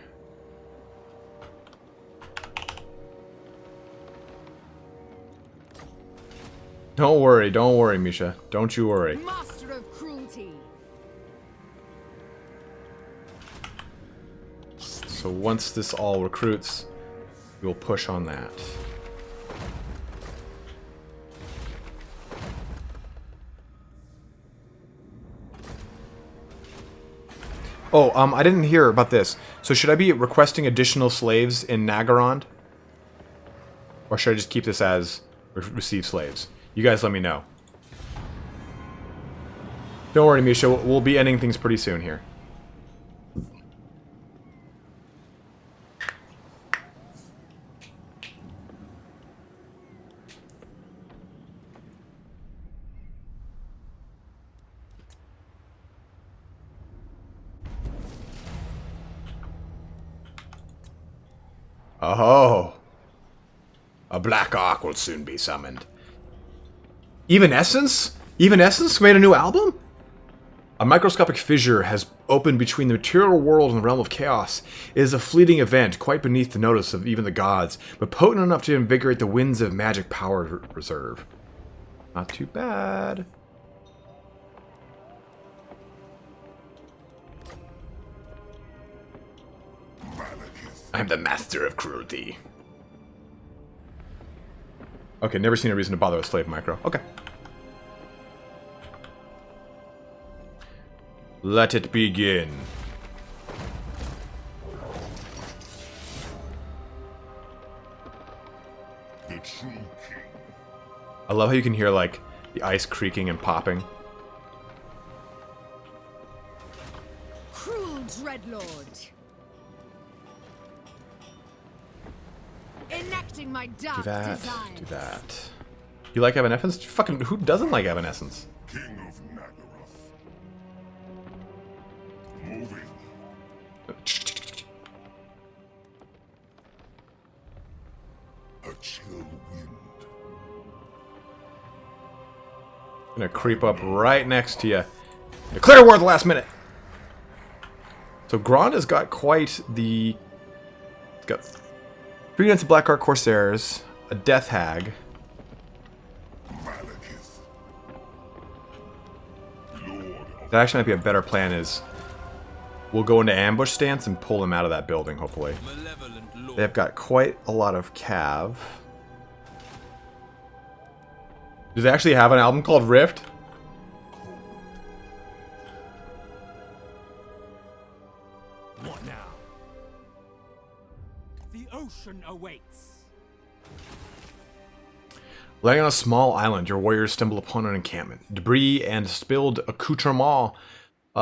Don't worry, Misha. Don't you worry. Master of cruelty. So once this all recruits, we'll push on that. Oh, I didn't hear about this. So should I be requesting additional slaves in Nagarond? Or should I just keep this as receive slaves? You guys let me know. Don't worry, Misha. We'll be ending things pretty soon here. Oh. A Black Ark will soon be summoned. Evanescence? Evanescence made a new album? A microscopic fissure has opened between the material world and the realm of chaos. It is a fleeting event, quite beneath the notice of even the gods, but potent enough to invigorate the winds of magic power reserve. Not too bad. I'm the master of cruelty. Okay, never seen a reason to bother with slave micro. Okay. Let it begin. The true king. I love how you can hear, like, the ice creaking and popping. Cruel Dreadlord. Enacting my dark Do that. designs. Do that. You like Evanescence? Fucking who doesn't like Evanescence? King of Nagaroth. Moving. A chill wind. Gonna creep up right next to you. Declare war at the last minute. So Grond has got quite the. He's got 3 units of Black Ark Corsairs, a Death Hag. Malekith. Lord of That actually might be a better plan. Is we'll go into ambush stance and pull them out of that building. Hopefully, they've got quite a lot of cav. Do they actually have an album called Rift? What now? The ocean awaits. Landing on a small island, your warriors stumble upon an encampment. Debris and spilled accoutrement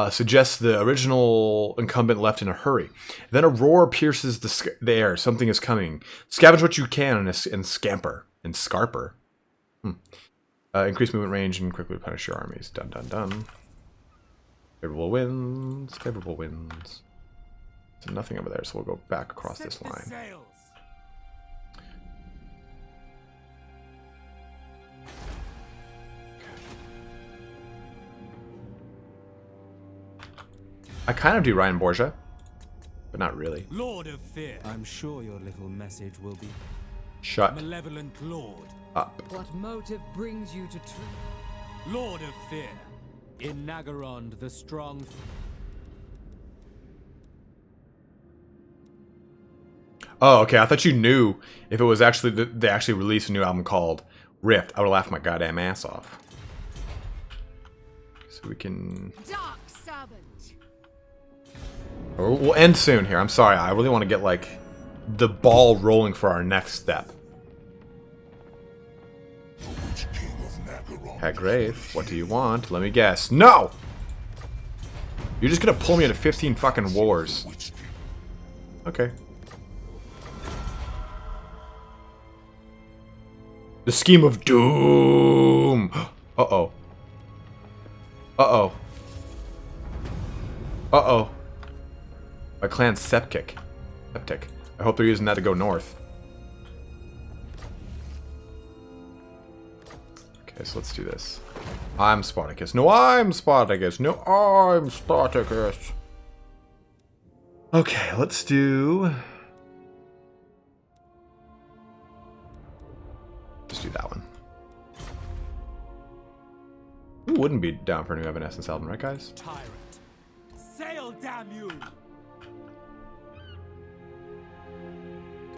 suggests the original incumbent left in a hurry. Then a roar pierces the air. Something is coming. Scavenge what you can and scamper. And scarper. Increase movement range and quickly punish your armies. Dun dun dun. Favorable winds. Favorable winds. So nothing over there, so we'll go back across Set this the line. sails. I kind of do Ryan Borgia, but not really. Lord of Fear. I'm sure your little message will be Shut malevolent Lord. up. What motive brings you to truth? Lord of Fear. In Nagarond, the strong. Oh, okay. I thought you knew if it was actually they actually released a new album called Rift. I would have laughed my goddamn ass off. So we can. Dark servant. We'll end soon here. I'm sorry. I really want to get, like, the ball rolling for our next step. Hagraith, what do you want? Let me guess. No! You're just gonna pull me into 15 fucking wars. Okay. The scheme of doom! Uh-oh. Uh-oh. Uh-oh. My clan's septic. I hope they're using that to go north. Okay, so let's do this. I'm Spartacus. No, I'm Spartacus. No, I'm Spartacus. Okay, let's do... Let's do that one. Who wouldn't be down for a new Evanescence album, right, guys? Tyrant. Sail, damn you!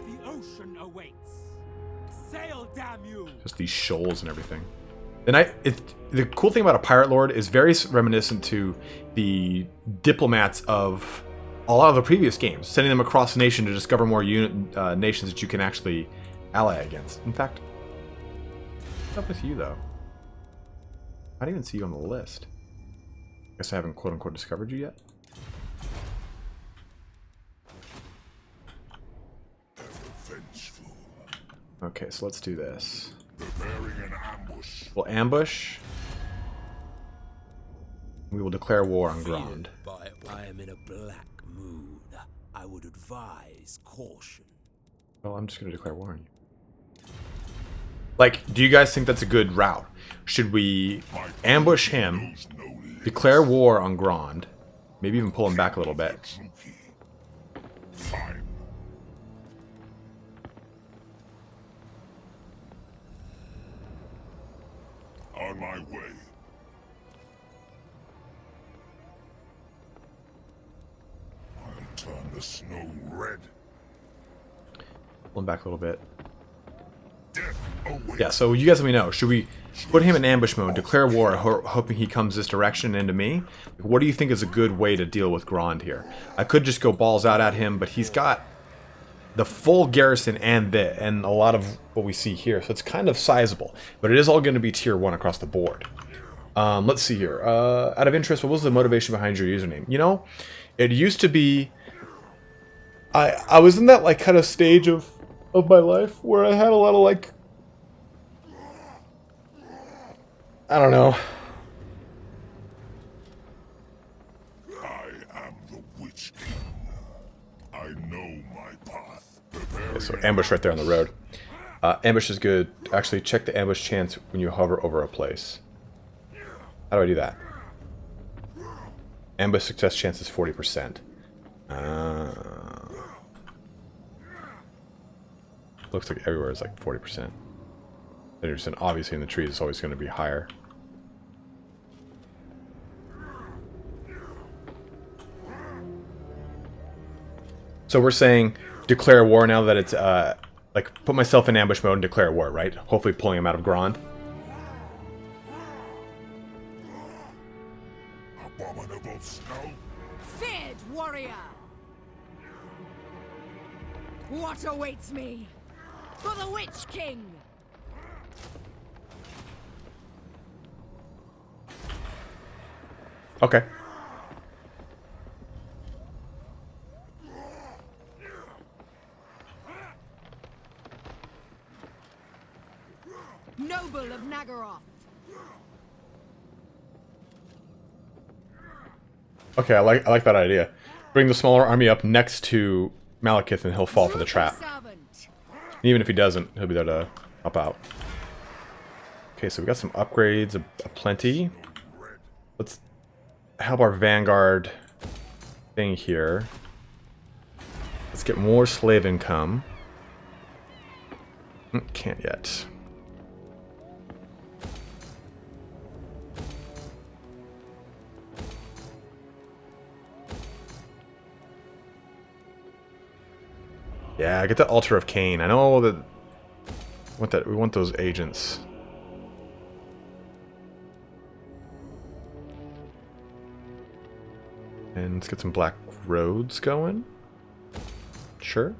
The ocean awaits. Sail, damn you! Just these shoals and everything. And the cool thing about a pirate lord is very reminiscent to the diplomats of a lot of the previous games, sending them across the nation to discover more nations that you can actually ally against. In fact, what's up with you though? I didn't even see you on the list. Guess I haven't quote unquote discovered you yet. Okay, so let's do this. We'll ambush. We will declare war on Grond. I am in a black mood. I would advise caution. Well, I'm just going to declare war on you. Like, do you guys think that's a good route? Should we ambush him, declare war on Grond, maybe even pull him back a little bit? On my way. I'll turn the snow red. Pull him back a little bit. Yeah, so you guys let me know. Should we put him in ambush mode, declare war, hoping he comes this direction into me? What do you think is a good way to deal with Grond here? I could just go balls out at him, but he's got the full garrison and a lot of what we see here, so it's kind of sizable. But it is all going to be tier 1 across the board. Let's see here. Out of interest, what was the motivation behind your username? You know, it used to be... I was in that, like, kind of stage of my life where I had a lot of, like... I don't know. I am the Witch King. I know my path. Okay, so ambush right there on the road. Ambush is good. Actually, check the ambush chance when you hover over a place. How do I do that? Ambush success chance is 40%. Looks like everywhere is like 40%. 30%. Obviously in the trees it's always going to be higher. So we're saying declare war now that it's, like, put myself in ambush mode and declare war, right? Hopefully pulling him out of Grond. Abominable snow. Feared warrior! What awaits me? For the Witch King! Okay. Noble of Nagaroth! Okay, I like that idea. Bring the smaller army up next to Malekith and he'll fall for the trap. And even if he doesn't, he'll be there to help out. Okay, so we got some upgrades aplenty. Let's help our Vanguard thing here. Let's get more slave income. Can't yet. Yeah, get the Altar of Cain. I know that we want those agents. And let's get some black roads going. Sure.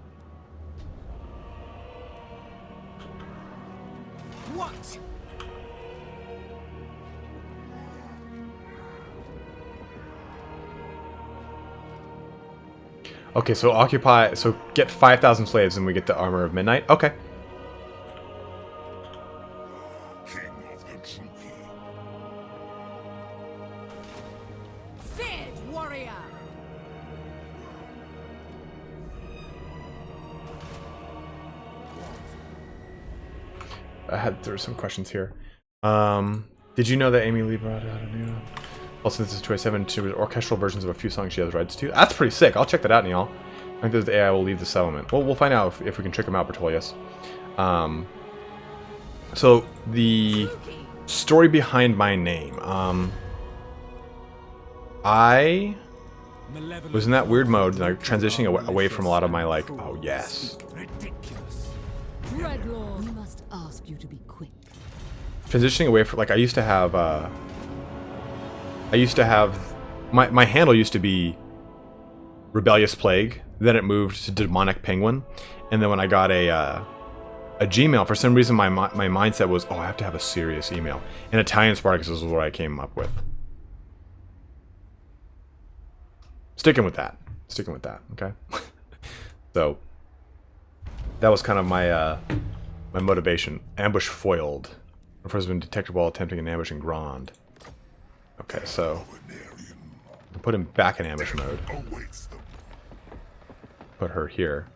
What? Okay, so occupy, so get 5,000 slaves and we get the armor of midnight. Okay. King of the Druki. Feared warrior. There were some questions here. Did you know that Amy Lee brought out a new... Also, this is 27 to orchestral versions of a few songs she has rights to. That's pretty sick. I'll check that out, y'all. I think there's the AI will leave the settlement. Well, we'll find out if we can trick him out, Bertolius. So, the story behind my name. I was in that weird mode, like transitioning away from a lot of my, like, oh, yes. Dreadlord, we must ask you to be quick. Transitioning away from, like, I used to have, my handle used to be Rebellious Plague, then it moved to Demonic Penguin, and then when I got a Gmail, for some reason my mindset was, oh, I have to have a serious email. And Italian Spartacus is what I came up with. Sticking with that, okay? So, that was kind of my, my motivation. Ambush foiled. Refers been detected while attempting an ambush in Grand. Okay, so put him back in ambush mode. Put her here.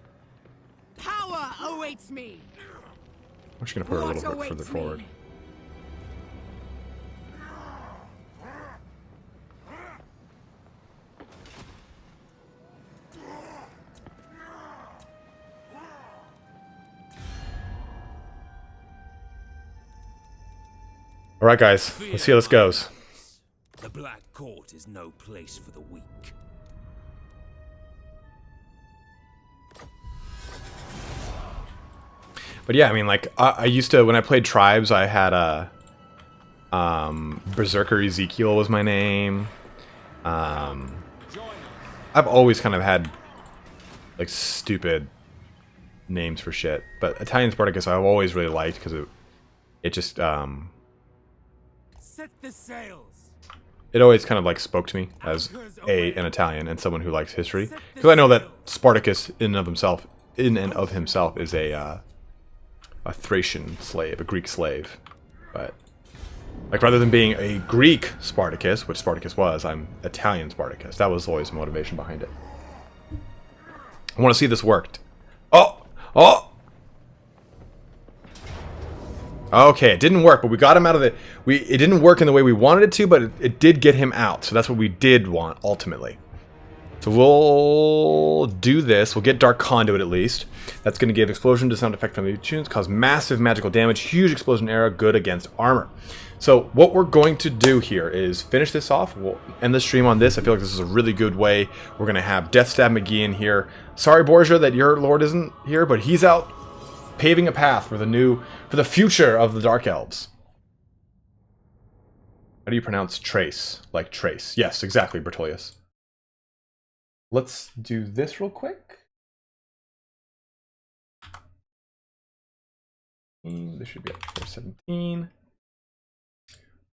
Power awaits me. I'm just gonna put her a little bit further forward. All right, guys. Let's see how this goes. The Black Court is no place for the weak. But yeah, I mean, like, I used to, when I played Tribes, I had a, Berserker Ezekiel was my name. I've always kind of had, like, stupid names for shit. But Italian Spartacus I've always really liked, because it just, Set the sails. it always kind of, like, spoke to me as an Italian and someone who likes history. Because I know that Spartacus, in and of himself, is a Thracian slave, a Greek slave. But, like, rather than being a Greek Spartacus, which Spartacus was, I'm Italian Spartacus. That was always the motivation behind it. I want to see this worked. Oh! Oh! Okay, it didn't work, but we got him out of the... It didn't work in the way we wanted it to, but it did get him out. So that's what we did want, ultimately. So we'll do this. We'll get Dark Conduit at least. That's going to give explosion to sound effect from the tunes, cause massive magical damage, huge explosion era, good against armor. So what we're going to do here is finish this off. We'll end the stream on this. I feel like this is a really good way. We're going to have Deathstab McGee in here. Sorry, Borgia, that your lord isn't here, but he's out paving a path for the future of the Dark Elves. How do you pronounce trace? Like trace. Yes, exactly, Bertolius. Let's do this real quick. This should be at 417.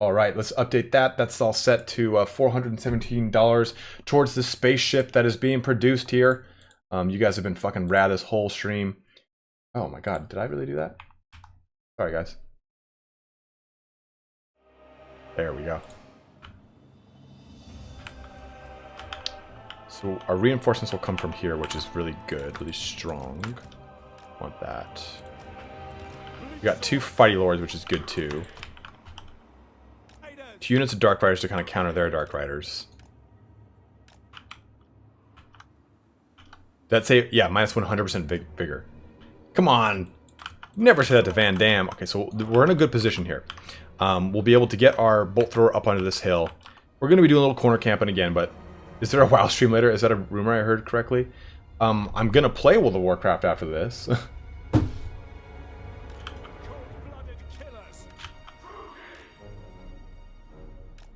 All right, let's update that. That's all set to $417 towards the spaceship that is being produced here. You guys have been fucking rad this whole stream. Oh my god, did I really do that? Sorry, guys. There we go. So our reinforcements will come from here, which is really good, really strong. Want that. We got 2 Fighty Lords, which is good too. 2 units of Dark Riders to kind of counter their Dark Riders. That's say, yeah, minus 100% bigger. Come on! Never say that to Van Damme. Okay, so we're in a good position here. We'll be able to get our Bolt Thrower up onto this hill. We're going to be doing a little corner camping again, but is there a WoW stream later? Is that a rumor I heard correctly? I'm going to play World of Warcraft after this.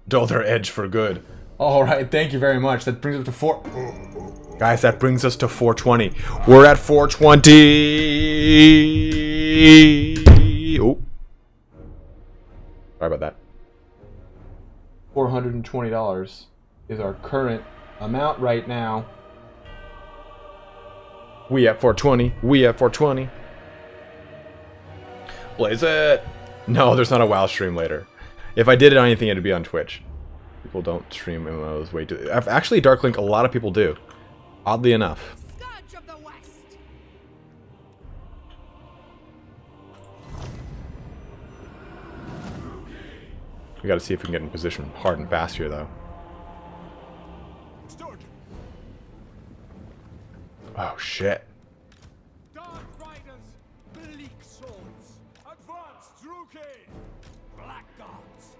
Dull their edge for good. Alright, thank you very much. That brings it to 4... Guys, that brings us to 420. We're at 420. Oh. Sorry about that. $420 is our current amount right now. We at 420. We at 420. Blaze it. No, there's not a WoW stream later. If I did it on anything, it'd be on Twitch. People don't stream MMOs way too... Actually, Darklink, a lot of people do. Oddly enough. Scourge of the West. We gotta see if we can get in position hard and fast here, though. Oh, shit. Dark Riders, bleak swords. Advance, Druki. Blackguards.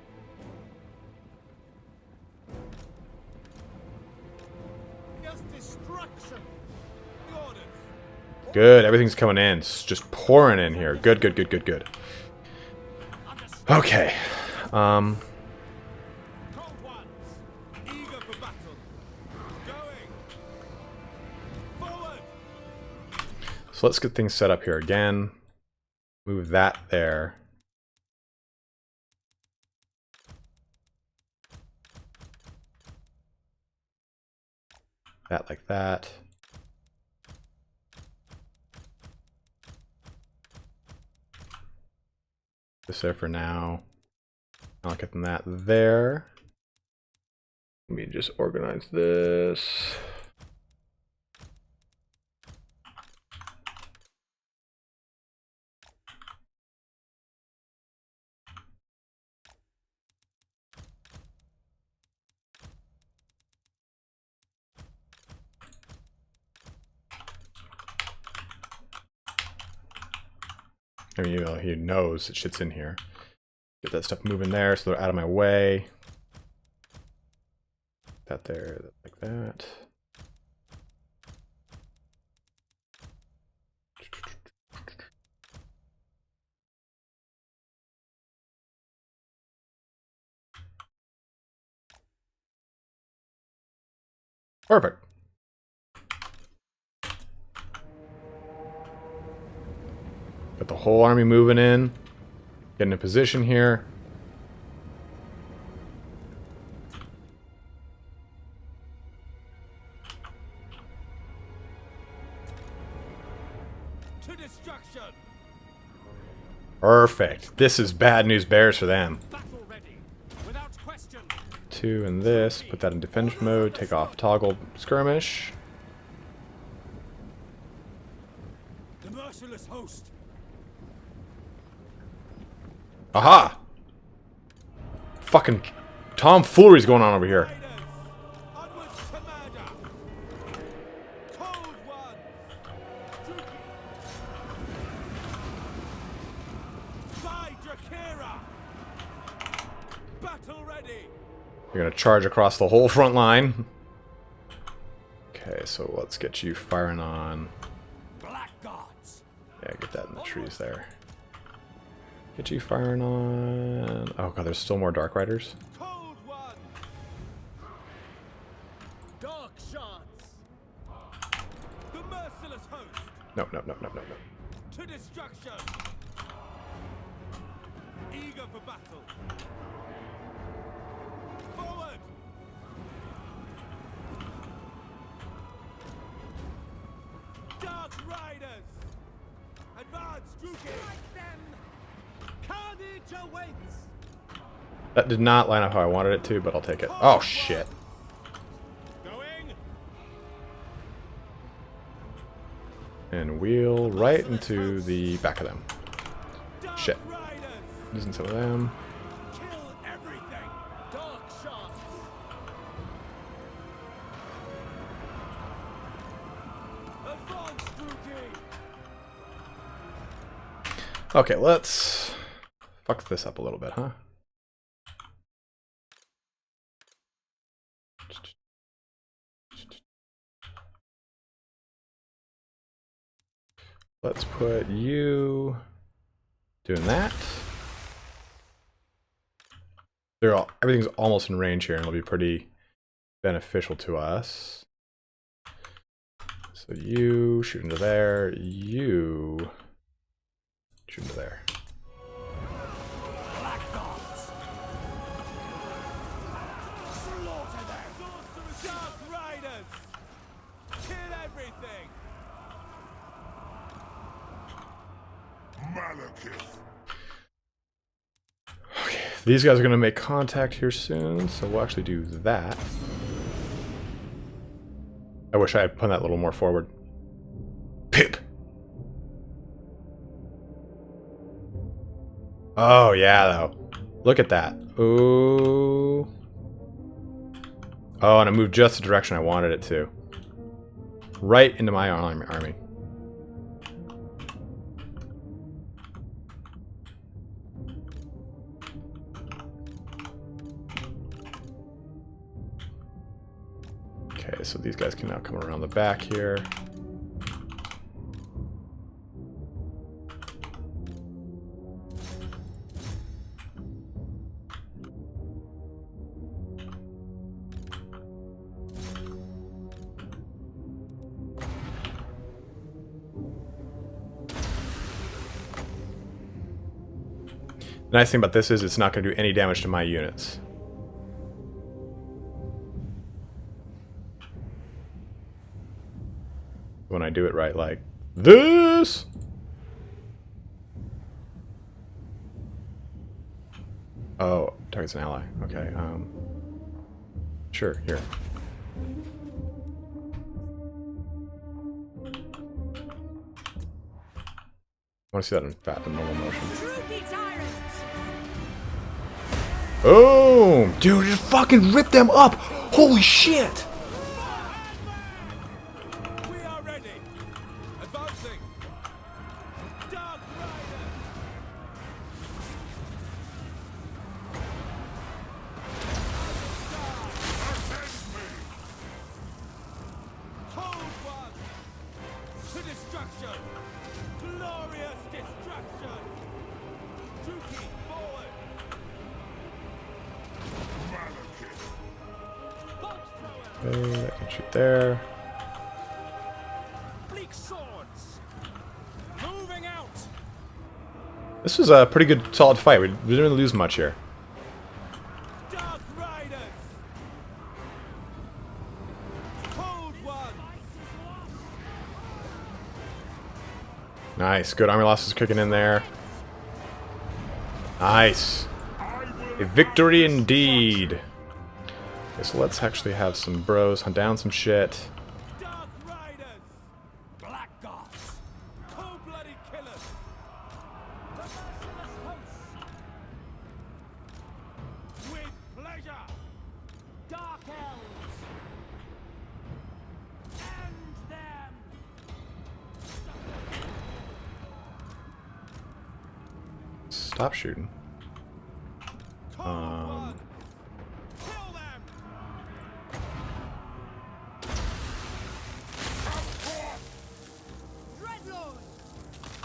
Just destruction. The orders. Good, everything's coming in. It's just pouring in here. Good, good, good, good, good. Okay. Cold ones, eager for battle. Going. Forward. So let's get things set up here again. Move that there. That like that. This there for now. I'll get them that there. Let me just organize this. I mean, you know, he knows that shit's in here. Get that stuff moving there so they're out of my way. That there, like that. Perfect. Got the whole army moving in. Getting in position here. To destruction. Perfect. This is bad news bears for them. Battle ready. Without question. 2 in this. Put that in defense mode. Take off toggle skirmish. The merciless host. Aha! Fucking tomfoolery's going on over here. Onwards to murder. Cold one. By Drakira. Battle ready. You're gonna charge across the whole front line. Okay, so let's get you firing on. Blackguards. Yeah, get that in the trees there. Get you firing on. Oh god, there's still more Dark Riders. Cold one. Dark shards. The merciless host. No, no, no, no, no, no. To destruction. Eager for battle. Forward. Dark Riders. Advance, Druki. Strike them. Carnage awaits. That did not line up how I wanted it to, but I'll take it. Oh shit. Going. And wheel right into the back of them. Shit. Using some of them. Kill everything. Dark shots. Advance, Druki. Okay, let's fuck this up a little bit, huh? Let's put you doing that. Everything's almost in range here, and it'll be pretty beneficial to us. So you shoot into there, you shoot into there. Slaughter them! Dark Riders! Kill everything! Malekith. These guys are going to make contact here soon, so we'll actually do that. I wish I had put that a little more forward. Pip! Oh, yeah, though. Look at that. Ooh. Oh, and it moved just the direction I wanted it to. Right into my army. Okay, so these guys can now come around the back here. The nice thing about this is it's not going to do any damage to my units. When I do it right, like this. Oh, target's an ally. Okay, sure, here. I want to see that in normal motion. Boom! Dude, just fucking rip them up! Holy shit! We are ready! Advancing! Dark Rider! Hold one! To destruction! Glorious destruction! Juki, forward! Okay, that can shoot there. Bleak swords! Moving out! This was a pretty good, solid fight. We didn't really lose much here. Dark Riders! Hold one! Nice, good army losses kicking in there. Nice. A victory indeed. Okay, so let's actually have some bros hunt down some shit. Dark Riders! Black Gods! Cold-blooded killers! The merciless host! With pleasure! Dark Elves! End them! Stop shooting. Kill them! Dreadlord!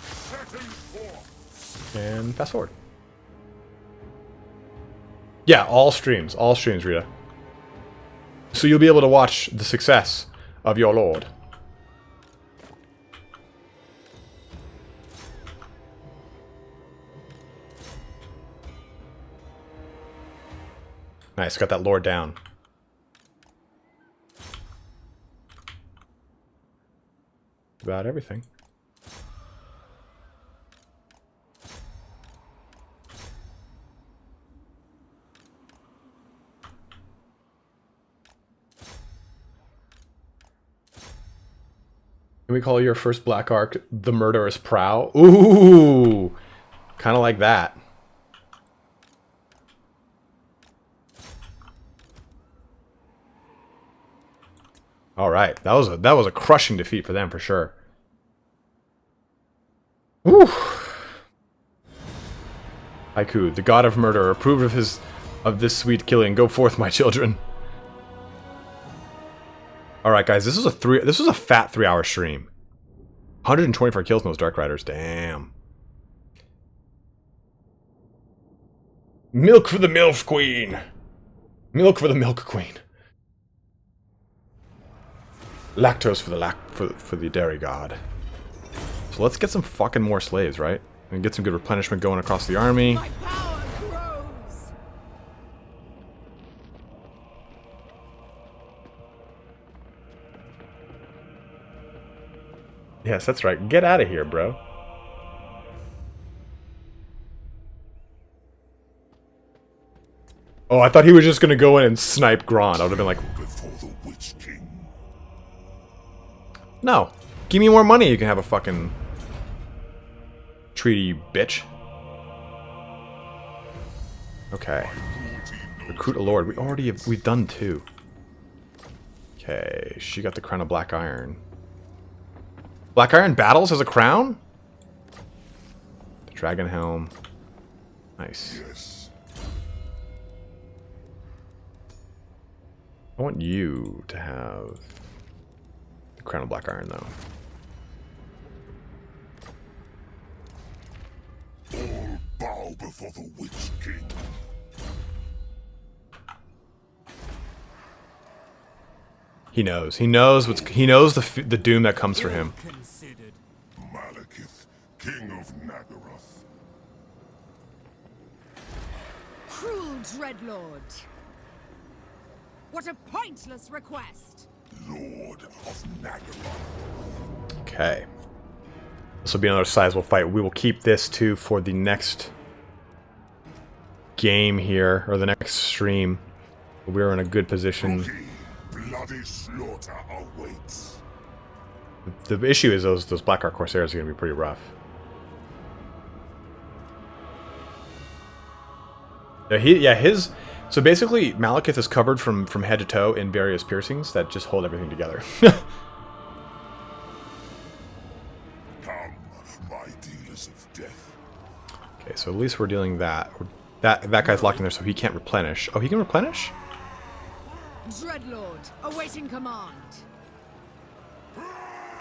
Setting forth. And fast forward. Yeah, all streams, Rita. So you'll be able to watch the success of your lord. Nice, got that lord down. About everything. Can we call your first Black Ark the Murderous Prow? Ooh! Kind of like that. All right, that was a crushing defeat for them for sure. Woo! Haiku, the god of murder, approve of this sweet killing. Go forth, my children. All right, guys, this was a fat 3-hour stream. 124 kills in those Dark Riders. Damn. Milk for the MILF Queen. Milk for the Milk Queen. Lactose for the dairy god. So let's get some fucking more slaves, right? And get some good replenishment going across the army. My power grows. Yes, that's right. Get out of here, bro. Oh, I thought he was just gonna go in and snipe Grond. I would have been like, Before the Witch King. no. Give me more money, you can have a fucking treaty, bitch. Okay. Recruit a lord. We've done 2. Okay, she got the crown of Black Iron. Black Iron battles as a crown? The Dragon Helm. Nice. Yes. I want you to have the crown of Black Iron, though. All bow before the Witch King. He knows. He knows the doom that comes for him. Considered. Malekith, King of Nagaroth. Cruel Dreadlord. What a pointless request. Lord of Nagaroth. Okay. This will be another sizable fight. We will keep this too for the next game here, or the next stream. We're in a good position. Bloody slaughter awaits. The issue is those Blackheart Corsairs are going to be pretty rough. His. So basically, Malekith is covered from head to toe in various piercings that just hold everything together. Come, my dealers of death. Okay, so at least we're dealing that. That guy's locked in there, so he can't replenish. Oh, he can replenish? Dreadlord, awaiting command.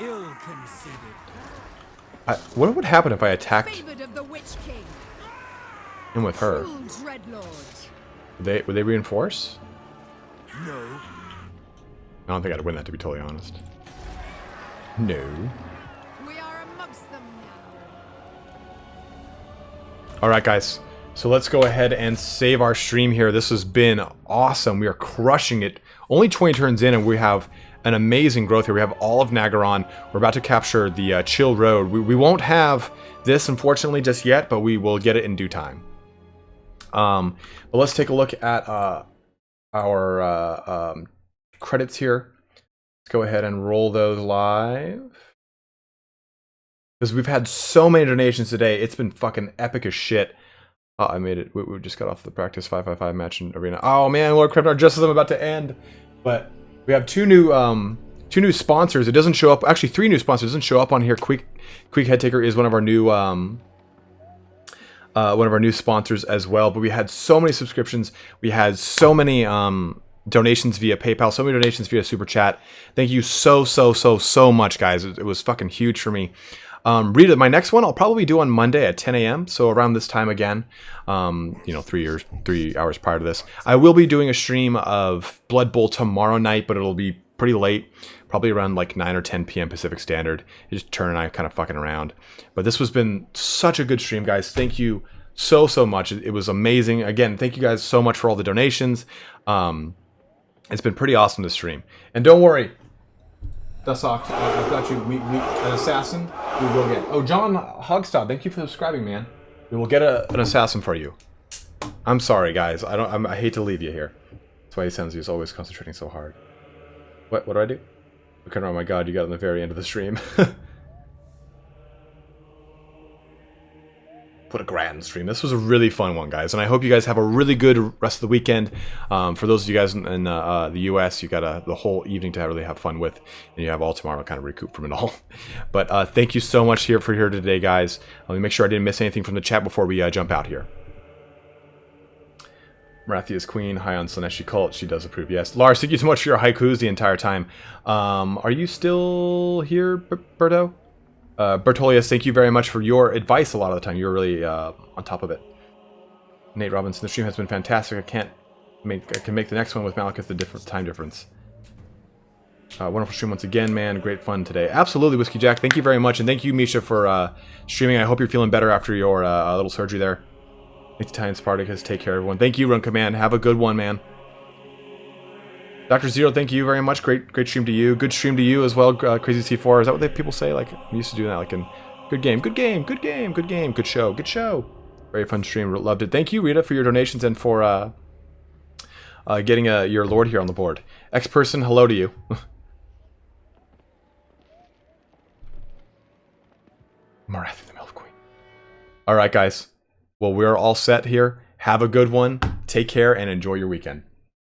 Ill considered. What would happen if I attacked Favored of the Witch King. him with her? Cruel Dreadlord. Would they reinforce? No. I don't think I'd win that, to be totally honest. No. We are amongst them now. Alright, guys. So let's go ahead and save our stream here. This has been awesome. We are crushing it. Only 20 turns in, and we have an amazing growth here. We have all of Nagaron. We're about to capture the Chill Road. We won't have this, unfortunately, just yet, but we will get it in due time. But let's take a look at our credits here. Let's go ahead and roll those live. Because we've had so many donations today. It's been fucking epic as shit. Oh, I made it. We just got off the practice 555 match in arena. Oh man, Lord Krepnar, just as I'm about to end. But we have two new sponsors. It doesn't show up. Actually, 3 new sponsors. It doesn't show up on here. Quick Headtaker is one of our new sponsors as well. But we had so many subscriptions. We had so many donations via PayPal. So many donations via Super Chat. Thank you so much, guys. It was fucking huge for me. Read it. My next one I'll probably do on Monday at 10 a.m. So around this time again, 3 hours prior to this. I will be doing a stream of Blood Bowl tomorrow night, but it'll be pretty late, probably around like 9 or 10 p.m. Pacific Standard. Just Turn and I kind of fucking around. But this has been such a good stream, guys. Thank you so much. It was amazing. Again, thank you guys so much for all the donations. It's been pretty awesome to stream. And don't worry. Dusoc, I've got you. An assassin. We will get. Oh, John Hogstad, thank you for subscribing, man. We will get an assassin for you. I'm sorry, guys. I hate to leave you here. That's why he sounds. He's always concentrating so hard. What do I do? Okay, oh my God, you got it in the very end of the stream. Put a grand stream. This was a really fun one, guys, and I hope you guys have a really good rest of the weekend. For those of you guys in the U.S., you got the whole evening to really have fun with, and you have all tomorrow to kind of recoup from it all. But thank you so much for here today, guys. Let me make sure I didn't miss anything from the chat before we jump out here. Marathia's queen, high on Slaneshi cult. She does approve. Yes, Lars, thank you so much for your haikus the entire time. Are you still here, Berto? Bertolius, thank you very much for your advice a lot of the time. You're really on top of it. Nate Robinson, the stream has been fantastic. I can make the next one with Malekith the time difference. Wonderful stream once again, man. Great fun today. Absolutely, Whiskey Jack. Thank you very much. And thank you, Misha, for streaming. I hope you're feeling better after your little surgery there. Thanks, Italian Spartacus. Take care, everyone. Thank you, Run Command. Have a good one, man. Dr. Zero, thank you very much. Great stream to you. Good stream to you as well, Crazy C4. Is that what people say? Like, we used to do that, like, in good game, good game, good game, good game, good show, good show. Very fun stream. Loved it. Thank you, Rita, for your donations and for getting your Lord here on the board. X-Person, hello to you. Marathi, the Milk Queen. All right, guys. Well, we're all set here. Have a good one. Take care and enjoy your weekend.